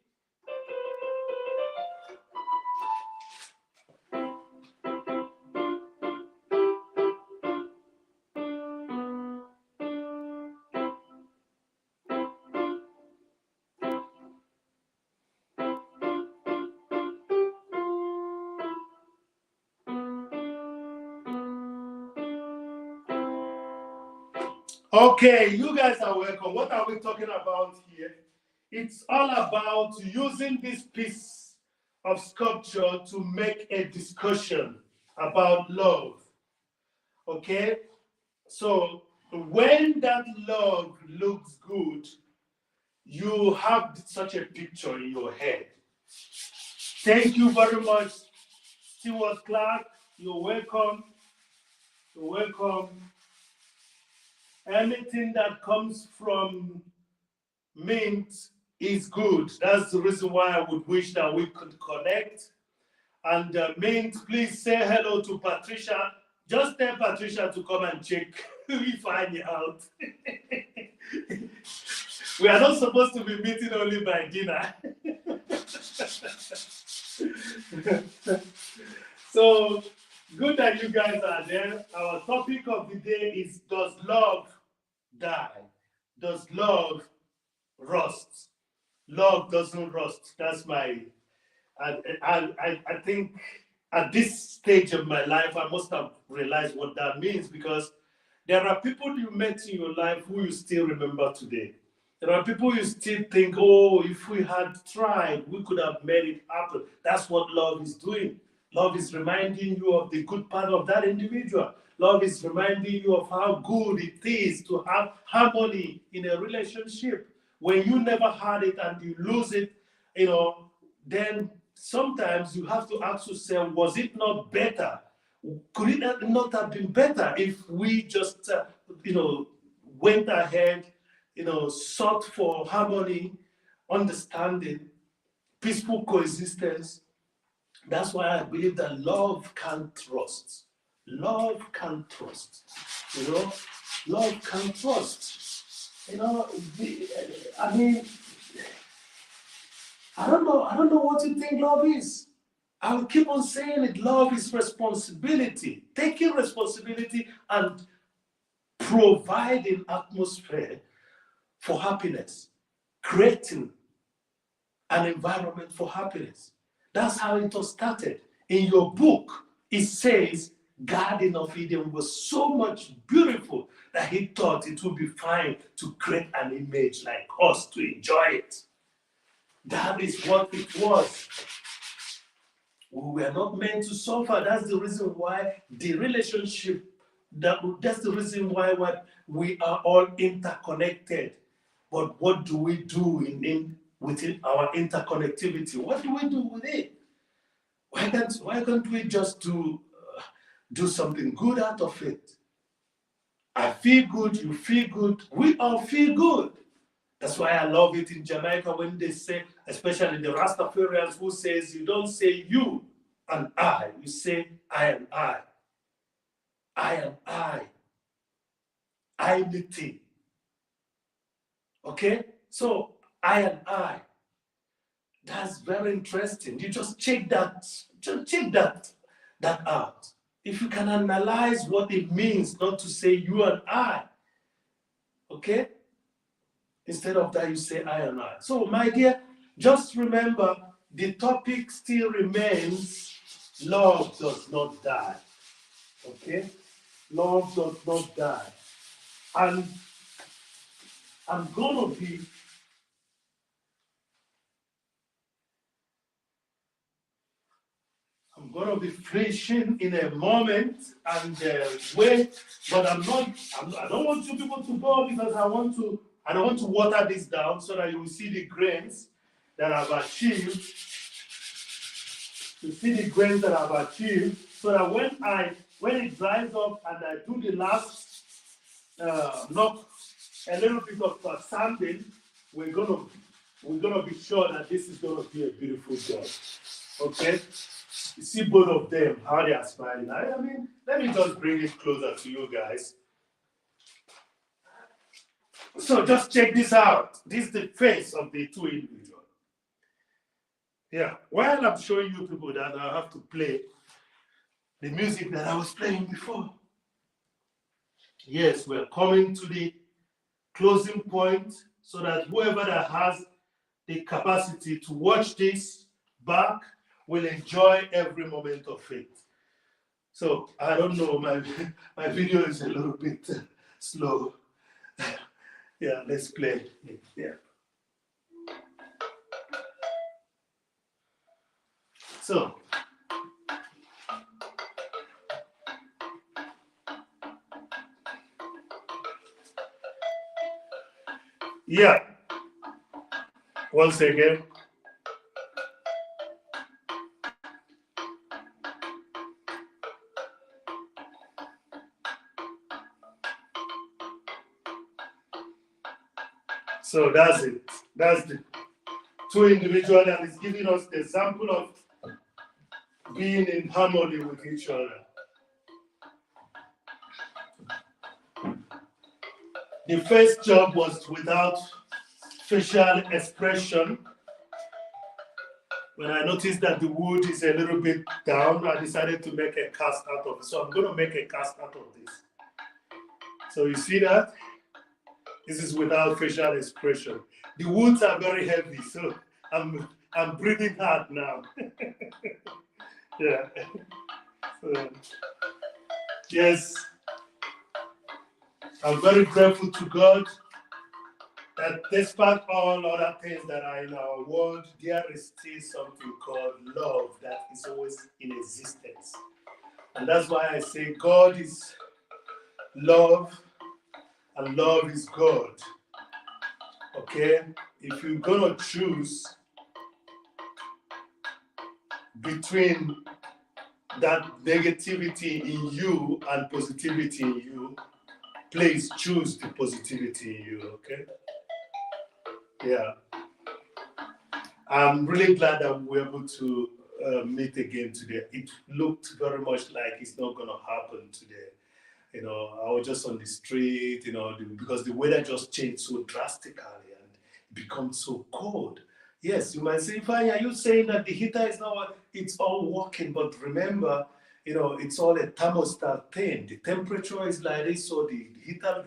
Okay, you guys are welcome. What are we talking about here? It's all about using this piece of sculpture to make a discussion about love. Okay? So when that love looks good, you have such a picture in your head. Thank you very much, Stewart Clark. You're welcome. Anything that comes from Mint is good. That's the reason why I would wish that we could connect. And Mint, please say hello to Patricia. Just tell Patricia to come and check if I'm out. We are not supposed to be meeting only by dinner. So good that you guys are there. Our topic of the day is, does love die? Does love rust? Love doesn't rust. That's my, I think at this stage of my life, I must have realized what that means, because there are people you met in your life who you still remember today. There are people you still think, oh, if we had tried, we could have made it happen. That's what love is doing. Love is reminding you of the good part of that individual. Love is reminding you of how good it is to have harmony in a relationship. When you never had it and you lose it, then sometimes you have to ask yourself, was it not better? Could it not have been better if we just, went ahead, sought for harmony, understanding, peaceful coexistence? That's why I believe that love can trust. Love can trust. Love can trust. I don't know what you think love is. I will keep on saying it. Love is responsibility. Taking responsibility and providing atmosphere for happiness. Creating an environment for happiness. That's how it was started. In your book, it says Garden of Eden was so much beautiful that he thought it would be fine to create an image like us to enjoy it. That is what it was. We were not meant to suffer. That's the reason why the relationship, that's the reason why we are all interconnected. But what do we do within our interconnectivity? What do we do with it? Why can't we just do something good out of it? I feel good, you feel good, we all feel good. That's why I love it in Jamaica when they say, especially the Rastafarians who says, you don't say you and I, you say I and I. I and I unity. Okay? So I and I. That's very interesting. You just check that out. If you can analyze what it means not to say you and I, okay? Instead of that, you say I and I. So, my dear, just remember the topic still remains love does not die. Okay? Love does not die. And I'm gonna be finishing in a moment and wait, but I don't want you people to go because I don't want to water this down so that you will see the grains that I've achieved. You see the grains that I've achieved, so that when it dries up and I do the last knock, a little bit of sanding, we're gonna be sure that this is gonna be a beautiful job. Okay? You see both of them, how they are smiling. I mean, let me just bring it closer to you guys. So just check this out. This is the face of the two individuals. Yeah, while I'm showing you people that, I have to play the music that I was playing before. Yes, we're coming to the closing point so that whoever that has the capacity to watch this back will enjoy every moment of it. So I don't know, my video is a little bit slow. Yeah, let's play. Yeah. So yeah, once again. So that's it. That's the two individuals that is giving us the example of being in harmony with each other. The first job was without facial expression. When I noticed that the wood is a little bit down, I decided to make a cast out of it. So I'm going to make a cast out of this. So you see that? This is without facial expression. The woods are very heavy, so I'm breathing hard now. Yeah. So, yes, I'm very grateful to God that despite all other things that are in our world, there is still something called love that is always in existence. And that's why I say God is love and love is God. Okay? If you're going to choose between that negativity in you and positivity in you, please choose the positivity in you, okay? Yeah. I'm really glad that we were able to meet again today. It looked very much like it's not going to happen today. You know, I was just on the street, you know, because the weather just changed so drastically and it becomes so cold. Yes, you might say, fine, are you saying that the heater is not, it's all working, but remember, you know, it's all a thermostat thing. The temperature is like this, so the heater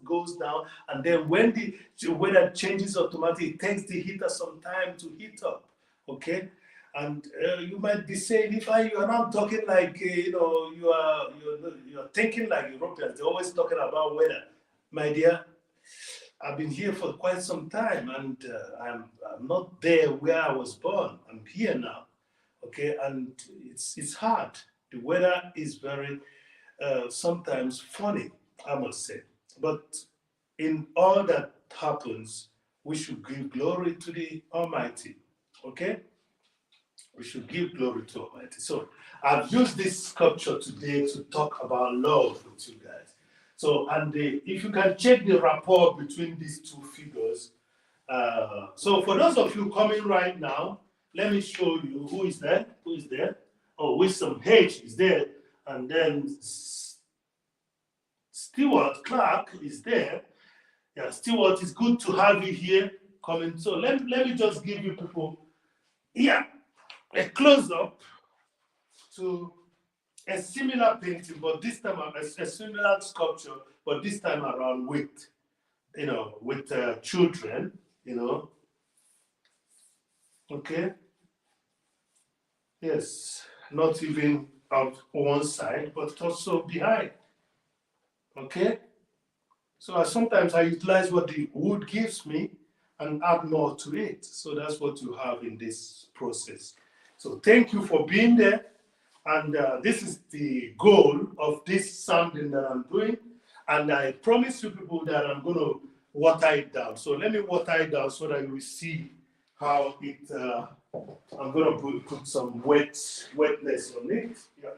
goes down, and then when the weather changes automatically, it takes the heater some time to heat up, okay? And you might be saying, if you are not talking like, you know, you're thinking like Europeans, they're always talking about weather. my dear, I've been here for quite some time, and I'm not there where I was born. I'm here now, okay, and it's hard. The weather is very sometimes funny, I must say. But in all that happens, we should give glory to the Almighty, okay? We should give glory to Almighty. So I've used this sculpture today to talk about love with you guys. So, and if you can check the rapport between these two figures. So for those of you coming right now, let me show you who is there. Who is there? Oh, Wisdom H is there. And then Stewart Clark is there. Yeah, Stewart, it's good to have you here coming. So let me just give you people, yeah, a close-up to a similar painting, but this time a similar sculpture, but this time around with, with children, okay? Yes, not even on one side, but also behind, okay? So sometimes I utilize what the wood gives me and add more to it. So that's what you have in this process. So thank you for being there. And this is the goal of this sanding that I'm doing. And I promise you people that I'm going to water it down. So let me water it down so that you will see how it, I'm going to put some wetness on it. Yeah.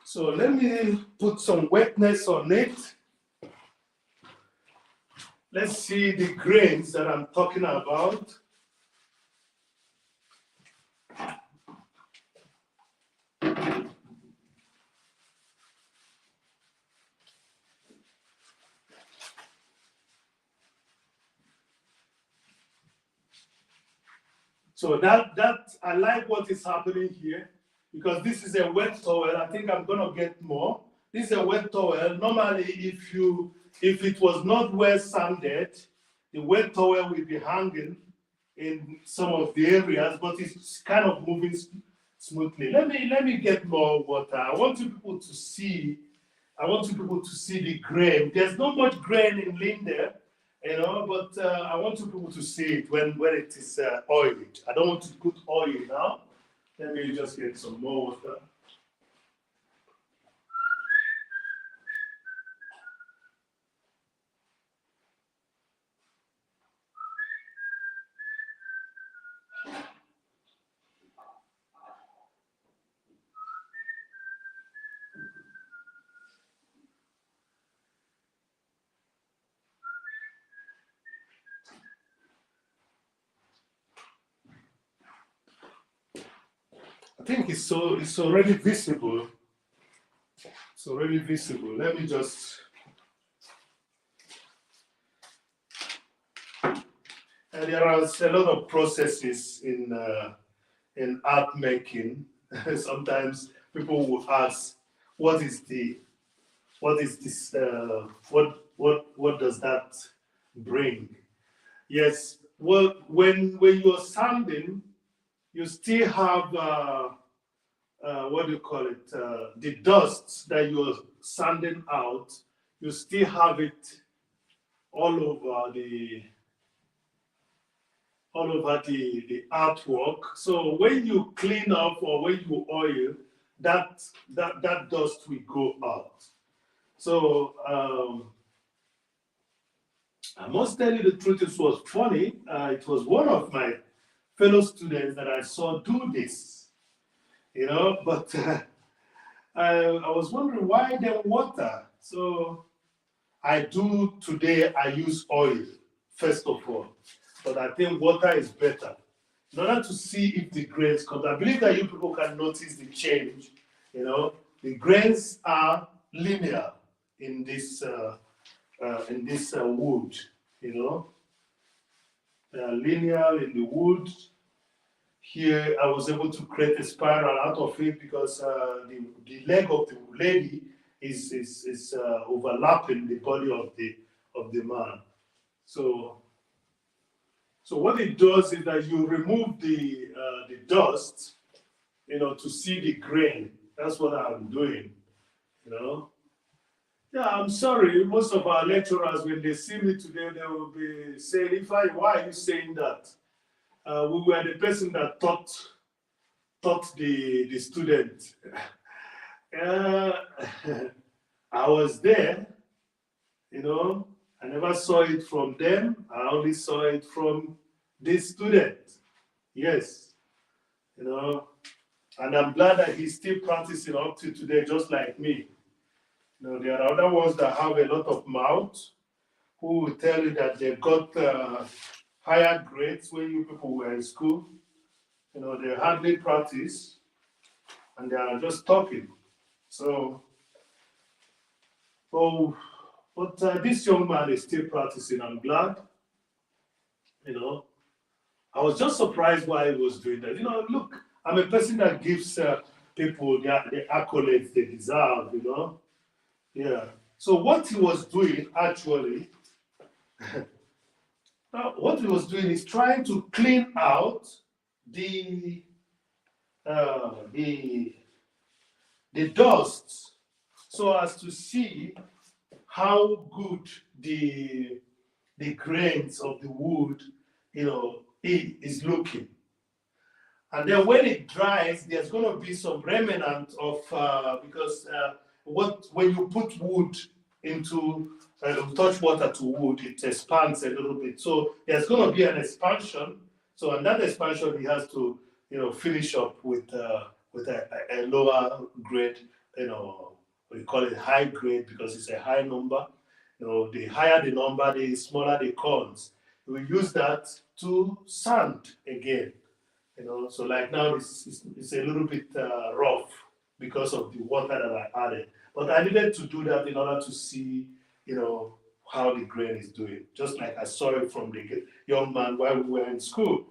So let me put some wetness on it. Let's see the grains that I'm talking about. So that I like what is happening here, because this is a wet towel. I think I'm gonna get more. This is a wet towel. Normally, if it was not well sanded, the wet towel will be hanging in some of the areas, but it's kind of moving smoothly. Let me get more water. I want you people to see. I want you people to see the grain. There's not much grain in Linde, but I want you people to see it when it is oiled. I don't want to put oil now. Let me just get some more water. I think it's already visible. It's already visible. Let me just. And there are a lot of processes in art making. Sometimes people will ask, what is this? What does that bring? Yes. Well, when you're sanding, you still have what do you call it? The dust that you're sanding out. You still have it all over the artwork. So when you clean up or when you oil, that dust will go out. So I must tell you the truth, it was funny. It was one of my fellow students that I saw do this, but I was wondering why then water. So I use oil, first of all, but I think water is better in order to see if the grains come. I believe that you people can notice the change. The grains are linear in this wood. They are linear in the wood. Here, I was able to create a spiral out of it because the leg of the lady is overlapping the body of the man. So what it does is that you remove the dust, to see the grain. That's what I'm doing, you know. Yeah, I'm sorry. Most of our lecturers, when they see me today, they will be saying, why are you saying that? We were the person that taught the student. Uh, I was there, I never saw it from them. I only saw it from this student. Yes, and I'm glad that he's still practicing up to today, just like me. There are other ones that have a lot of mouth who will tell you that they got higher grades when you people were in school. They hardly practice and they are just talking. So, but this young man is still practicing. I'm glad. I was just surprised why he was doing that. Look, I'm a person that gives people the accolades they deserve, Yeah. So what he was doing actually, what he was doing is trying to clean out the dust so as to see how good the grains of the wood, is looking. And then when it dries, there's going to be some remnant of because when you put wood into touch water to wood, it expands a little bit. So there's going to be an expansion. So and that expansion, he has to finish up with a lower grade. We call it high grade because it's a high number. The higher the number, the smaller the cones. We use that to sand again. So like now it's a little bit rough because of the water that I added. But I needed to do that in order to see, how the grain is doing. Just like I saw it from the young man while we were in school,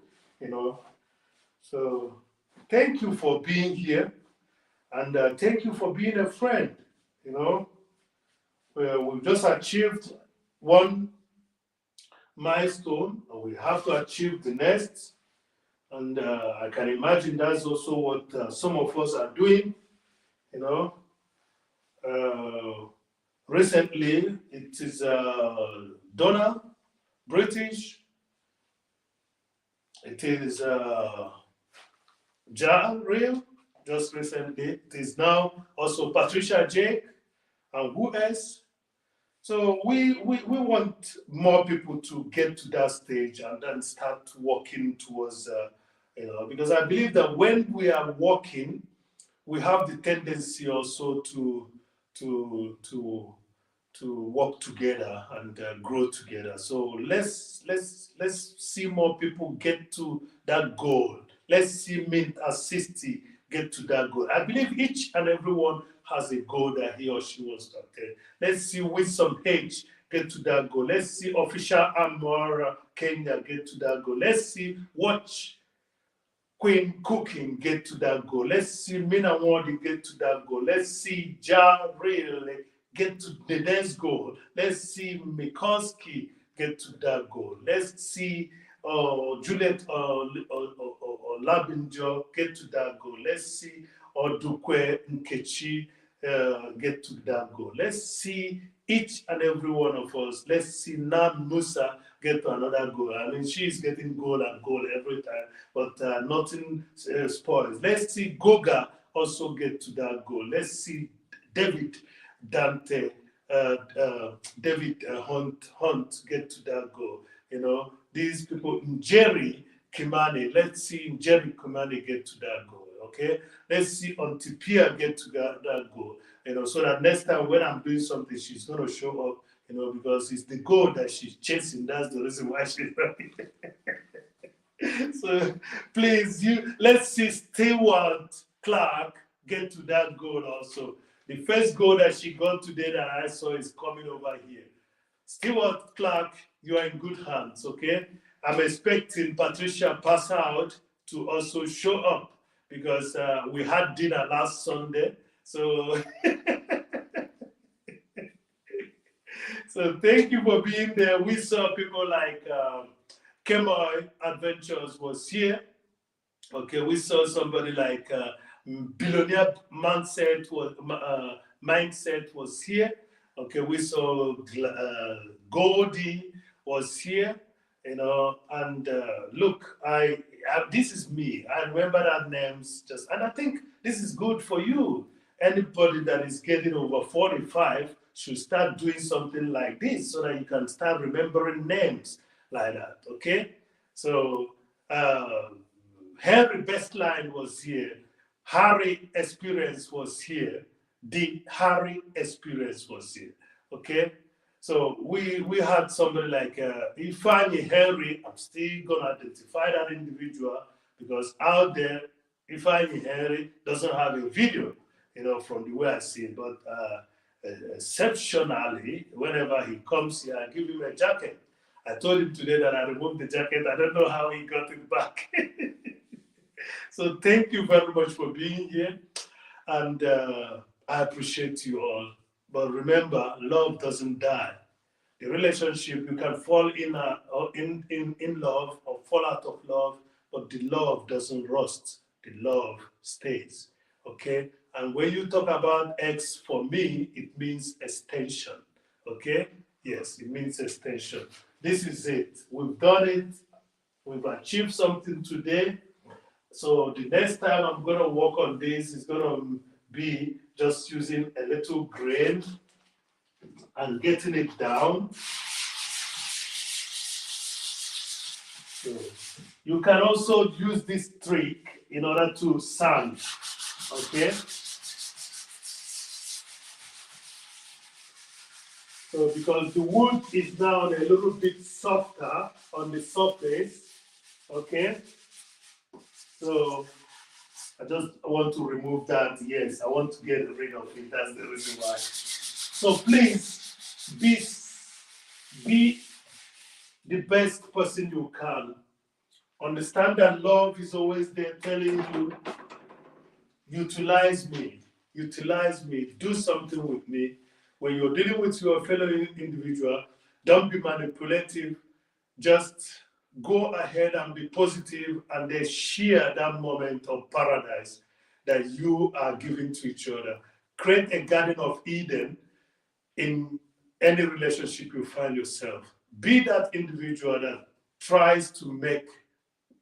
So thank you for being here, and thank you for being a friend. We've just achieved one milestone, and we have to achieve the next. And I can imagine that's also what some of us are doing. Recently, it is Donna, British. It is Ja Real, just recently. It is now also Patricia Jake, and who else? So we want more people to get to that stage and then start working towards, because I believe that when we are working, we have the tendency also to work together and grow together. So let's see more people get to that goal. Let's see Mint as 60 get to that goal. I believe each and everyone has a goal that he or she wants to attain. Let's see Wisdom H get to that goal. Let's see Official Amora Kenya get to that goal. Let's see Watch Queen Cooking get to that goal. Let's see Mina Wadi get to that goal. Let's see Ja really get to the next goal. Let's see Mikoski get to that goal. Let's see Juliet Labinjo get to that goal. Let's see Odukwe Nkechi get to that goal. Let's see each and every one of us. Let's see Nam Musa get to another goal. I mean, she's getting goal and goal every time, but nothing spoils. Let's see Goga also get to that goal. Let's see David Dante, David Hunt get to that goal. These people, Jerry Kimani, let's see Jerry Kimani get to that goal. Okay, let's see Ontipia get to that goal. So that next time when I'm doing something, she's going to show up. Because it's the goal that she's chasing. That's the reason why she's running. So please, let's see Stewart Clark get to that goal also. The first goal that she got today that I saw is coming over here. Stewart Clark, you are in good hands, okay? I'm expecting Patricia Pass Out to also show up because we had dinner last Sunday. So So thank you for being there. We saw people like Kemoy Adventures was here. Okay, we saw somebody like billionaire mindset was here. Okay, we saw Goldie was here. You know, and look, this is me. I remember that names just, and I think this is good for you. Anybody that is getting over 45 should start doing something like this so that you can start remembering names like that. Okay, so. Uh, Henry Bestline was here. Harry Experience was here. The Harry Experience was here. Okay? So we had somebody like Ifeanyi Henry. I'm still gonna identify that individual because out there, Ifeanyi Henry doesn't have a video, you know, from the way I see it. But exceptionally, whenever he comes here, I give him a jacket. I told him today that I removed the jacket. I don't know how he got it back. So thank you very much for being here, and I appreciate you all. But remember, love doesn't die. The relationship, you can fall in love or fall out of love, but the love doesn't rust. The love stays. Okay. And when you talk about X, for me, it means extension. Okay. Yes, it means extension. This is it. We've done it. We've achieved something today. So the next time I'm going to work on this is going to be just using a little grain and getting it down. So you can also use this trick in order to sand, okay? So because the wood is now a little bit softer on the surface, okay? So I just want to remove that. Yes, I want to get rid of it. That's the reason why. So please be the best person you can. Understand that love is always there telling you, utilize me, do something with me. When you're dealing with your fellow individual, don't be manipulative. Just go ahead and be positive and then share that moment of paradise that you are giving to each other. Create a Garden of Eden in any relationship you find yourself. Be that individual that tries to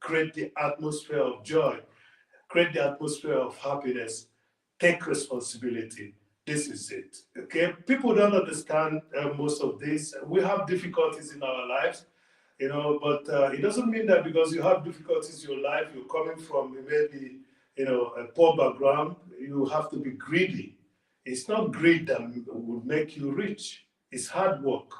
create the atmosphere of joy, create the atmosphere of happiness, take responsibility. This is it. Okay? People don't understand most of this. We have difficulties in our lives, you know, but it doesn't mean that because you have difficulties in your life, you're coming from maybe, you know, a poor background, you have to be greedy. It's not greed that would make you rich. It's hard work.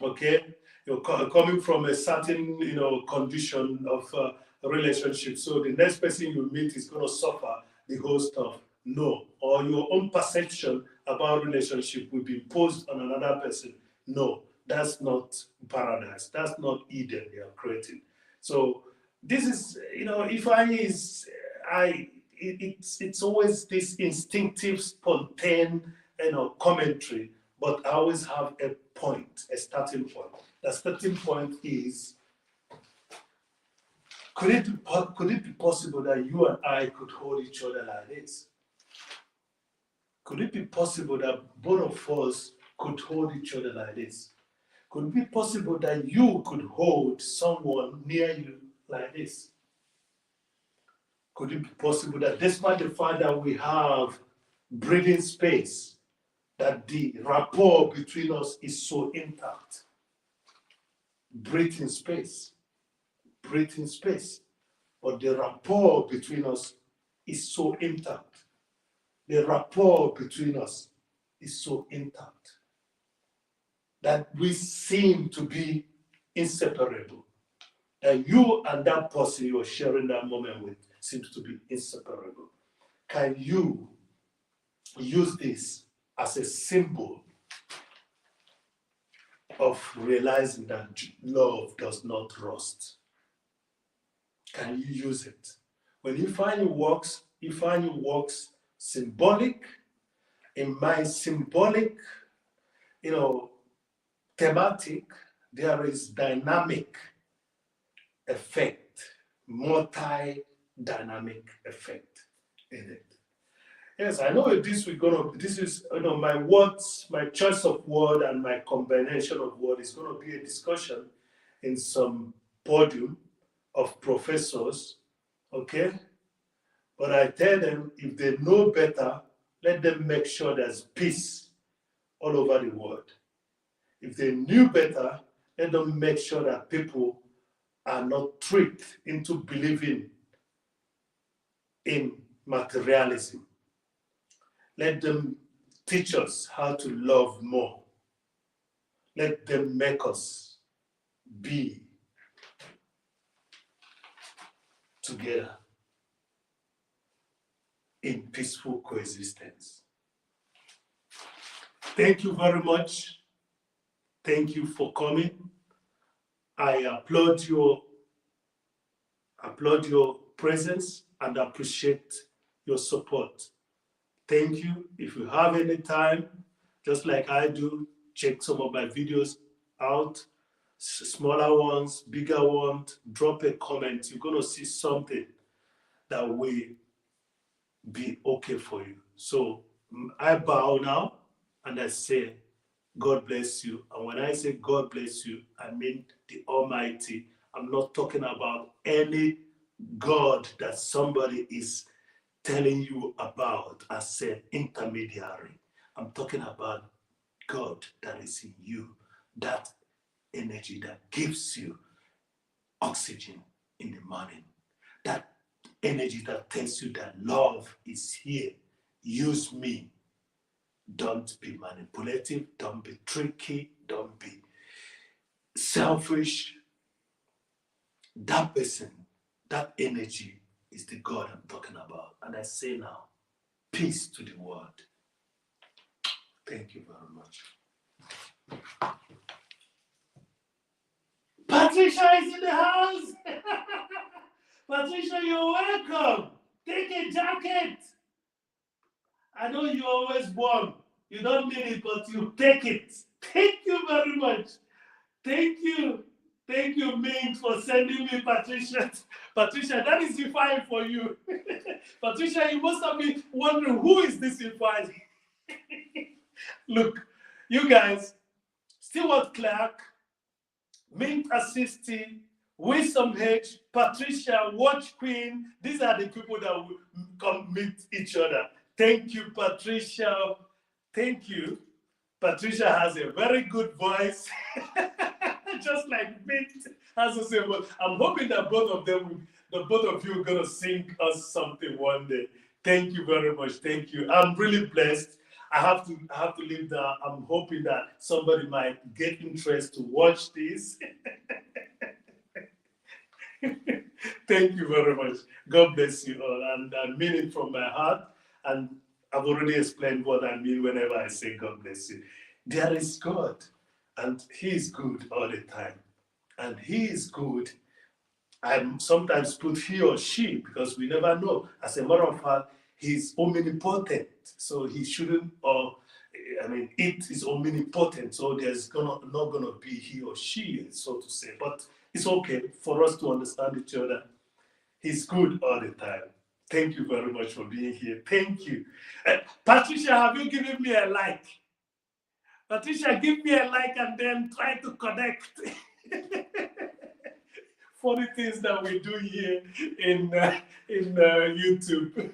Okay, you're coming from a certain, you know, condition of a relationship. So the next person you meet is going to suffer the whole stuff. No, or your own perception about relationship will be imposed on another person. No, that's not paradise. That's not Eden they are creating. So this is, you know, if I is, it's always this instinctive, spontaneous, you know, commentary, but I always have a point, a starting point. The starting point is, could it be possible that you and I could hold each other like this? Could it be possible that both of us could hold each other like this? Could it be possible that you could hold someone near you like this? Could it be possible that despite the fact that we have breathing space, that the rapport between us is so intact? Breathing space, but the rapport between us is so intact. The rapport between us is so intact that we seem to be inseparable. And you and that person you're sharing that moment with seems to be inseparable. Can you use this as a symbol of realizing that love does not rust? Can you use it? When you find it works symbolic, in my symbolic, you know, thematic, there is dynamic effect, multi-dynamic effect in it. Yes, I know this is my words, my choice of word and my combination of word is gonna be a discussion in some podium of professors, okay? But I tell them if they know better, let them make sure there's peace all over the world. If they knew better, let them make sure that people are not tricked into believing in materialism. Let them teach us how to love more. Let them make us be together in peaceful coexistence. Thank you very much. Thank you for coming. I applaud your presence and appreciate your support. Thank you. If you have any time, just like I do, check some of my videos out, smaller ones, bigger ones, drop a comment. You're going to see something that will be okay for you. So I bow now and I say, God bless you. And when I say God bless you, I mean the Almighty. I'm not talking about any God that somebody is telling you about as an intermediary. I'm talking about God that is in you, that energy that gives you oxygen in the morning, that energy that tells you that love is here. Use me. Don't be manipulative, don't be tricky, don't be selfish. That person, that energy is the God I'm talking about. And I say now, peace to the world. Thank you very much. Patricia is in the house. Patricia, you're welcome. Take a jacket. I know you're always warm. You don't need it, but you take it. Thank you very much. Thank you. Thank you, Ming, for sending me Patricia. Patricia, that is Ifeanyi for you. Patricia, you must have been wondering, who is this Ifeanyi? Look, you guys, Stewart Clark, Mint Assisting, Wisdom H, Patricia, Watch Queen, these are the people that will come meet each other. Thank you, Patricia. Thank you. Patricia has a very good voice, just like Mint has the same voice. I'm hoping that both of you are going to sing us something one day. Thank you very much. Thank you. I'm really blessed. I have to leave now. I'm hoping that somebody might get interest to watch this. Thank you very much. God bless you all. And I mean it from my heart. And I've already explained what I mean whenever I say God bless you. There is God, and He is good all the time. And He is good. I sometimes put he or she because we never know. As a matter of fact, He's omnipotent. So He shouldn't, it is omnipotent. So there's not going to be he or she, so to say. But it's okay for us to understand each other. He's good all the time. Thank you very much for being here. Thank you. Patricia, have you given me a like? Patricia, give me a like and then try to connect. Funny things that we do here in YouTube.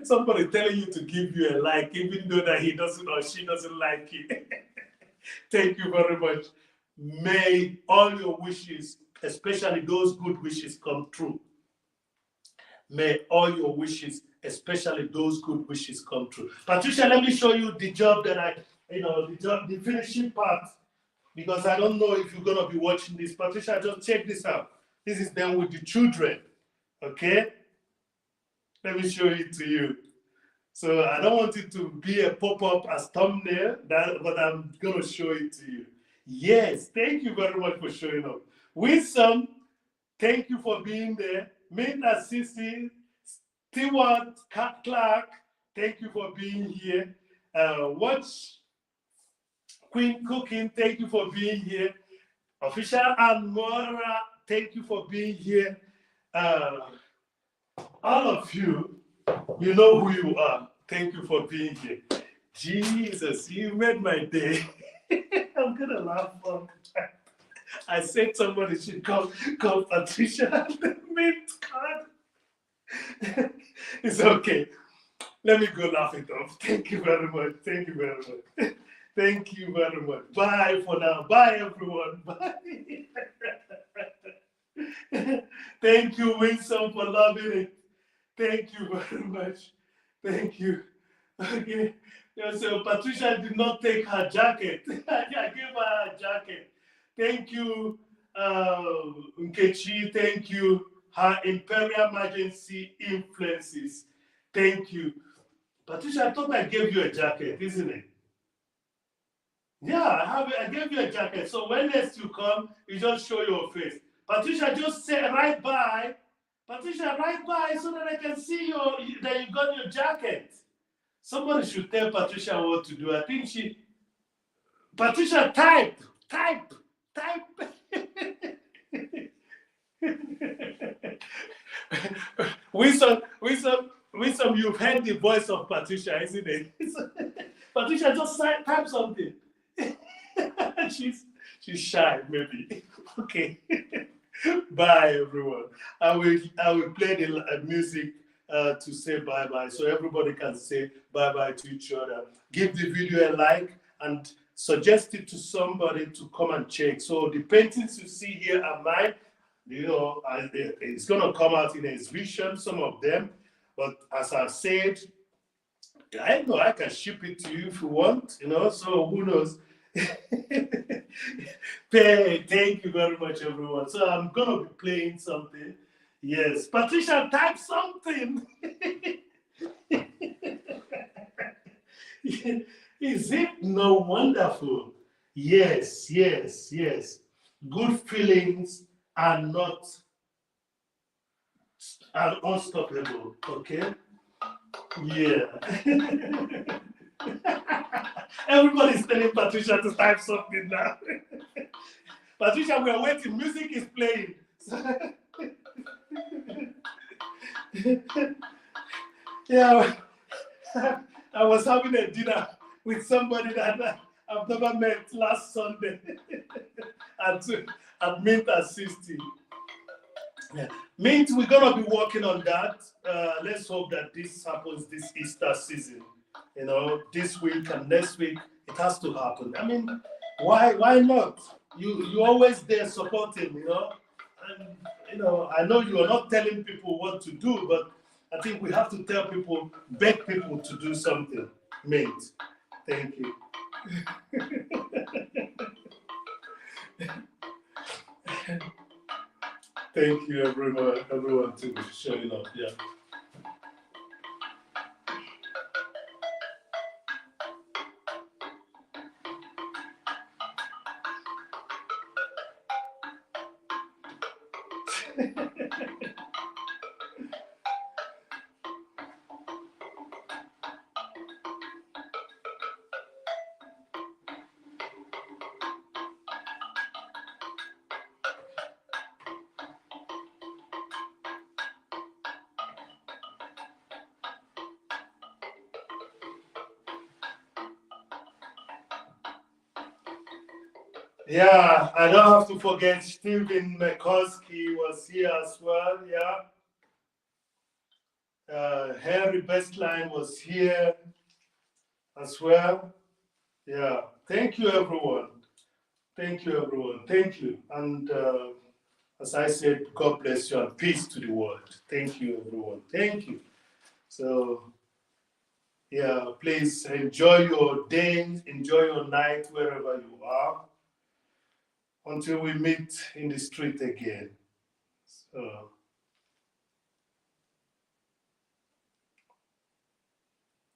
Somebody telling you to give you a like, even though that he doesn't or she doesn't like it. Thank you very much. May all your wishes, especially those good wishes, come true. May all your wishes, especially those good wishes, come true. Patricia, let me show you the job that the finishing part, because I don't know if you're going to be watching this. Patricia, just check this out. This is done with the children, okay? Let me show it to you. So I don't want it to be a pop-up as thumbnail, but I'm going to show it to you. Yes, thank you very much for showing up. Wisdom, thank you for being there. Mint Assisting, Stewart Clark, thank you for being here. Watch Queen Cooking, thank you for being here. Official and Mora, thank you for being here. All of you, you know who you are. Thank you for being here. Jesus, you made my day. I'm gonna laugh all the time. I said somebody should call Patricia the mint card. It's okay. Let me go laugh it off. Thank you very much. Thank you very much. Thank you very much. Bye for now. Bye, everyone. Bye. Thank you, Winsome, for loving it. Thank you very much. Thank you. Okay. So Patricia did not take her jacket. I gave her a jacket. Thank you, Nkechi. Thank you, Her Imperial Majesty Influences. Thank you. Patricia, I thought I gave you a jacket, isn't it? Yeah, I gave you a jacket. So when next you come, you just show your face. Patricia, just say right by. Patricia, right by so that I can see that you got your jacket. Somebody should tell Patricia what to do. I think Patricia, type. Wisdom, you've heard the voice of Patricia, isn't it? Patricia, just type something. She's shy, maybe. Okay. Bye, everyone. I will play the music to say bye-bye, so everybody can say bye-bye to each other. Give the video a like and suggest it to somebody to come and check. So the paintings you see here are mine. You know, it's going to come out in exhibition, some of them. But as I said, I know I can ship it to you if you want, you know, so who knows. Thank you very much, everyone. So I'm going to be playing something. Yes, Patricia, type something. Is it not wonderful? Yes. Good feelings are unstoppable, okay? Yeah. Everybody's telling Patricia to type something now. Patricia, we are waiting. Music is playing. Yeah, I was having a dinner with somebody that I've never met last Sunday at Mint at 60. Yeah. Mint, we're gonna be working on that. Let's hope that this happens this Easter season. You know, this week and next week, it has to happen. I mean, why not? You always there supporting, you know. And you know, I know you are not telling people what to do, but I think we have to tell people, beg people to do something. Mint. Thank you. Thank you, everyone, to showing up. Yeah. Yeah, I don't have to forget Stephen McCoskey was here as well. Yeah. Henry Bestline was here as well. Yeah. Thank you, everyone. Thank you, everyone. Thank you. And as I said, God bless you and peace to the world. Thank you, everyone. Thank you. So, yeah, please enjoy your day, enjoy your night wherever you are until we meet in the street again. So,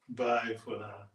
bye for now.